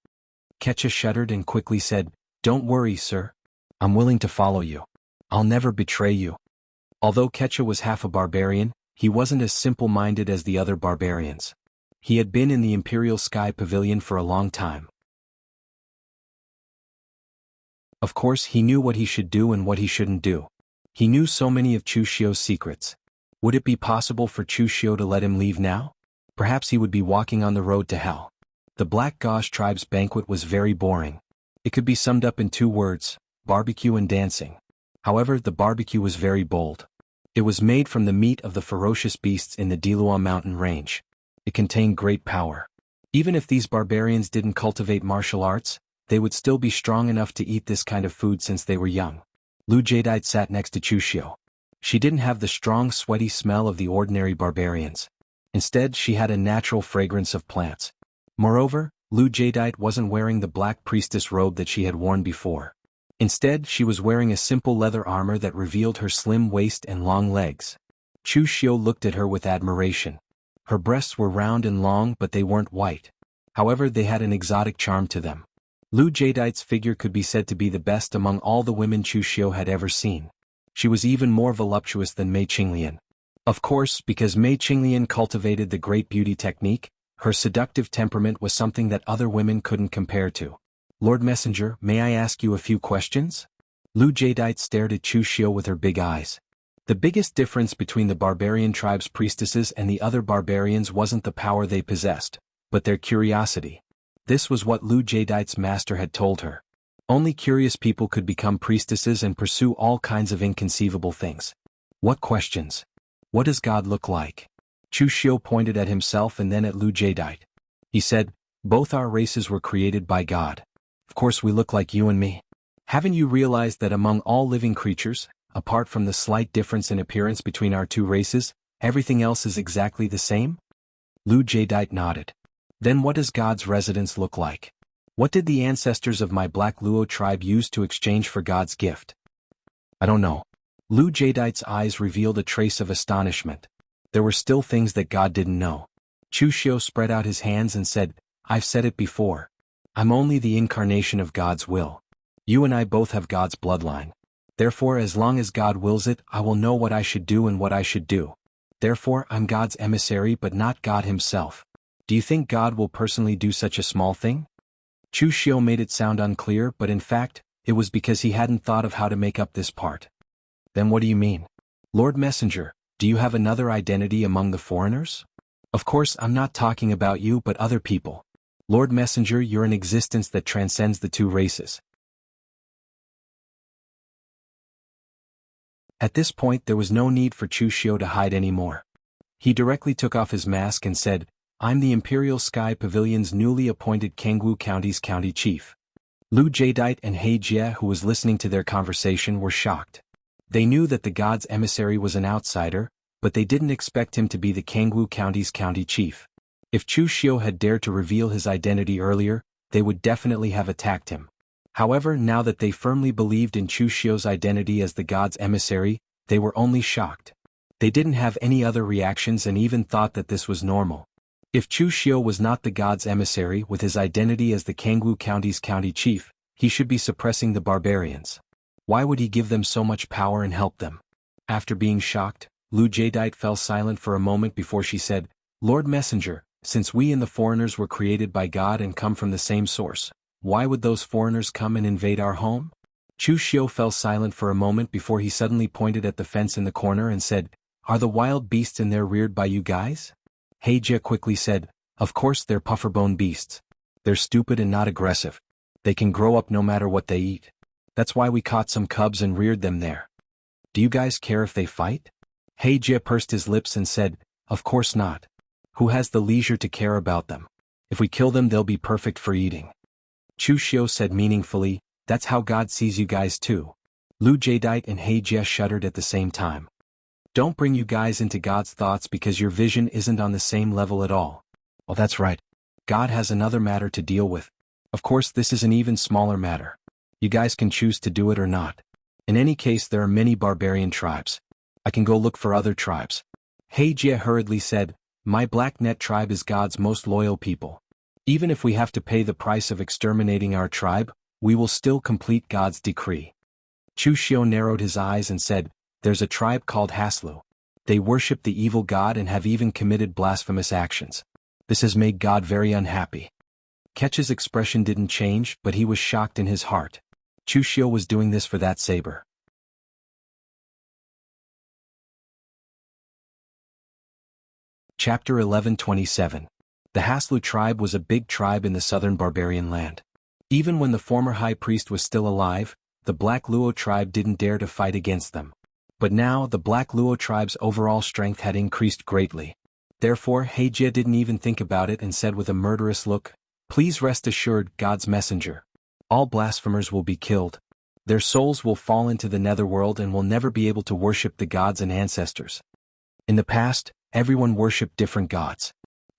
Kecha shuddered and quickly said, "Don't worry, sir. I'm willing to follow you. I'll never betray you." Although Kecha was half a barbarian, he wasn't as simple-minded as the other barbarians. He had been in the Imperial Sky Pavilion for a long time. Of course, he knew what he should do and what he shouldn't do. He knew so many of Chu Xiu's secrets. Would it be possible for Chu Xiu to let him leave now? Perhaps he would be walking on the road to hell. The Black Gauze tribe's banquet was very boring. It could be summed up in 2 words: barbecue and dancing. However, the barbecue was very bold. It was made from the meat of the ferocious beasts in the Dilua mountain range. It contained great power. Even if these barbarians didn't cultivate martial arts, they would still be strong enough to eat this kind of food since they were young. Lu Jadeite sat next to Chu Xiu. She didn't have the strong sweaty smell of the ordinary barbarians. Instead, she had a natural fragrance of plants. Moreover, Lu Jadeite wasn't wearing the black priestess robe that she had worn before. Instead, she was wearing a simple leather armor that revealed her slim waist and long legs. Chu Xiu looked at her with admiration. Her breasts were round and long, but they weren't white. However, they had an exotic charm to them. Lu Jadeite's figure could be said to be the best among all the women Chu Xiu had ever seen. She was even more voluptuous than Mei Qinglian. Of course, because Mei Qinglian cultivated the great beauty technique, her seductive temperament was something that other women couldn't compare to. "Lord Messenger, may I ask you a few questions?" Lu Jadeite stared at Chu Xiu with her big eyes. The biggest difference between the barbarian tribe's priestesses and the other barbarians wasn't the power they possessed, but their curiosity. This was what Lu Jadeite's master had told her. Only curious people could become priestesses and pursue all kinds of inconceivable things. "What questions? What does God look like?" Chu Xiu pointed at himself and then at Lu Jadeite. He said, "Both our races were created by God. Of course we look like you and me. Haven't you realized that among all living creatures, apart from the slight difference in appearance between our two races, everything else is exactly the same? Lu Jadeite nodded. Then what does God's residence look like? What did the ancestors of my Black Luo tribe use to exchange for God's gift? I don't know. Lu Jadeite's eyes revealed a trace of astonishment. There were still things that God didn't know. Chu Xiu spread out his hands and said, I've said it before. I'm only the incarnation of God's will. You and I both have God's bloodline. Therefore, as long as God wills it, I will know what I should do and what I should do. Therefore, I'm God's emissary but not God himself. Do you think God will personally do such a small thing? Chu Xiu made it sound unclear, but in fact, it was because he hadn't thought of how to make up this part. Then what do you mean? Lord Messenger, do you have another identity among the foreigners? Of course, I'm not talking about you but other people. Lord Messenger, you're an existence that transcends the two races. At this point there was no need for Chu Xiu to hide anymore. He directly took off his mask and said, I'm the Imperial Sky Pavilion's newly appointed Kangwu County's county chief. Lu Jadeite and He Jie, who was listening to their conversation, were shocked. They knew that the god's emissary was an outsider, but they didn't expect him to be the Kangwu County's county chief. If Chu Xiu had dared to reveal his identity earlier, they would definitely have attacked him. However, now that they firmly believed in Chu Xiu's identity as the god's emissary, they were only shocked. They didn't have any other reactions and even thought that this was normal. If Chu Xiu was not the god's emissary with his identity as the Kangwu County's county chief, he should be suppressing the barbarians. Why would he give them so much power and help them? After being shocked, Lu Jadeite fell silent for a moment before she said, Lord Messenger, since we and the foreigners were created by God and come from the same source, why would those foreigners come and invade our home? Chu Xiu fell silent for a moment before he suddenly pointed at the fence in the corner and said, Are the wild beasts in there reared by you guys? He Jie quickly said, Of course they're pufferbone beasts. They're stupid and not aggressive. They can grow up no matter what they eat. That's why we caught some cubs and reared them there. Do you guys care if they fight? He Jie pursed his lips and said, Of course not. Who has the leisure to care about them? If we kill them they'll be perfect for eating. Chu Xiu said meaningfully, That's how God sees you guys too. Lu Jadeite and He Jie shuddered at the same time. Don't bring you guys into God's thoughts because your vision isn't on the same level at all. Well, that's right. God has another matter to deal with. Of course, this is an even smaller matter. You guys can choose to do it or not. In any case, there are many barbarian tribes. I can go look for other tribes. He Jie hurriedly said, My Black Net tribe is God's most loyal people. Even if we have to pay the price of exterminating our tribe, we will still complete God's decree. Chu Xiu narrowed his eyes and said, There's a tribe called Haslu. They worship the evil god and have even committed blasphemous actions. This has made God very unhappy. Ketch's expression didn't change, but he was shocked in his heart. Chu Xiu was doing this for that saber. Chapter 11:27. The Haslu tribe was a big tribe in the southern barbarian land. Even when the former high priest was still alive, the Black Luo tribe didn't dare to fight against them. But now the Black Luo tribe's overall strength had increased greatly. Therefore He Jie didn't even think about it and said with a murderous look, Please rest assured, God's messenger. All blasphemers will be killed. Their souls will fall into the netherworld and will never be able to worship the gods and ancestors. In the past, everyone worshipped different gods.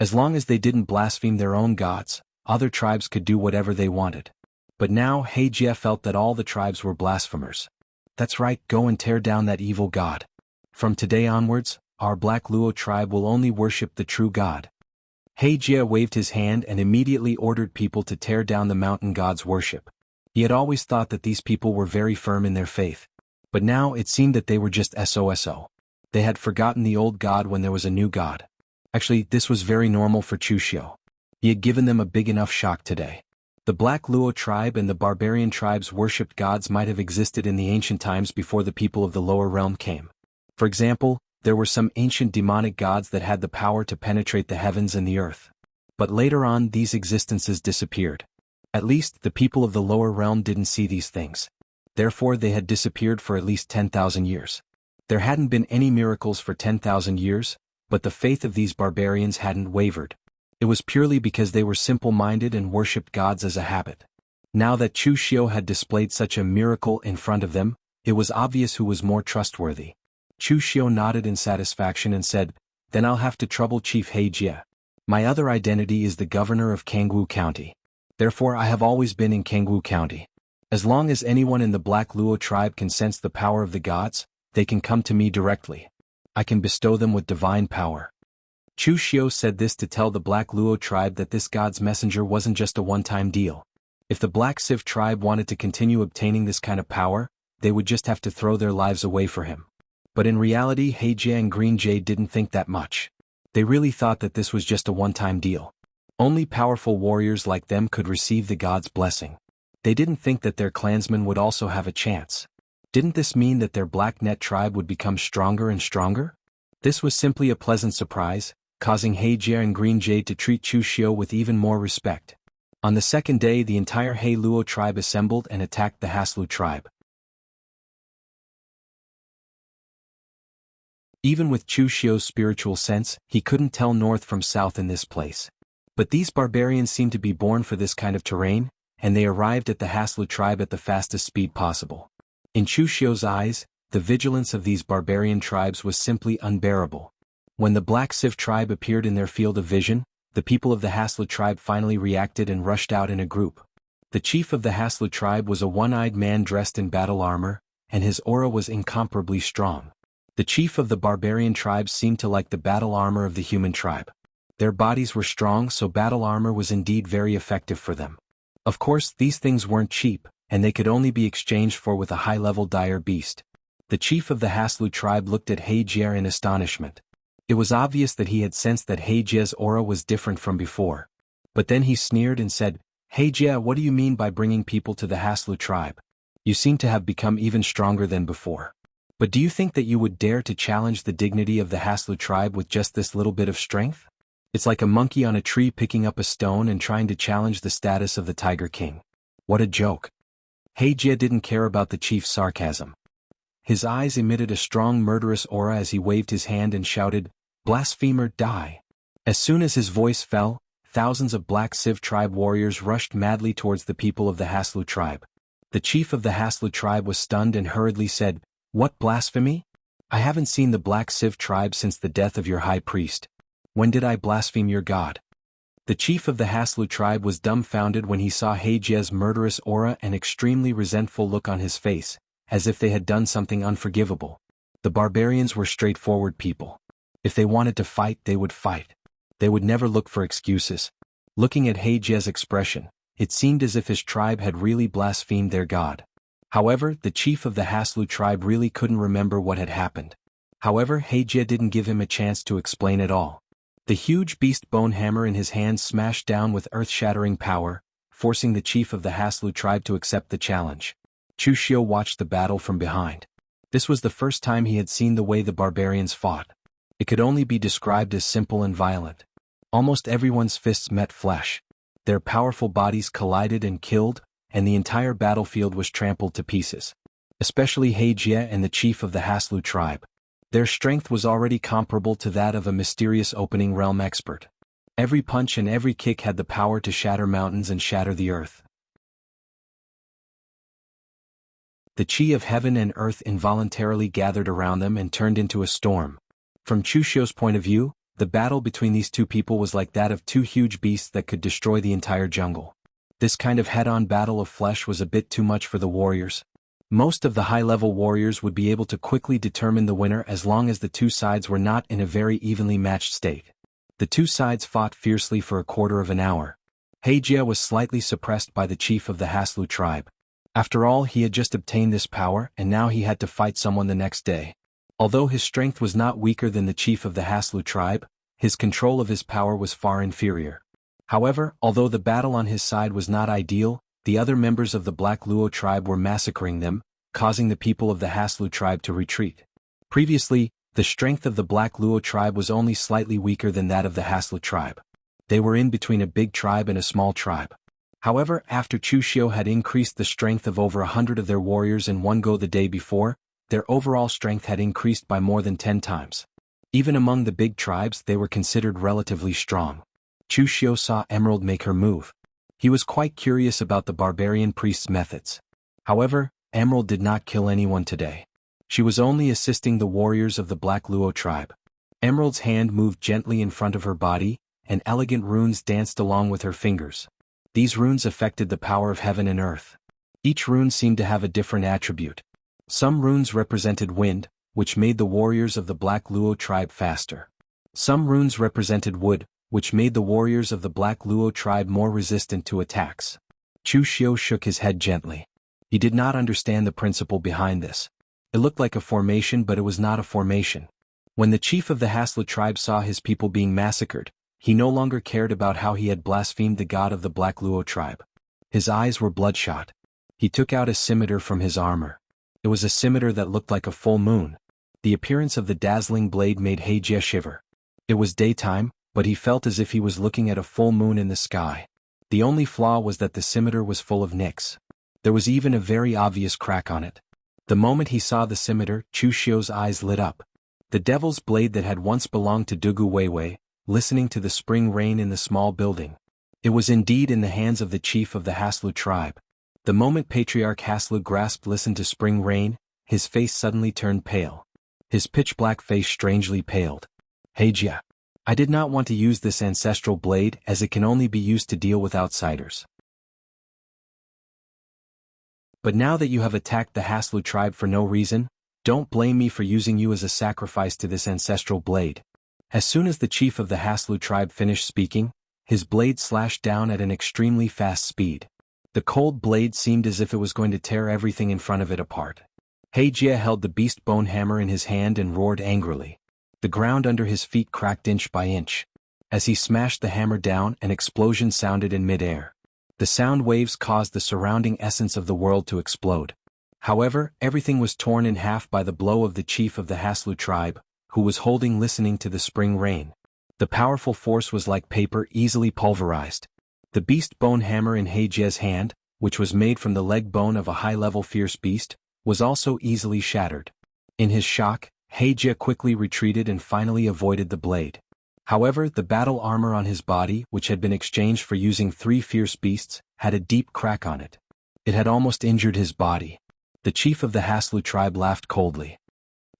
As long as they didn't blaspheme their own gods, other tribes could do whatever they wanted. But now He Jie felt that all the tribes were blasphemers. That's right, go and tear down that evil god. From today onwards, our Black Luo tribe will only worship the true God. He Jie waved his hand and immediately ordered people to tear down the mountain god's worship. He had always thought that these people were very firm in their faith. But now it seemed that they were just SOSO. They had forgotten the old god when there was a new god. Actually, this was very normal for Chu Xiu. He had given them a big enough shock today. The Black Luo tribe and the barbarian tribes worshipped gods might have existed in the ancient times before the people of the lower realm came. For example, there were some ancient demonic gods that had the power to penetrate the heavens and the earth. But later on these existences disappeared. At least the people of the lower realm didn't see these things. Therefore they had disappeared for at least 10,000 years. There hadn't been any miracles for 10,000 years, but the faith of these barbarians hadn't wavered. It was purely because they were simple-minded and worshipped gods as a habit. Now that Chu Xiu had displayed such a miracle in front of them, it was obvious who was more trustworthy. Chu Xiu nodded in satisfaction and said, "Then I'll have to trouble Chief He Jie. My other identity is the governor of Kangwu County. Therefore I have always been in Kangwu County. As long as anyone in the Black Luo tribe can sense the power of the gods, they can come to me directly. I can bestow them with divine power." Chu Xiu said this to tell the Black Luo tribe that this god's messenger wasn't just a one-time deal. If the Black Civ tribe wanted to continue obtaining this kind of power, they would just have to throw their lives away for him. But in reality, He Jie and Green Jay didn't think that much. They really thought that this was just a one-time deal. Only powerful warriors like them could receive the god's blessing. They didn't think that their clansmen would also have a chance. Didn't this mean that their Black Net tribe would become stronger and stronger? This was simply a pleasant surprise, causing He Jie and Green Jay to treat Chu Xiu with even more respect. On the second day, the entire He Luo tribe assembled and attacked the Haslu tribe. Even with Chu Xiu's spiritual sense, he couldn't tell north from south in this place. But these barbarians seemed to be born for this kind of terrain, and they arrived at the Haslu tribe at the fastest speed possible. In Chu Xiu's eyes, the vigilance of these barbarian tribes was simply unbearable. When the Black Civ tribe appeared in their field of vision, the people of the Haslu tribe finally reacted and rushed out in a group. The chief of the Haslu tribe was a one-eyed man dressed in battle armor, and his aura was incomparably strong. The chief of the barbarian tribe seemed to like the battle armor of the human tribe. Their bodies were strong, so battle armor was indeed very effective for them. Of course, these things weren't cheap, and they could only be exchanged for with a high-level dire beast. The chief of the Haslu tribe looked at He Jie in astonishment. It was obvious that he had sensed that He Jie's aura was different from before. But then he sneered and said, "He Jie, what do you mean by bringing people to the Haslu tribe? You seem to have become even stronger than before. But do you think that you would dare to challenge the dignity of the Haslu tribe with just this little bit of strength? It's like a monkey on a tree picking up a stone and trying to challenge the status of the Tiger King. What a joke." He Jie didn't care about the chief's sarcasm. His eyes emitted a strong murderous aura as he waved his hand and shouted, "Blasphemer, die!" As soon as his voice fell, thousands of Black Civ tribe warriors rushed madly towards the people of the Haslu tribe. The chief of the Haslu tribe was stunned and hurriedly said, "What blasphemy? I haven't seen the Black Civ tribe since the death of your high priest. When did I blaspheme your god?" The chief of the Haslu tribe was dumbfounded when he saw He Jie's murderous aura and extremely resentful look on his face, as if they had done something unforgivable. The barbarians were straightforward people. If they wanted to fight, they would fight. They would never look for excuses. Looking at He Jie's expression, it seemed as if his tribe had really blasphemed their god. However, the chief of the Haslu tribe really couldn't remember what had happened. However, He Jie didn't give him a chance to explain it all. The huge beast bone hammer in his hand smashed down with earth-shattering power, forcing the chief of the Haslu tribe to accept the challenge. Chu Xiu watched the battle from behind. This was the first time he had seen the way the barbarians fought. It could only be described as simple and violent. Almost everyone's fists met flesh. Their powerful bodies collided and killed, and the entire battlefield was trampled to pieces. Especially He Jie and the chief of the Haslu tribe. Their strength was already comparable to that of a mysterious opening realm expert. Every punch and every kick had the power to shatter mountains and shatter the earth. The chi of heaven and earth involuntarily gathered around them and turned into a storm. From Chu Xiu's point of view, the battle between these two people was like that of two huge beasts that could destroy the entire jungle. This kind of head-on battle of flesh was a bit too much for the warriors. Most of the high-level warriors would be able to quickly determine the winner as long as the two sides were not in a very evenly matched state. The two sides fought fiercely for a quarter of an hour. He Jie was slightly suppressed by the chief of the Haslu tribe. After all, he had just obtained this power and now he had to fight someone the next day. Although his strength was not weaker than the chief of the Haslu tribe, his control of his power was far inferior. However, although the battle on his side was not ideal, the other members of the Black Luo tribe were massacring them, causing the people of the Haslu tribe to retreat. Previously, the strength of the Black Luo tribe was only slightly weaker than that of the Haslu tribe. They were in between a big tribe and a small tribe. However, after Chu Xiu had increased the strength of over 100 of their warriors in one go the day before, their overall strength had increased by more than 10 times. Even among the big tribes, they were considered relatively strong. Chu Xiu saw Emerald make her move. He was quite curious about the barbarian priest's methods. However, Emerald did not kill anyone today. She was only assisting the warriors of the Black Luo tribe. Emerald's hand moved gently in front of her body, and elegant runes danced along with her fingers. These runes affected the power of heaven and earth. Each rune seemed to have a different attribute. Some runes represented wind, which made the warriors of the Black Luo tribe faster. Some runes represented wood, which made the warriors of the Black Luo tribe more resistant to attacks. Chu Xiu shook his head gently. He did not understand the principle behind this. It looked like a formation, but it was not a formation. When the chief of the Hasla tribe saw his people being massacred, he no longer cared about how he had blasphemed the god of the Black Luo tribe. His eyes were bloodshot. He took out a scimitar from his armor. It was a scimitar that looked like a full moon. The appearance of the dazzling blade made Heijie shiver. It was daytime, but he felt as if he was looking at a full moon in the sky. The only flaw was that the scimitar was full of nicks. There was even a very obvious crack on it. The moment he saw the scimitar, Chu Xiu's eyes lit up. The devil's blade that had once belonged to Dugu Weiwei, listening to the spring rain in the small building. It was indeed in the hands of the chief of the Haslu tribe. The moment Patriarch Haslu grasped "listen to spring rain," his face suddenly turned pale. His pitch-black face strangely paled. Heijie, I did not want to use this ancestral blade as it can only be used to deal with outsiders. But now that you have attacked the Haslu tribe for no reason, don't blame me for using you as a sacrifice to this ancestral blade. As soon as the chief of the Haslu tribe finished speaking, his blade slashed down at an extremely fast speed. The cold blade seemed as if it was going to tear everything in front of it apart. Heijie held the beast bone hammer in his hand and roared angrily. The ground under his feet cracked inch by inch. As he smashed the hammer down, an explosion sounded in mid-air. The sound waves caused the surrounding essence of the world to explode. However, everything was torn in half by the blow of the chief of the Haslu tribe, who was holding "listening to the spring rain." The powerful force was like paper easily pulverized. The beast bone hammer in Heijie's hand, which was made from the leg bone of a high-level fierce beast, was also easily shattered. In his shock, Heijie quickly retreated and finally avoided the blade. However, the battle armor on his body, which had been exchanged for using 3 fierce beasts, had a deep crack on it. It had almost injured his body. The chief of the Haslu tribe laughed coldly.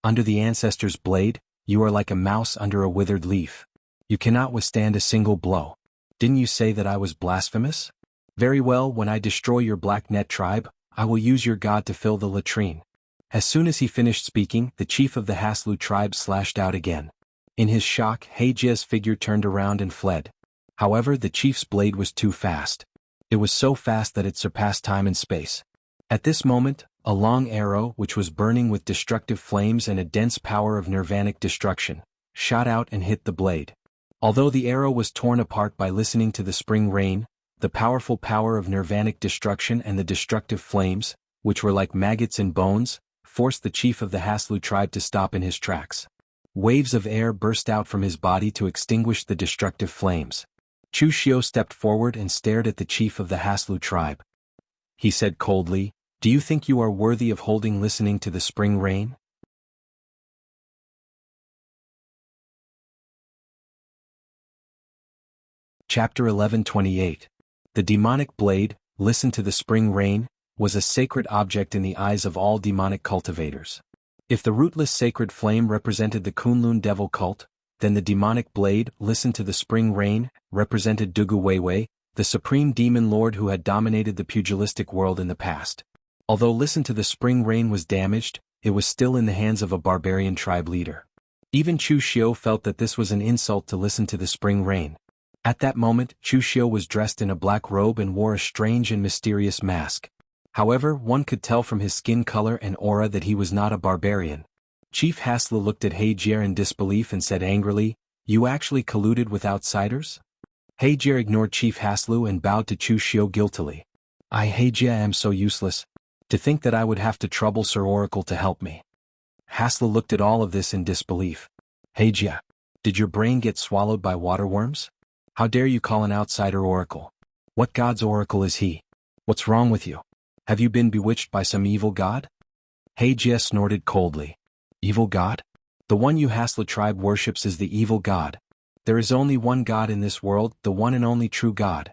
Under the ancestor's blade, you are like a mouse under a withered leaf. You cannot withstand a single blow. Didn't you say that I was blasphemous? Very well, when I destroy your Black Net tribe, I will use your god to fill the latrine. As soon as he finished speaking, the chief of the Haslu tribe slashed out again. In his shock, Heijie's figure turned around and fled. However, the chief's blade was too fast. It was so fast that it surpassed time and space. At this moment, a long arrow, which was burning with destructive flames and a dense power of nirvanic destruction, shot out and hit the blade. Although the arrow was torn apart by listening to the spring rain, the powerful power of nirvanic destruction and the destructive flames, which were like maggots in bones, forced the chief of the Haslu tribe to stop in his tracks. Waves of air burst out from his body to extinguish the destructive flames. Chu Xiu stepped forward and stared at the chief of the Haslu tribe. He said coldly, "Do you think you are worthy of holding listening to the spring rain?" Chapter 11:28. The demonic blade, "Listen to the spring rain," was a sacred object in the eyes of all demonic cultivators. If the rootless sacred flame represented the Kunlun devil cult, then the demonic blade, "Listen to the spring rain," represented Dugu Weiwei, the supreme demon lord who had dominated the pugilistic world in the past. Although "Listen to the spring rain" was damaged, it was still in the hands of a barbarian tribe leader. Even Chu Xiu felt that this was an insult to listen to the spring rain. At that moment, Chu Xiu was dressed in a black robe and wore a strange and mysterious mask. However, one could tell from his skin color and aura that he was not a barbarian. Chief Hasla looked at Heijie in disbelief and said angrily, "You actually colluded with outsiders?" Heijie ignored Chief Haslu and bowed to Chu Xiu guiltily. Heijie am so useless. To think that I would have to trouble Sir Oracle to help me." Hasla looked at all of this in disbelief. "Heijie, did your brain get swallowed by waterworms? How dare you call an outsider oracle? What god's oracle is he? What's wrong with you? Have you been bewitched by some evil god?" Heijie snorted coldly. "Evil god? The one you Hasla tribe worships is the evil god. There is only one god in this world, the one and only true god."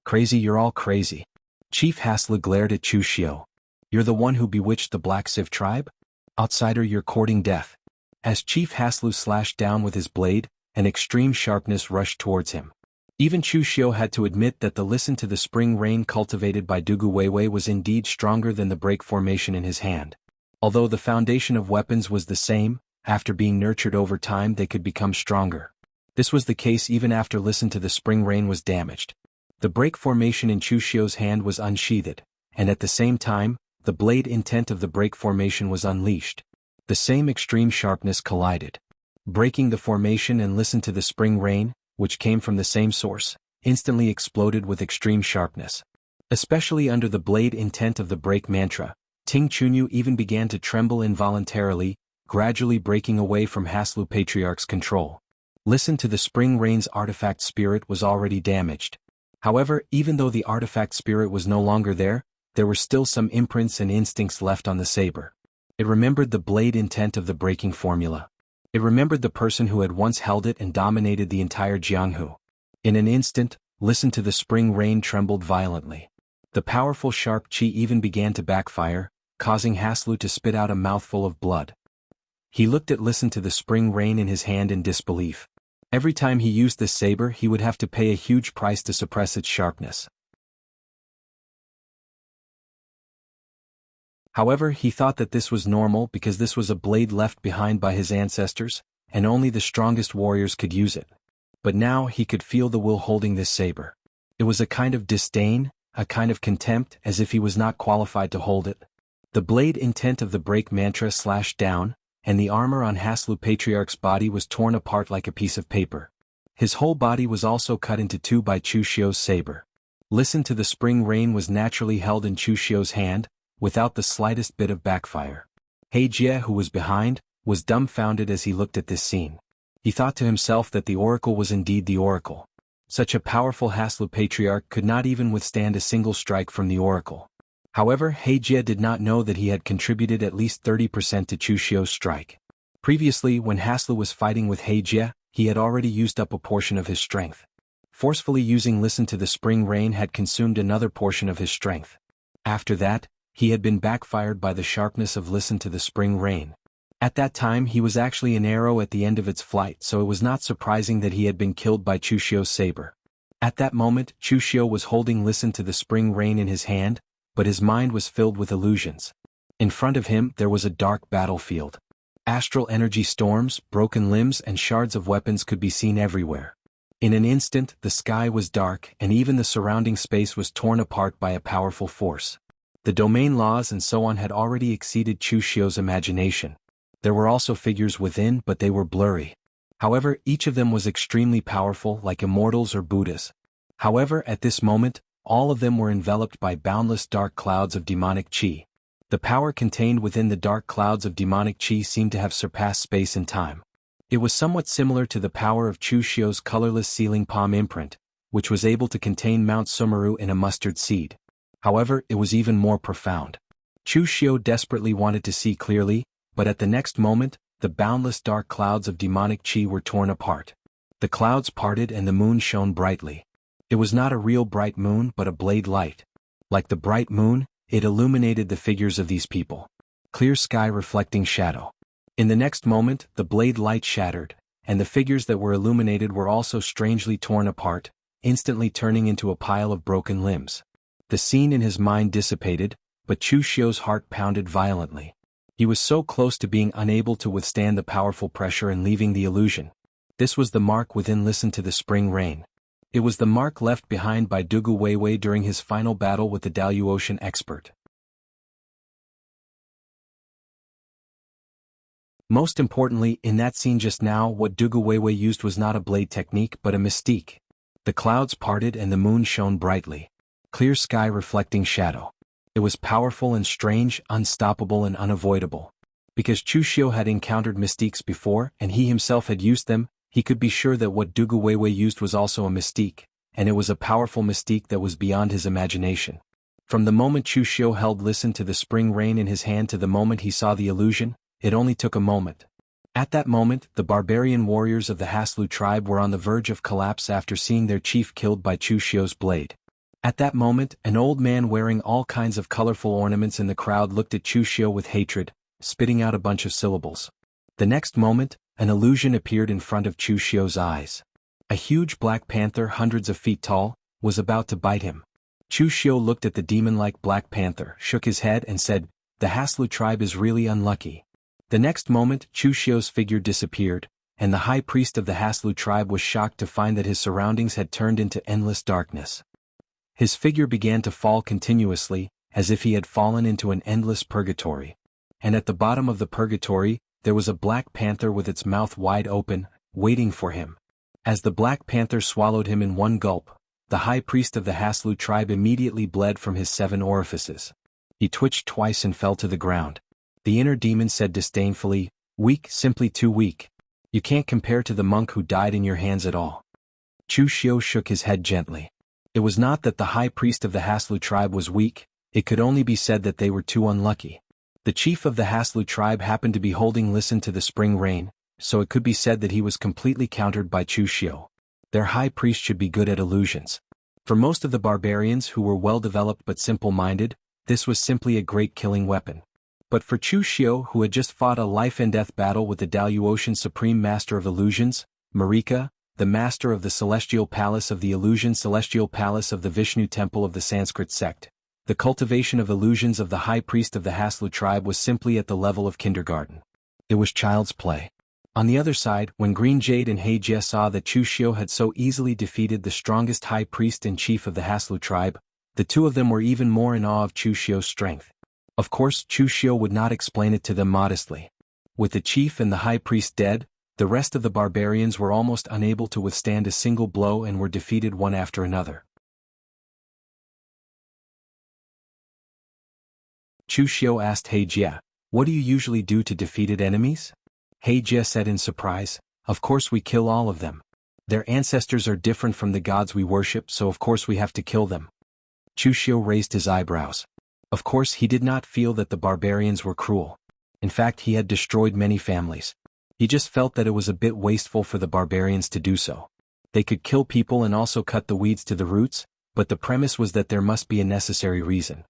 Crazy, you're all crazy. Chief Haslu glared at Chu Xiu. You're the one who bewitched the Black Siv tribe? Outsider, you're courting death. As Chief Haslu slashed down with his blade, an extreme sharpness rushed towards him. Even Chu Xiu had to admit that the listen to the spring rain cultivated by Dugu Weiwei was indeed stronger than the break formation in his hand. Although the foundation of weapons was the same, after being nurtured over time they could become stronger. This was the case even after listen to the spring rain was damaged. The break formation in Chu Xiu's hand was unsheathed, and at the same time, the blade intent of the break formation was unleashed. The same extreme sharpness collided. Breaking the formation and listen to the spring rain, which came from the same source, instantly exploded with extreme sharpness. Especially under the blade intent of the break mantra, Ting Chunyu even began to tremble involuntarily, gradually breaking away from Haslu Patriarch's control. Listen to the spring rain's artifact spirit was already damaged. However, even though the artifact spirit was no longer there were still some imprints and instincts left on the saber. It remembered the blade intent of the breaking formula. It remembered the person who had once held it and dominated the entire Jianghu. In an instant, listen to the spring rain trembled violently. The powerful sharp qi even began to backfire, causing Haslu to spit out a mouthful of blood. He looked at listen to the spring rain in his hand in disbelief. Every time he used this saber he would have to pay a huge price to suppress its sharpness. However, he thought that this was normal because this was a blade left behind by his ancestors, and only the strongest warriors could use it. But now he could feel the will holding this saber. It was a kind of disdain, a kind of contempt, as if he was not qualified to hold it. The blade intent of the break mantra slashed down, and the armor on Haslu Patriarch's body was torn apart like a piece of paper. His whole body was also cut into two by Chu Xiu's saber. Listen to the spring rain was naturally held in Chu Xiu's hand, without the slightest bit of backfire. He Jie, who was behind, was dumbfounded as he looked at this scene. He thought to himself that the oracle was indeed the oracle. Such a powerful Haslu Patriarch could not even withstand a single strike from the oracle. However, He Jie did not know that he had contributed at least 30% to Chu Xiu's strike. Previously, when Haslu was fighting with He Jie, he had already used up a portion of his strength. Forcefully using listen to the spring rain had consumed another portion of his strength. After that, he had been backfired by the sharpness of listen to the spring rain. At that time he was actually an arrow at the end of its flight, so it was not surprising that he had been killed by Chu Xiu's saber. At that moment, Chu Xiu was holding listen to the spring rain in his hand, but his mind was filled with illusions. In front of him there was a dark battlefield. Astral energy storms, broken limbs and shards of weapons could be seen everywhere. In an instant the sky was dark and even the surrounding space was torn apart by a powerful force. The domain laws and so on had already exceeded Chu Xiu's imagination. There were also figures within, but they were blurry. However, each of them was extremely powerful, like immortals or Buddhas. However, at this moment, all of them were enveloped by boundless dark clouds of demonic qi. The power contained within the dark clouds of demonic qi seemed to have surpassed space and time. It was somewhat similar to the power of Chu Xiu's colorless sealing palm imprint, which was able to contain Mount Sumeru in a mustard seed. However, it was even more profound. Chu Xiu desperately wanted to see clearly, but at the next moment, the boundless dark clouds of demonic qi were torn apart. The clouds parted and the moon shone brightly. It was not a real bright moon but a blade light. Like the bright moon, it illuminated the figures of these people. Clear sky reflecting shadow. In the next moment, the blade light shattered, and the figures that were illuminated were also strangely torn apart, instantly turning into a pile of broken limbs. The scene in his mind dissipated, but Chu Xiu's heart pounded violently. He was so close to being unable to withstand the powerful pressure and leaving the illusion. This was the mark within listen to the spring rain. It was the mark left behind by Dugu Weiwei during his final battle with the Daluotian expert. Most importantly, in that scene just now, what Dugu Weiwei used was not a blade technique but a mystique. The clouds parted and the moon shone brightly. Clear sky reflecting shadow. It was powerful and strange, unstoppable and unavoidable. Because Chu Xiu had encountered mystiques before and he himself had used them, he could be sure that what Dugu Weiwei used was also a mystique, and it was a powerful mystique that was beyond his imagination. From the moment Chu Xiu held listen to the spring rain in his hand to the moment he saw the illusion, it only took a moment. At that moment, the barbarian warriors of the Haslu tribe were on the verge of collapse after seeing their chief killed by Chu Xiu's blade. At that moment, an old man wearing all kinds of colorful ornaments in the crowd looked at Chu Xiu with hatred, spitting out a bunch of syllables. The next moment, an illusion appeared in front of Chu Xiu's eyes. A huge black panther hundreds of feet tall was about to bite him. Chu Xiu looked at the demon-like black panther, shook his head and said, "The Haslu tribe is really unlucky." The next moment, Chu Xiu's figure disappeared, and the high priest of the Haslu tribe was shocked to find that his surroundings had turned into endless darkness. His figure began to fall continuously, as if he had fallen into an endless purgatory. And at the bottom of the purgatory, there was a black panther with its mouth wide open, waiting for him. As the black panther swallowed him in one gulp, the high priest of the Haslu tribe immediately bled from his 7 orifices. He twitched twice and fell to the ground. The inner demon said disdainfully, "Weak, simply too weak. You can't compare to the monk who died in your hands at all." Chu Xiu shook his head gently. It was not that the high priest of the Haslu tribe was weak, it could only be said that they were too unlucky. The chief of the Haslu tribe happened to be holding listen to the spring rain, so it could be said that he was completely countered by Chu Xiu. Their high priest should be good at illusions. For most of the barbarians who were well-developed but simple-minded, this was simply a great killing weapon. But for Chu Xiu, who had just fought a life-and-death battle with the Daluotian Supreme Master of Illusions, Marika, the master of the Celestial Palace of the Illusion Celestial Palace of the Vishnu Temple of the Sanskrit sect, the cultivation of illusions of the high priest of the Haslu tribe was simply at the level of kindergarten. It was child's play. On the other side, when Green Jade and He Jie saw that Chu Xiu had so easily defeated the strongest high priest and chief of the Haslu tribe, the two of them were even more in awe of Chu Xiu's strength. Of course, Chu Xiu would not explain it to them modestly. With the chief and the high priest dead, the rest of the barbarians were almost unable to withstand a single blow and were defeated one after another. Chu Xiu asked He Jie, "What do you usually do to defeated enemies?" He Jie said in surprise, "Of course we kill all of them. Their ancestors are different from the gods we worship, so of course we have to kill them." Chu Xiu raised his eyebrows. Of course he did not feel that the barbarians were cruel. In fact, he had destroyed many families. He just felt that it was a bit wasteful for the barbarians to do so. They could kill people and also cut the weeds to the roots, but the premise was that there must be a necessary reason.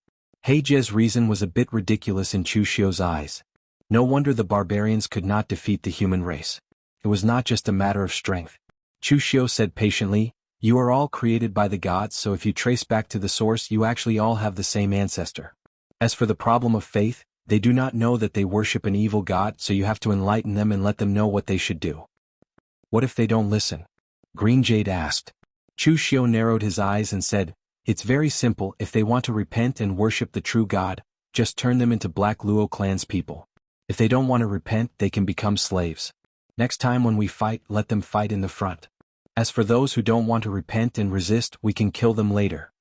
He Jie's reason was a bit ridiculous in Chu Xiu's eyes. No wonder the barbarians could not defeat the human race. It was not just a matter of strength. Chu Xiu said patiently, "You are all created by the gods, so if you trace back to the source you actually all have the same ancestor. As for the problem of faith, they do not know that they worship an evil god, so you have to enlighten them and let them know what they should do." "What if they don't listen?" Green Jade asked. Chu Xiu narrowed his eyes and said, "It's very simple. If they want to repent and worship the true God, just turn them into Black Luo clan's people. If they don't want to repent, they can become slaves. Next time when we fight, let them fight in the front. As for those who don't want to repent and resist, we can kill them later."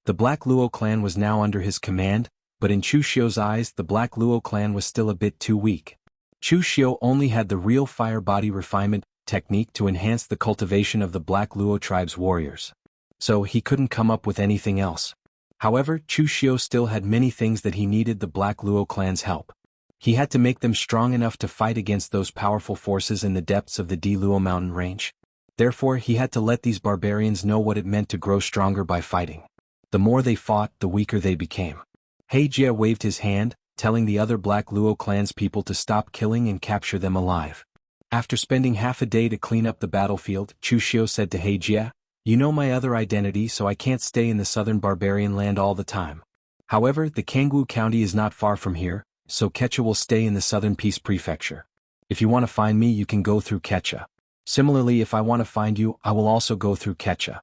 The Black Luo clan was now under his command, but in Chu Xiu's eyes the Black Luo clan was still a bit too weak. Chu Xiu only had the real fire body refinement technique to enhance the cultivation of the Black Luo tribe's warriors. So he couldn't come up with anything else. However, Chu Xiu still had many things that he needed the Black Luo clan's help. He had to make them strong enough to fight against those powerful forces in the depths of the Di Luo mountain range. Therefore he had to let these barbarians know what it meant to grow stronger by fighting. The more they fought, the weaker they became. He Jie waved his hand, telling the other Black Luo clan's people to stop killing and capture them alive. After spending half a day to clean up the battlefield, Chu Xiu said to He Jie, "You know my other identity, so I can't stay in the southern barbarian land all the time. However, the Kangwu County is not far from here, so Kecha will stay in the southern Peace Prefecture. If you want to find me, you can go through Kecha. Similarly, if I want to find you, I will also go through Kecha."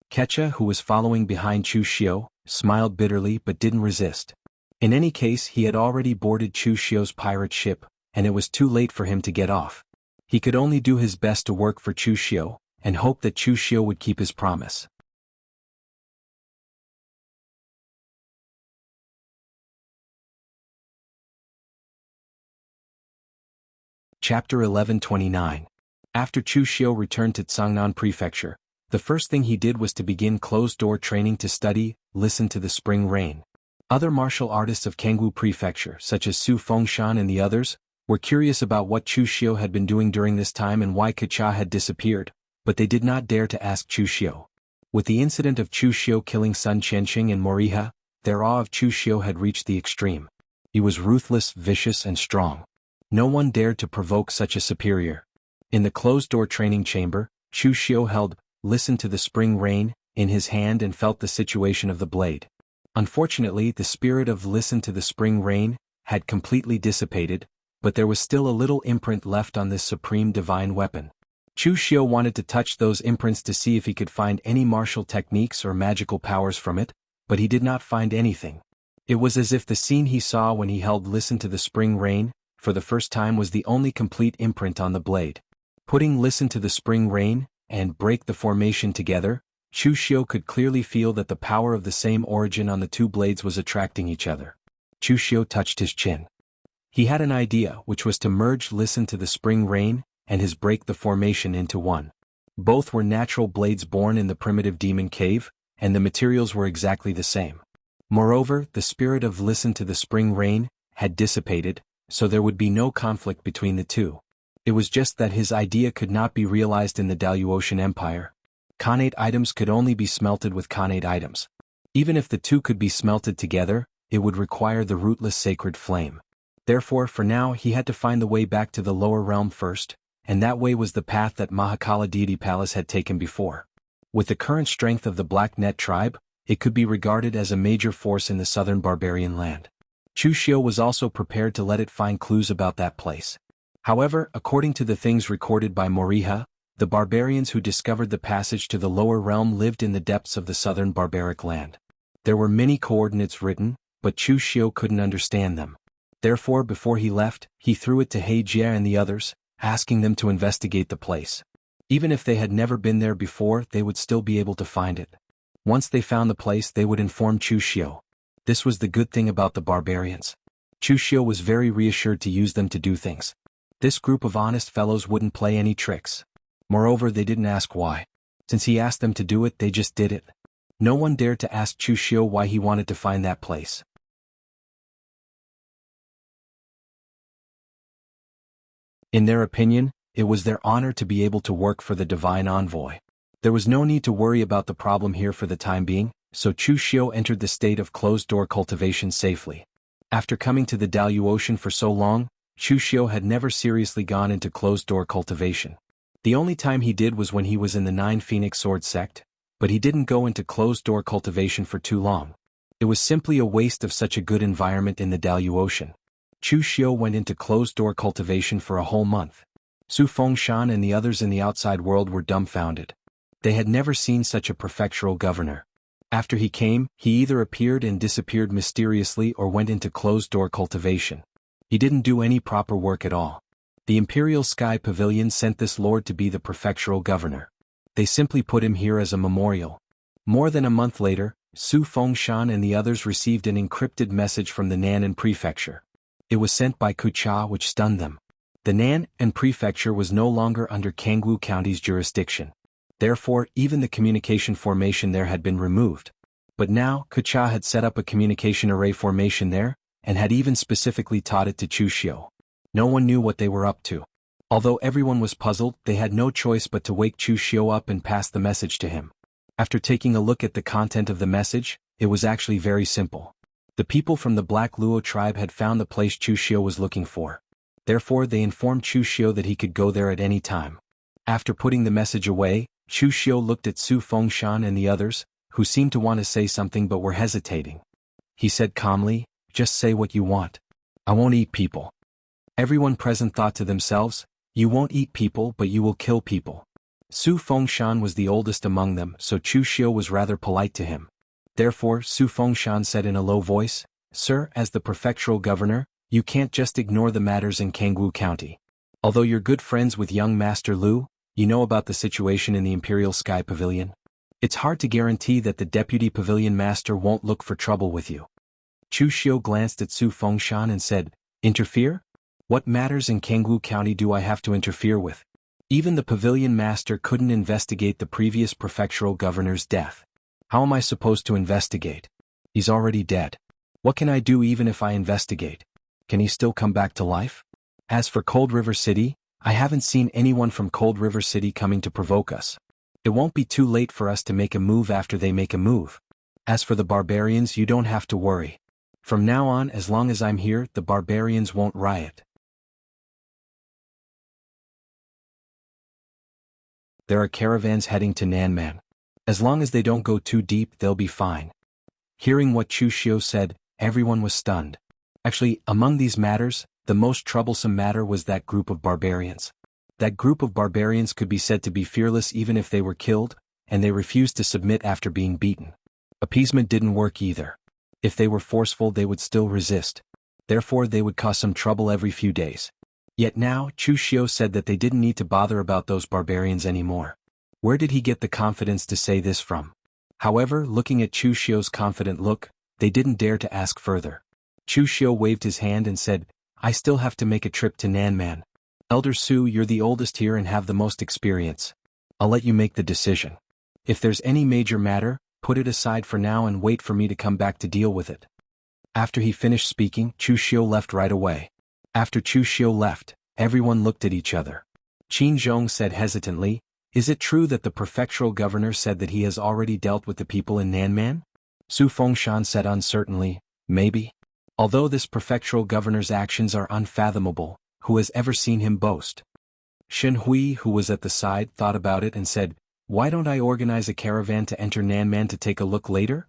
Kecha, who was following behind Chu Xiu, smiled bitterly but didn't resist. In any case, he had already boarded Chu Xiu's pirate ship, and it was too late for him to get off. He could only do his best to work for Chu Xiu, and hope that Chu Xiu would keep his promise. Chapter 1129. After Chu Xiu returned to Cangnan Prefecture, the first thing he did was to begin closed-door training to study, listen to the spring rain. Other martial artists of Kangwu Prefecture, such as Su Fengshan and the others, were curious about what Chu Xiu had been doing during this time and why Kecha had disappeared, but they did not dare to ask Chu Xiu. With the incident of Chu Xiu killing Sun Qianxing and Moriha, their awe of Chu Xiu had reached the extreme. He was ruthless, vicious and strong. No one dared to provoke such a superior. In the closed-door training chamber, Chu Xiu held "Listen to the Spring Rain" in his hand and felt the situation of the blade. Unfortunately, the spirit of "Listen to the Spring Rain" had completely dissipated, but there was still a little imprint left on this supreme divine weapon. Chu Xiu wanted to touch those imprints to see if he could find any martial techniques or magical powers from it, but he did not find anything. It was as if the scene he saw when he held "Listen to the Spring Rain" for the first time was the only complete imprint on the blade. Putting "Listen to the Spring Rain" and "Break the Formation" together, Chu Xiu could clearly feel that the power of the same origin on the two blades was attracting each other. Chu Xiu touched his chin. He had an idea, which was to merge "Listen to the Spring Rain" and his "Break the Formation" into one. Both were natural blades born in the primitive demon cave, and the materials were exactly the same. Moreover, the spirit of "Listen to the Spring Rain" had dissipated, so there would be no conflict between the two. It was just that his idea could not be realized in the Daluotian Empire. Khanate items could only be smelted with Khanate items. Even if the two could be smelted together, it would require the rootless sacred flame. Therefore, for now he had to find the way back to the lower realm first, and that way was the path that Mahakala Deity Palace had taken before. With the current strength of the Black Net tribe, it could be regarded as a major force in the southern barbarian land. Chu Xiu was also prepared to let it find clues about that place. However, according to the things recorded by Moriha, the barbarians who discovered the passage to the lower realm lived in the depths of the southern barbaric land. There were many coordinates written, but Chu Xiu couldn't understand them. Therefore, before he left, he threw it to He Jie and the others, asking them to investigate the place. Even if they had never been there before, they would still be able to find it. Once they found the place, they would inform Chu Xiu. This was the good thing about the barbarians. Chu Xiu was very reassured to use them to do things. This group of honest fellows wouldn't play any tricks. Moreover, they didn't ask why. Since he asked them to do it, they just did it. No one dared to ask Chu Xiu why he wanted to find that place. In their opinion, it was their honor to be able to work for the divine envoy. There was no need to worry about the problem here for the time being, so Chu Xiu entered the state of closed-door cultivation safely. After coming to the Daluotian for so long, Chu Xiu had never seriously gone into closed-door cultivation. The only time he did was when he was in the Nine Phoenix Sword sect, but he didn't go into closed-door cultivation for too long. It was simply a waste of such a good environment in the Daluotian. Chu Xiu went into closed-door cultivation for a whole month. Su Fengshan and the others in the outside world were dumbfounded. They had never seen such a prefectural governor. After he came, he either appeared and disappeared mysteriously or went into closed-door cultivation. He didn't do any proper work at all. The Imperial Sky Pavilion sent this lord to be the prefectural governor. They simply put him here as a memorial. More than a month later, Su Fengshan and the others received an encrypted message from the Nan'an Prefecture. It was sent by Kucha, which stunned them. The Nan'an Prefecture was no longer under Kangwu County's jurisdiction. Therefore, even the communication formation there had been removed. But now, Kucha had set up a communication array formation there, and had even specifically taught it to Chu Xiu. No one knew what they were up to. Although everyone was puzzled, they had no choice but to wake Chu Xiu up and pass the message to him. After taking a look at the content of the message, it was actually very simple. The people from the Black Luo tribe had found the place Chu Xiu was looking for. Therefore, they informed Chu Xiu that he could go there at any time. After putting the message away, Chu Xiu looked at Su Fengshan and the others, who seemed to want to say something but were hesitating. He said calmly, "Just say what you want. I won't eat people." Everyone present thought to themselves, "You won't eat people, but you will kill people." Su Fengshan was the oldest among them, so Chu Xiu was rather polite to him. Therefore, Su Fengshan said in a low voice, "Sir, as the prefectural governor, you can't just ignore the matters in Kangwu County. Although you're good friends with young Master Lu, you know about the situation in the Imperial Sky Pavilion. It's hard to guarantee that the Deputy Pavilion Master won't look for trouble with you." Chu Xiu glanced at Su Fengshan and said, "Interfere? What matters in Kangwu County do I have to interfere with? Even the Pavilion Master couldn't investigate the previous prefectural governor's death. How am I supposed to investigate? He's already dead. What can I do even if I investigate? Can he still come back to life? As for Cold River City, I haven't seen anyone from Cold River City coming to provoke us. It won't be too late for us to make a move after they make a move. As for the barbarians, you don't have to worry. From now on, as long as I'm here, the barbarians won't riot. There are caravans heading to Nanman. As long as they don't go too deep, they'll be fine. Hearing what Chu Xiu said, everyone was stunned. Actually, among these matters, the most troublesome matter was that group of barbarians. That group of barbarians could be said to be fearless even if they were killed, and they refused to submit after being beaten. Appeasement didn't work either. If they were forceful, they would still resist. Therefore, they would cause some trouble every few days. Yet now, Chu Xiu said that they didn't need to bother about those barbarians anymore. Where did he get the confidence to say this from? However, looking at Chu Xiu's confident look, they didn't dare to ask further. Chu Xiu waved his hand and said, I still have to make a trip to Nanman. Elder Su, you're the oldest here and have the most experience. I'll let you make the decision. If there's any major matter, put it aside for now and wait for me to come back to deal with it. After he finished speaking, Chu Xiu left right away. After Chu Xiu left, everyone looked at each other. Qin Zhong said hesitantly, Is it true that the prefectural governor said that he has already dealt with the people in Nanman? Su Fengshan said uncertainly, Maybe. Although this prefectural governor's actions are unfathomable, who has ever seen him boast? Shen Hui, who was at the side, thought about it and said, Why don't I organize a caravan to enter Nanman to take a look later?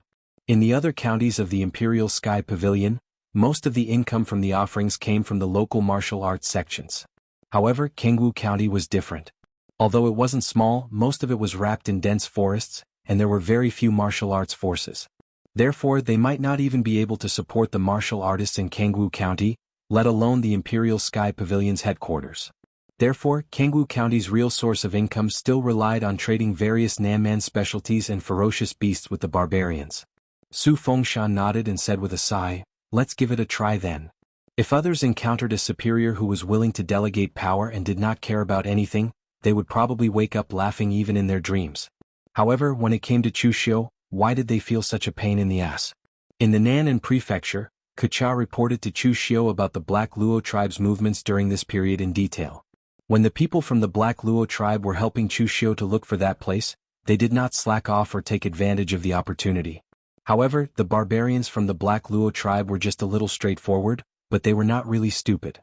In the other counties of the Imperial Sky Pavilion, most of the income from the offerings came from the local martial arts sections. However, Kengwu County was different. Although it wasn't small, most of it was wrapped in dense forests, and there were very few martial arts forces. Therefore, they might not even be able to support the martial artists in Kengwu County, let alone the Imperial Sky Pavilion's headquarters. Therefore, Kengwu County's real source of income still relied on trading various Nanman specialties and ferocious beasts with the barbarians. Su Fengshan nodded and said with a sigh, Let's give it a try then. If others encountered a superior who was willing to delegate power and did not care about anything, they would probably wake up laughing even in their dreams. However, when it came to Chu Xiu, why did they feel such a pain in the ass? In the Nan'an prefecture, Kecha reported to Chu Xiu about the Black Luo tribe's movements during this period in detail. When the people from the Black Luo tribe were helping Chu Xiu to look for that place, they did not slack off or take advantage of the opportunity. However, the barbarians from the Black Luo tribe were just a little straightforward, but they were not really stupid.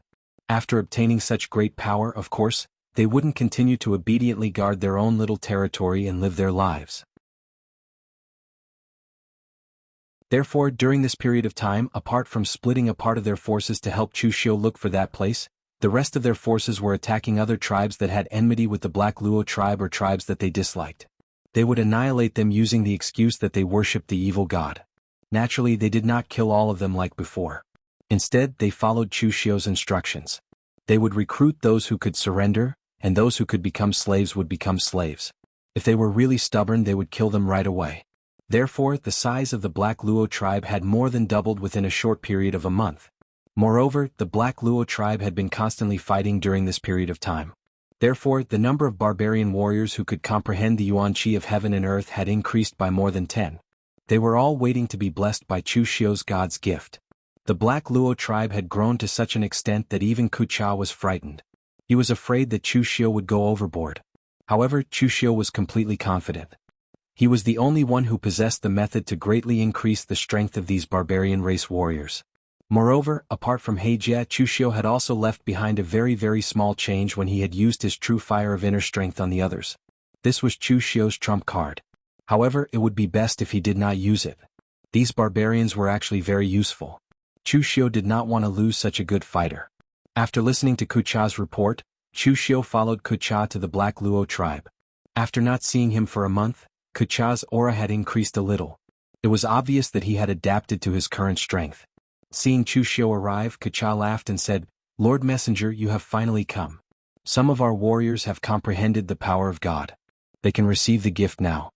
After obtaining such great power, of course, they wouldn't continue to obediently guard their own little territory and live their lives. Therefore, during this period of time, apart from splitting a part of their forces to help Chu Xiu look for that place, the rest of their forces were attacking other tribes that had enmity with the Black Luo tribe or tribes that they disliked. They would annihilate them using the excuse that they worshipped the evil god. Naturally, they did not kill all of them like before. Instead, they followed Chu Xiu's instructions. They would recruit those who could surrender, and those who could become slaves would become slaves. If they were really stubborn, they would kill them right away. Therefore, the size of the Black Luo tribe had more than doubled within a short period of a month. Moreover, the Black Luo tribe had been constantly fighting during this period of time. Therefore, the number of barbarian warriors who could comprehend the Yuan Qi of heaven and earth had increased by more than 10. They were all waiting to be blessed by Chu Xiu's God's gift. The Black Luo tribe had grown to such an extent that even Kucha was frightened. He was afraid that Chu Xiu would go overboard. However, Chu Xiu was completely confident. He was the only one who possessed the method to greatly increase the strength of these barbarian race warriors. Moreover, apart from Heijia, Chu Xiu had also left behind a very small change when he had used his true fire of inner strength on the others. This was Chu Xiu's trump card. However, it would be best if he did not use it. These barbarians were actually very useful. Chu Xiu did not want to lose such a good fighter. After listening to Kucha's report, Chu Xiu followed Kucha to the Black Luo tribe. After not seeing him for a month, Kucha's aura had increased a little. It was obvious that he had adapted to his current strength. Seeing Chu Xiu arrive, Kecha laughed and said, Lord Messenger, you have finally come. Some of our warriors have comprehended the power of God. They can receive the gift now.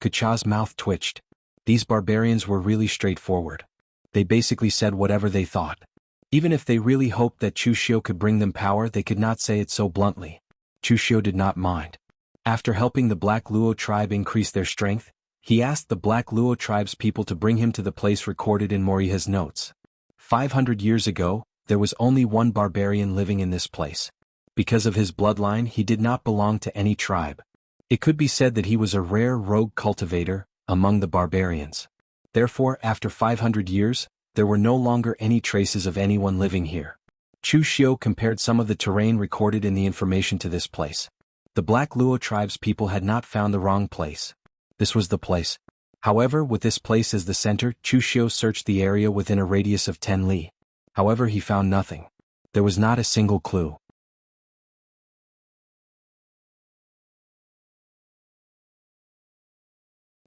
Kecha's mouth twitched. These barbarians were really straightforward. They basically said whatever they thought. Even if they really hoped that Chu Xiu could bring them power, they could not say it so bluntly. Chu Xiu did not mind. After helping the Black Luo tribe increase their strength, he asked the Black Luo tribe's people to bring him to the place recorded in Moriha's notes. 500 years ago, there was only one barbarian living in this place. Because of his bloodline, he did not belong to any tribe. It could be said that he was a rare rogue cultivator among the barbarians. Therefore, after 500 years, there were no longer any traces of anyone living here. Chu Xiu compared some of the terrain recorded in the information to this place. The Black Luo tribe's people had not found the wrong place. This was the place. However, with this place as the center, Chu Xiu searched the area within a radius of 10 li. However, he found nothing. There was not a single clue.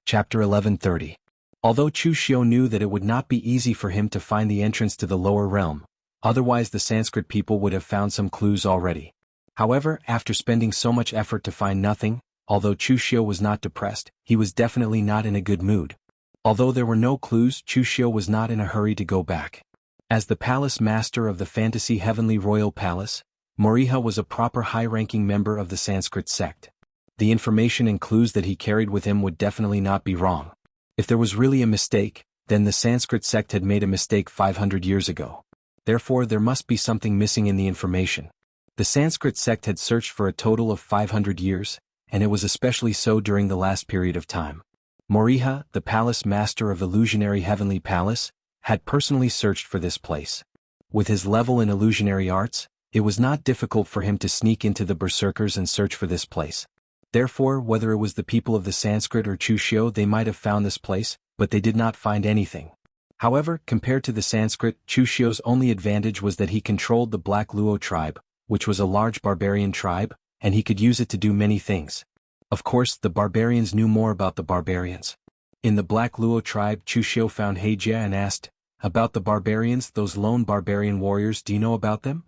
Chapter 1130. Although Chu Xiu knew that it would not be easy for him to find the entrance to the lower realm, otherwise the Sanskrit people would have found some clues already. However, after spending so much effort to find nothing, although Chu Xiu was not depressed, he was definitely not in a good mood. Although there were no clues, Chu Xiu was not in a hurry to go back. As the palace master of the fantasy heavenly royal palace, Moriha was a proper high-ranking member of the Sanskrit sect. The information and clues that he carried with him would definitely not be wrong. If there was really a mistake, then the Sanskrit sect had made a mistake 500 years ago. Therefore, there must be something missing in the information. The Sanskrit sect had searched for a total of 500 years, and it was especially so during the last period of time. Moriha, the palace master of illusionary heavenly palace, had personally searched for this place. With his level in illusionary arts, it was not difficult for him to sneak into the berserkers and search for this place. Therefore, whether it was the people of the Sanskrit or Chu Xiu, they might have found this place, but they did not find anything. However, compared to the Sanskrit, Chu Xiu's only advantage was that he controlled the Black Luo tribe, which was a large barbarian tribe, and he could use it to do many things. Of course, the barbarians knew more about the barbarians. In the Black Luo tribe, Chu Xiu found Heijia and asked, "About the barbarians, those lone barbarian warriors, do you know about them?"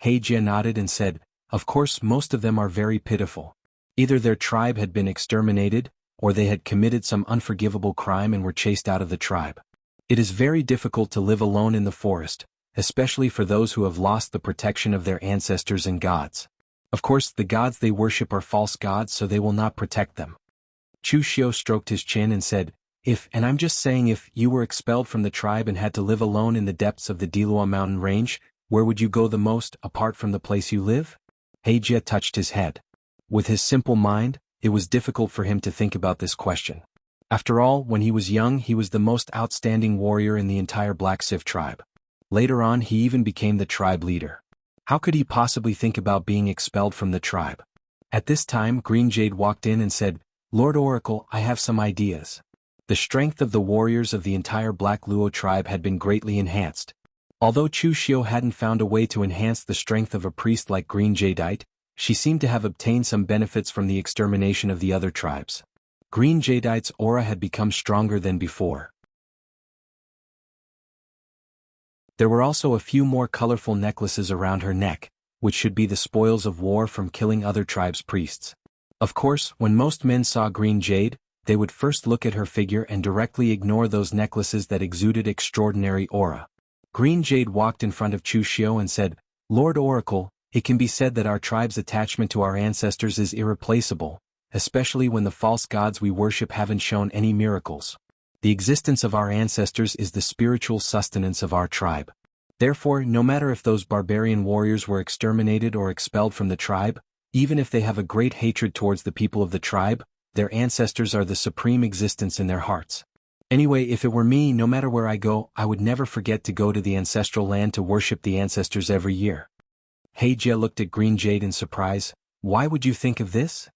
Heijia nodded and said, "Of course, most of them are very pitiful. Either their tribe had been exterminated, or they had committed some unforgivable crime and were chased out of the tribe. It is very difficult to live alone in the forest, especially for those who have lost the protection of their ancestors and gods. Of course, the gods they worship are false gods, so they will not protect them." Chu Xiu stroked his chin and said, and I'm just saying, if you were expelled from the tribe and had to live alone in the depths of the Dilua mountain range, where would you go the most, apart from the place you live?" Heijia touched his head. With his simple mind, it was difficult for him to think about this question. After all, when he was young, he was the most outstanding warrior in the entire Black Sif tribe. Later on, he even became the tribe leader. How could he possibly think about being expelled from the tribe? At this time, Green Jade walked in and said, "Lord Oracle, I have some ideas." The strength of the warriors of the entire Black Luo tribe had been greatly enhanced. Although Chu Xiu hadn't found a way to enhance the strength of a priest like Green Jadeite, she seemed to have obtained some benefits from the extermination of the other tribes. Green Jadeite's aura had become stronger than before. There were also a few more colorful necklaces around her neck, which should be the spoils of war from killing other tribes' priests. Of course, when most men saw Green Jade, they would first look at her figure and directly ignore those necklaces that exuded extraordinary aura. Green Jade walked in front of Chu Xiu and said, "Lord Oracle, it can be said that our tribe's attachment to our ancestors is irreplaceable, especially when the false gods we worship haven't shown any miracles. The existence of our ancestors is the spiritual sustenance of our tribe. Therefore, no matter if those barbarian warriors were exterminated or expelled from the tribe, even if they have a great hatred towards the people of the tribe, their ancestors are the supreme existence in their hearts. Anyway, if it were me, no matter where I go, I would never forget to go to the ancestral land to worship the ancestors every year." Heijia looked at Green Jade in surprise. "Why would you think of this?"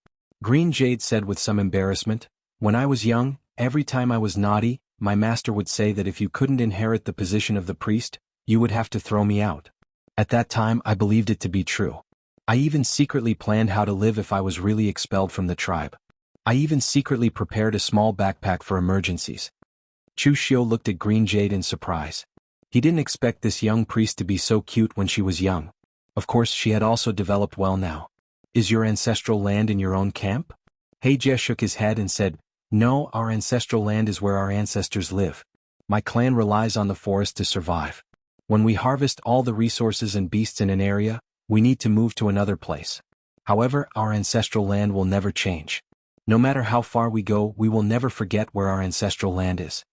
Green Jade said with some embarrassment, "When I was young, every time I was naughty, my master would say that if you couldn't inherit the position of the priest, you would have to throw me out. At that time I believed it to be true. I even secretly planned how to live if I was really expelled from the tribe. I even secretly prepared a small backpack for emergencies." Chu Xiu looked at Green Jade in surprise. He didn't expect this young priest to be so cute when she was young. Of course, she had also developed well now. "Is your ancestral land in your own camp?" Heijia shook his head and said, "No, our ancestral land is where our ancestors live. My clan relies on the forest to survive. When we harvest all the resources and beasts in an area, we need to move to another place. However, our ancestral land will never change. No matter how far we go, we will never forget where our ancestral land is."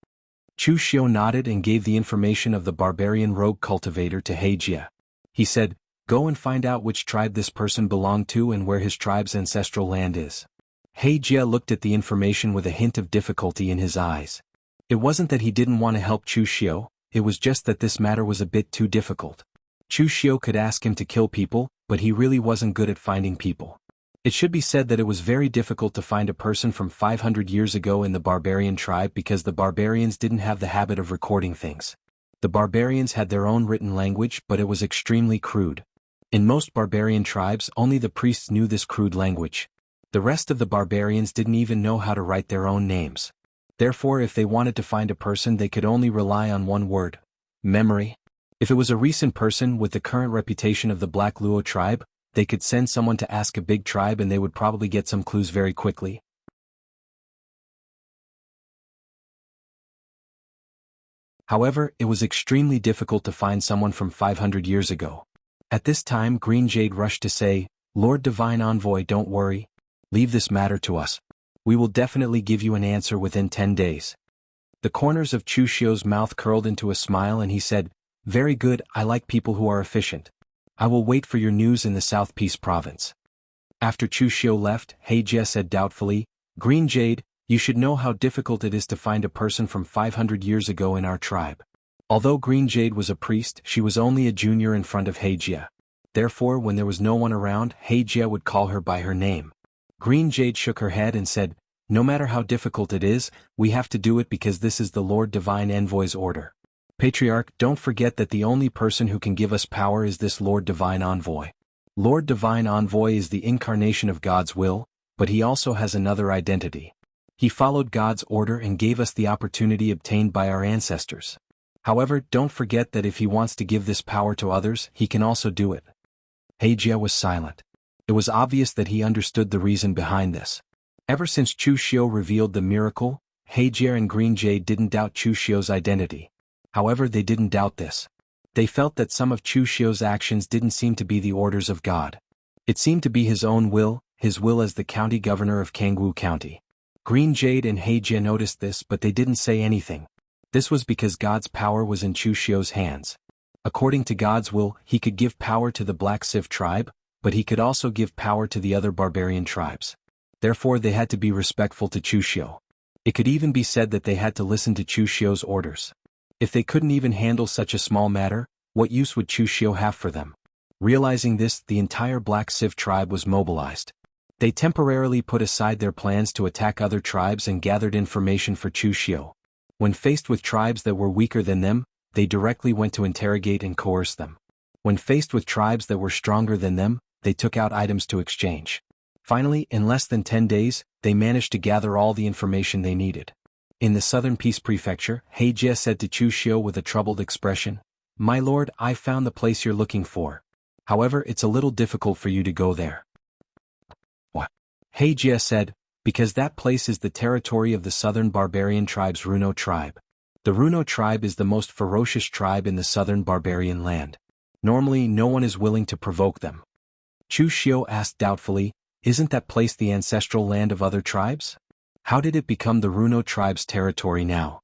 Chu Xiu nodded and gave the information of the barbarian rogue cultivator to Heijia. He said, "Go and find out which tribe this person belonged to and where his tribe's ancestral land is." He Jia looked at the information with a hint of difficulty in his eyes. It wasn't that he didn't want to help Chu Xiu, it was just that this matter was a bit too difficult. Chu Xiu could ask him to kill people, but he really wasn't good at finding people. It should be said that it was very difficult to find a person from 500 years ago in the barbarian tribe because the barbarians didn't have the habit of recording things. The barbarians had their own written language, but it was extremely crude. In most barbarian tribes, only the priests knew this crude language. The rest of the barbarians didn't even know how to write their own names. Therefore, if they wanted to find a person, they could only rely on one word: memory. If it was a recent person with the current reputation of the Black Luo tribe, they could send someone to ask a big tribe and they would probably get some clues very quickly. However, it was extremely difficult to find someone from 500 years ago. At this time, Green Jade rushed to say, "Lord Divine Envoy, don't worry. Leave this matter to us. We will definitely give you an answer within 10 days. The corners of Chu Xiu's mouth curled into a smile and he said, "Very good, I like people who are efficient. I will wait for your news in the South Peace Province." After Chu Xiu left, He Jia said doubtfully, "Green Jade, you should know how difficult it is to find a person from 500 years ago in our tribe." Although Green Jade was a priest, she was only a junior in front of He Jia. Therefore, when there was no one around, He Jia would call her by her name. Green Jade shook her head and said, "No matter how difficult it is, we have to do it because this is the Lord Divine Envoy's order. Patriarch, don't forget that the only person who can give us power is this Lord Divine Envoy. Lord Divine Envoy is the incarnation of God's will, but he also has another identity. He followed God's order and gave us the opportunity obtained by our ancestors. However, don't forget that if he wants to give this power to others, he can also do it." He Jia was silent. It was obvious that he understood the reason behind this. Ever since Chu Xiu revealed the miracle, He Jia and Green Jade didn't doubt Chu Xiu's identity. However, they didn't doubt this. They felt that some of Chu Xiu's actions didn't seem to be the orders of God. It seemed to be his own will, his will as the county governor of Kangwu County. Green Jade and He Jia noticed this, but they didn't say anything. This was because God's power was in Chu Xiu's hands. According to God's will, he could give power to the Black Civ tribe, but he could also give power to the other barbarian tribes. Therefore, they had to be respectful to Chu Xiu. It could even be said that they had to listen to Chu Xiu's orders. If they couldn't even handle such a small matter, what use would Chu Xiu have for them? Realizing this, the entire Black Civ tribe was mobilized. They temporarily put aside their plans to attack other tribes and gathered information for Chu Xiu. When faced with tribes that were weaker than them, they directly went to interrogate and coerce them. When faced with tribes that were stronger than them, they took out items to exchange. Finally, in less than 10 days, they managed to gather all the information they needed. In the Southern Peace Prefecture, He Jia said to Chu Xiu with a troubled expression, "My lord, I found the place you're looking for. However, it's a little difficult for you to go there." "What?" He Jia said, "Because that place is the territory of the southern barbarian tribe's Runo tribe. The Runo tribe is the most ferocious tribe in the southern barbarian land. Normally, no one is willing to provoke them." Chu Xiu asked doubtfully, "Isn't that place the ancestral land of other tribes? How did it become the Runo tribe's territory now?"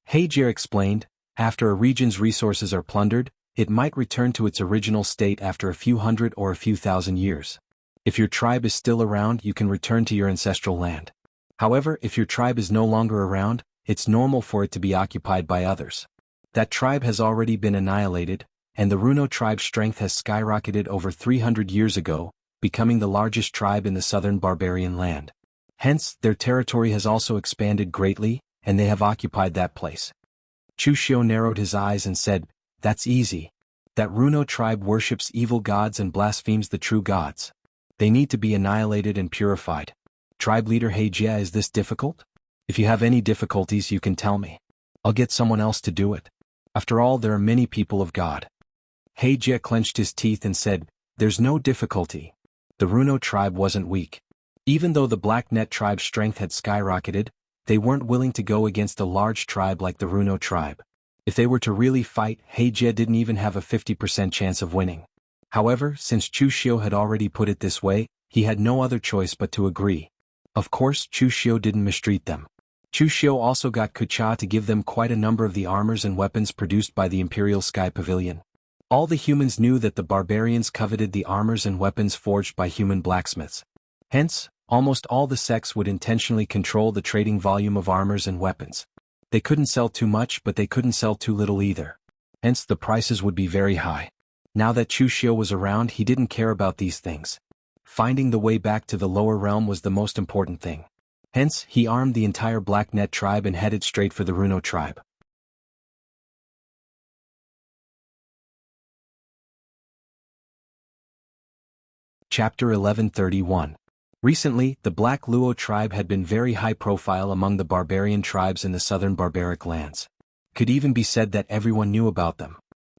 He Jia explained, "After a region's resources are plundered, it might return to its original state after a few hundred or a few thousand years. If your tribe is still around, you can return to your ancestral land. However, if your tribe is no longer around, it's normal for it to be occupied by others. That tribe has already been annihilated, and the Runo tribe's strength has skyrocketed over 300 years ago, becoming the largest tribe in the southern barbarian land. Hence, their territory has also expanded greatly, and they have occupied that place." Chu Xiu narrowed his eyes and said, "That's easy. That Runo tribe worships evil gods and blasphemes the true gods. They need to be annihilated and purified. Tribe leader He Jia, is this difficult? If you have any difficulties, you can tell me. I'll get someone else to do it. After all, there are many people of God." He Jia clenched his teeth and said, "There's no difficulty. The Runo tribe wasn't weak. Even though the Black Net tribe's strength had skyrocketed, they weren't willing to go against a large tribe like the Runo tribe. If they were to really fight, He Jia didn't even have a 50% chance of winning. However, since Chu Xiu had already put it this way, he had no other choice but to agree. Of course, Chu Xiu didn't mistreat them. Chu Xiu also got Kucha to give them quite a number of the armors and weapons produced by the Imperial Sky Pavilion. All the humans knew that the barbarians coveted the armors and weapons forged by human blacksmiths. Hence, almost all the sects would intentionally control the trading volume of armors and weapons. They couldn't sell too much, but they couldn't sell too little either. Hence the prices would be very high. Now that Chu Xiu was around, he didn't care about these things. Finding the way back to the lower realm was the most important thing. Hence, he armed the entire Black Net tribe and headed straight for the Runo tribe. Chapter 1131. Recently, the Black Luo tribe had been very high profile among the barbarian tribes in the southern barbaric lands. Could even be said that everyone knew about them.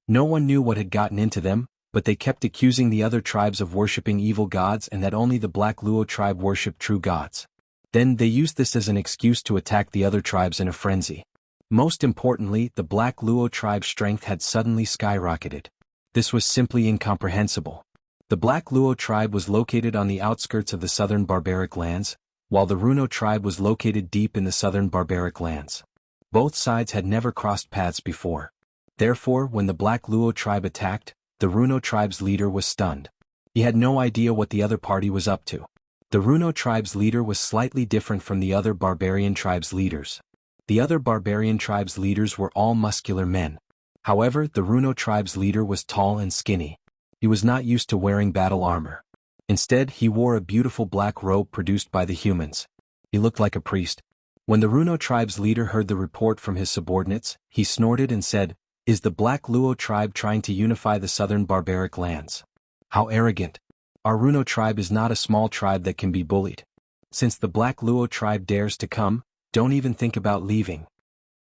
No one knew what had gotten into them, but they kept accusing the other tribes of worshipping evil gods and that only the Black Luo tribe worshipped true gods. Then they used this as an excuse to attack the other tribes in a frenzy. Most importantly, the Black Luo tribe's strength had suddenly skyrocketed. This was simply incomprehensible. The Black Luo tribe was located on the outskirts of the southern barbaric lands, while the Runo tribe was located deep in the southern barbaric lands. Both sides had never crossed paths before. Therefore, when the Black Luo tribe attacked, the Runo tribe's leader was stunned. He had no idea what the other party was up to. The Runo tribe's leader was slightly different from the other barbarian tribes' leaders. The other barbarian tribes' leaders were all muscular men. However, the Runo tribe's leader was tall and skinny. He was not used to wearing battle armor. Instead, he wore a beautiful black robe produced by the humans. He looked like a priest. When the Runo tribe's leader heard the report from his subordinates, he snorted and said, "Is the Black Luo tribe trying to unify the southern barbaric lands? How arrogant! Our Runo tribe is not a small tribe that can be bullied. Since the Black Luo tribe dares to come, don't even think about leaving."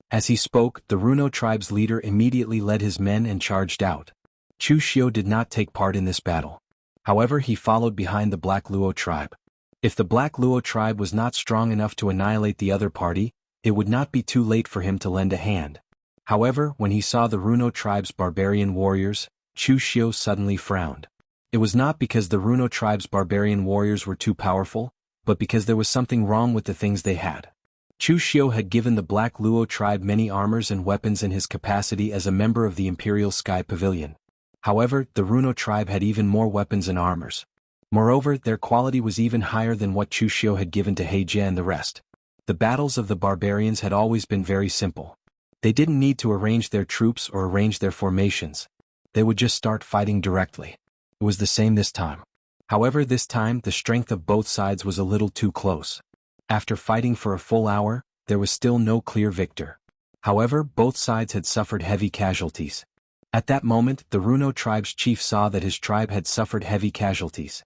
As he spoke, the Runo tribe's leader immediately led his men and charged out. Chu Xiu did not take part in this battle. However, he followed behind the Black Luo tribe. If the Black Luo tribe was not strong enough to annihilate the other party, it would not be too late for him to lend a hand. However, when he saw the Runo tribe's barbarian warriors, Chu Xiu suddenly frowned. It was not because the Runo tribe's barbarian warriors were too powerful, but because there was something wrong with the things they had. Chu Xiu had given the Black Luo tribe many armors and weapons in his capacity as a member of the Imperial Sky Pavilion. However, the Runo tribe had even more weapons and armors. Moreover, their quality was even higher than what Chu Xiu had given to He Jie and the rest. The battles of the barbarians had always been very simple. They didn't need to arrange their troops or arrange their formations. They would just start fighting directly. It was the same this time. However, this time the strength of both sides was a little too close. After fighting for a full hour, there was still no clear victor. However, both sides had suffered heavy casualties. At that moment, the Runo tribe's chief saw that his tribe had suffered heavy casualties.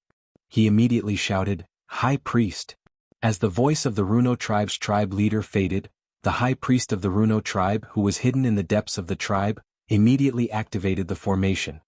He immediately shouted, "High Priest!" As the voice of the Runo tribe's tribe leader faded, the high priest of the Runo tribe, who was hidden in the depths of the tribe, immediately activated the formation.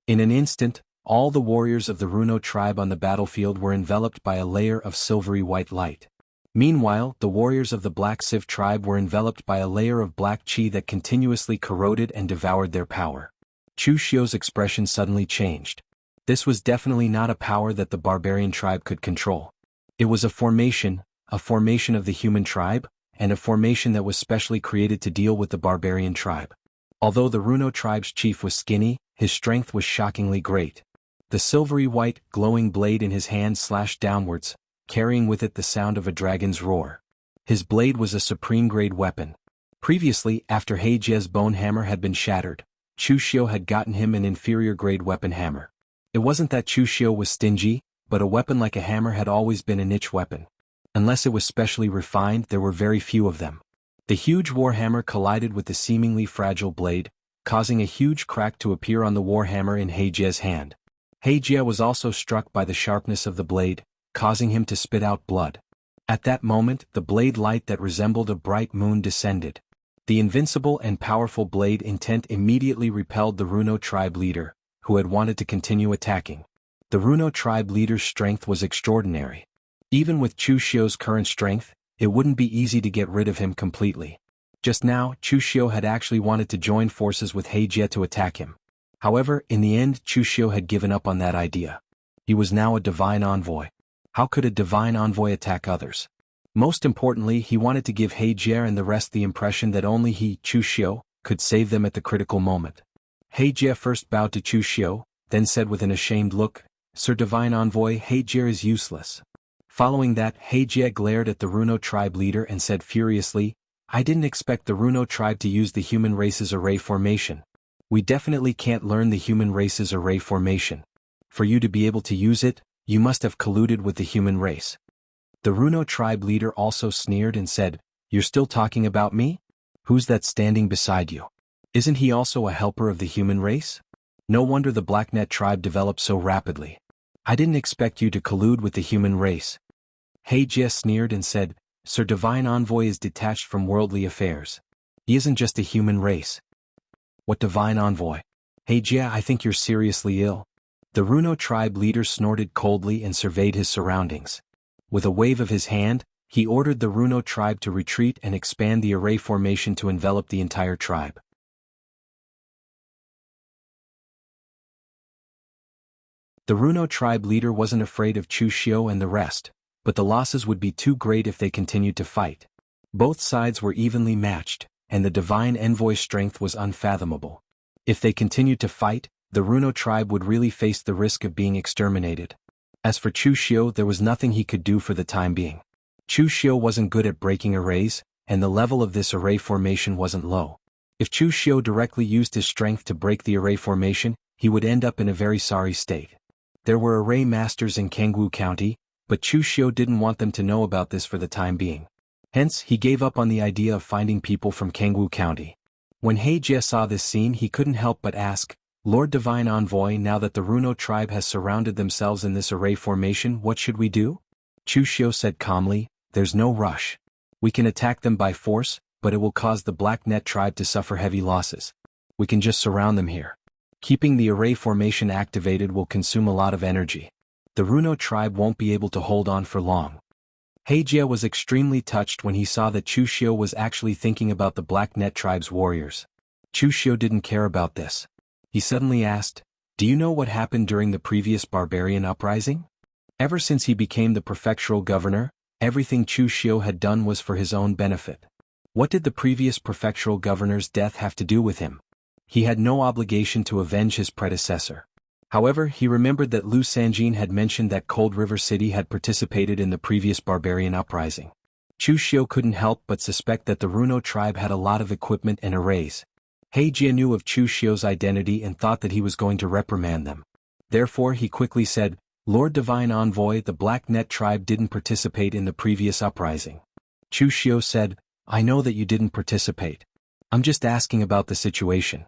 In an instant, all the warriors of the Runo tribe on the battlefield were enveloped by a layer of silvery white light. Meanwhile, the warriors of the Black Civ tribe were enveloped by a layer of black qi that continuously corroded and devoured their power. Chu Xiu's expression suddenly changed. This was definitely not a power that the barbarian tribe could control. It was a formation of the human tribe, and a formation that was specially created to deal with the barbarian tribe. Although the Runo tribe's chief was skinny, his strength was shockingly great. The silvery white, glowing blade in his hand slashed downwards, carrying with it the sound of a dragon's roar. His blade was a supreme-grade weapon. Previously, after He Jie's bone hammer had been shattered, Chu Xiu had gotten him an inferior-grade weapon hammer. It wasn't that Chu Xiu was stingy, but a weapon like a hammer had always been a niche weapon. Unless it was specially refined, there were very few of them. The huge warhammer collided with the seemingly fragile blade, causing a huge crack to appear on the warhammer in He Jie's hand. He Jie was also struck by the sharpness of the blade, causing him to spit out blood. At that moment, the blade light that resembled a bright moon descended. The invincible and powerful blade intent immediately repelled the Runo tribe leader, who had wanted to continue attacking. The Runo tribe leader's strength was extraordinary. Even with Chu Xiu's current strength, it wouldn't be easy to get rid of him completely. Just now, Chu Xiu had actually wanted to join forces with He Jie to attack him. However, in the end, Chu Xiu had given up on that idea. He was now a divine envoy. How could a divine envoy attack others? Most importantly, he wanted to give He Jie and the rest the impression that only he, Chu Xiu, could save them at the critical moment. He first bowed to Chu Xiu, then said with an ashamed look, "Sir Divine Envoy, He is useless." Following that, He glared at the Runo tribe leader and said furiously, "I didn't expect the Runo tribe to use the human race's array formation. We definitely can't learn the human race's array formation. For you to be able to use it, you must have colluded with the human race." The Runo tribe leader also sneered and said, "You're still talking about me? Who's that standing beside you? Isn't he also a helper of the human race? No wonder the Blacknet tribe developed so rapidly. I didn't expect you to collude with the human race." He sneered and said, "Sir Divine Envoy is detached from worldly affairs. He isn't just a human race." "What Divine Envoy? He, I think you're seriously ill." The Runo tribe leader snorted coldly and surveyed his surroundings. With a wave of his hand, he ordered the Runo tribe to retreat and expand the array formation to envelop the entire tribe. The Runo tribe leader wasn't afraid of Chu Xiu and the rest, but the losses would be too great if they continued to fight. Both sides were evenly matched, and the Divine Envoy's strength was unfathomable. If they continued to fight, the Runo tribe would really face the risk of being exterminated. As for Chu Xiu, there was nothing he could do for the time being. Chu Xiu wasn't good at breaking arrays, and the level of this array formation wasn't low. If Chu Xiu directly used his strength to break the array formation, he would end up in a very sorry state. There were array masters in Kangwu County, but Chu Xiu didn't want them to know about this for the time being. Hence, he gave up on the idea of finding people from Kangwu County. When He saw this scene, he couldn't help but ask, "Lord Divine Envoy, now that the Runo tribe has surrounded themselves in this array formation, what should we do?" Chu Xiu said calmly, "There's no rush. We can attack them by force, but it will cause the Blacknet tribe to suffer heavy losses. We can just surround them here. Keeping the array formation activated will consume a lot of energy. The Runo tribe won't be able to hold on for long." He was extremely touched when he saw that Chu Xiu was actually thinking about the Blacknet tribe's warriors. Chu Xiu didn't care about this. He suddenly asked, "Do you know what happened during the previous barbarian uprising?" Ever since he became the prefectural governor, everything Chu Xiu had done was for his own benefit. What did the previous prefectural governor's death have to do with him? He had no obligation to avenge his predecessor. However, he remembered that Lu Sanjin had mentioned that Cold River City had participated in the previous barbarian uprising. Chu Xiu couldn't help but suspect that the Runo tribe had a lot of equipment and arrays. He knew of Chu Xiu's identity and thought that he was going to reprimand them. Therefore he quickly said, "Lord Divine Envoy, the Blacknet tribe didn't participate in the previous uprising." Chu Xiu said, "I know that you didn't participate. I'm just asking about the situation."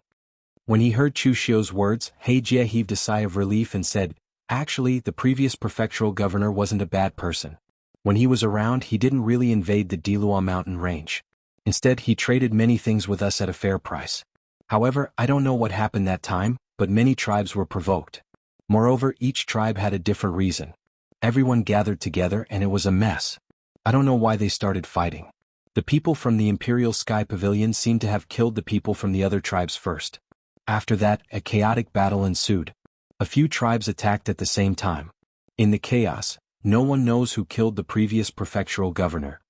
When he heard Chu Xiu's words, He heaved a sigh of relief and said, "Actually, the previous prefectural governor wasn't a bad person. When he was around, he didn't really invade the Dilua mountain range. Instead, he traded many things with us at a fair price. However, I don't know what happened that time, but many tribes were provoked. Moreover, each tribe had a different reason. Everyone gathered together and it was a mess. I don't know why they started fighting. The people from the Imperial Sky Pavilion seemed to have killed the people from the other tribes first. After that, a chaotic battle ensued. A few tribes attacked at the same time. In the chaos, no one knows who killed the previous prefectural governor."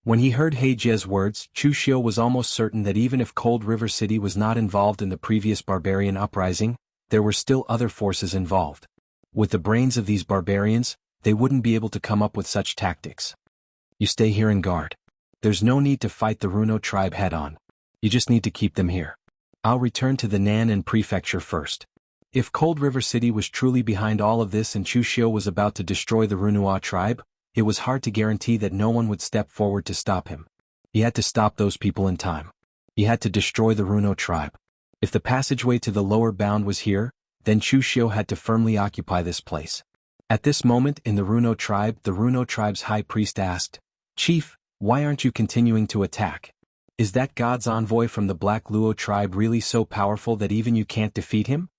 When he heard Heijie's words, Chu Xiu was almost certain that even if Cold River City was not involved in the previous barbarian uprising, there were still other forces involved. With the brains of these barbarians, they wouldn't be able to come up with such tactics. "You stay here and guard. There's no need to fight the Runo tribe head-on. You just need to keep them here. I'll return to the Nan'an prefecture first." If Cold River City was truly behind all of this and Chu Xiu was about to destroy the Runua tribe, it was hard to guarantee that no one would step forward to stop him. He had to stop those people in time. He had to destroy the Runo tribe. If the passageway to the lower bound was here, then Chu Xiu had to firmly occupy this place. At this moment in the Runo tribe's high priest asked, "Chief, why aren't you continuing to attack? Is that God's envoy from the Black Luo tribe really so powerful that even you can't defeat him?"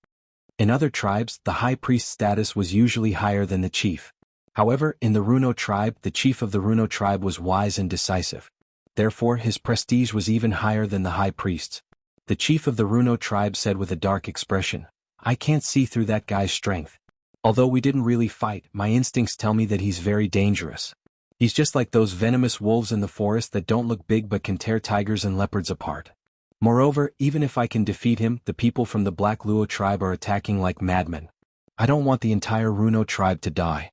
In other tribes, the high priest's status was usually higher than the chief. However, in the Runo tribe, the chief of the Runo tribe was wise and decisive. Therefore, his prestige was even higher than the high priest's. The chief of the Runo tribe said with a dark expression, "I can't see through that guy's strength. Although we didn't really fight, my instincts tell me that he's very dangerous. He's just like those venomous wolves in the forest that don't look big but can tear tigers and leopards apart. Moreover, even if I can defeat him, the people from the Black Luo tribe are attacking like madmen. I don't want the entire Runo tribe to die.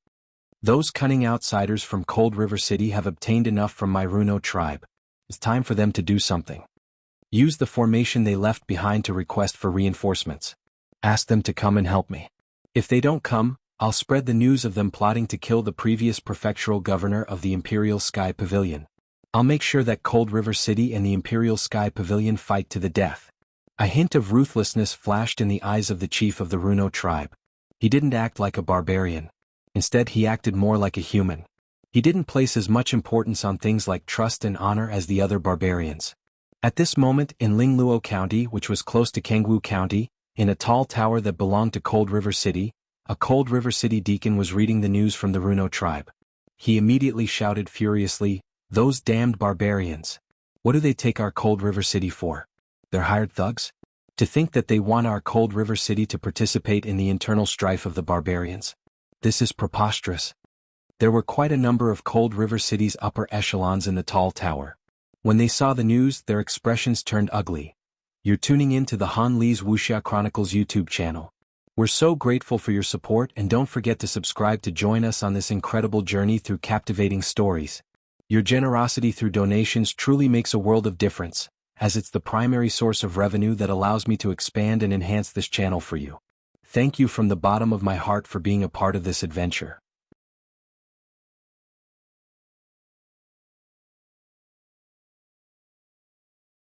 Those cunning outsiders from Cold River City have obtained enough from my Runo tribe. It's time for them to do something. Use the formation they left behind to request for reinforcements. Ask them to come and help me. If they don't come, I'll spread the news of them plotting to kill the previous prefectural governor of the Imperial Sky Pavilion. I'll make sure that Cold River City and the Imperial Sky Pavilion fight to the death. A hint of ruthlessness flashed in the eyes of the chief of the Runo tribe. He didn't act like a barbarian. Instead, he acted more like a human. He didn't place as much importance on things like trust and honor as the other barbarians. At this moment, in Lingluo County, which was close to Kangwu County, in a tall tower that belonged to Cold River City, a Cold River City deacon was reading the news from the Runo tribe. He immediately shouted furiously, "Those damned barbarians! What do they take our Cold River City for? They're hired thugs? To think that they want our Cold River City to participate in the internal strife of the barbarians. This is preposterous." There were quite a number of Cold River City's upper echelons in the tall tower. When they saw the news, their expressions turned ugly. You're tuning in to the Han Li's Wuxia Chronicles YouTube channel. We're so grateful for your support, and don't forget to subscribe to join us on this incredible journey through captivating stories. Your generosity through donations truly makes a world of difference, as it's the primary source of revenue that allows me to expand and enhance this channel for you. Thank you from the bottom of my heart for being a part of this adventure.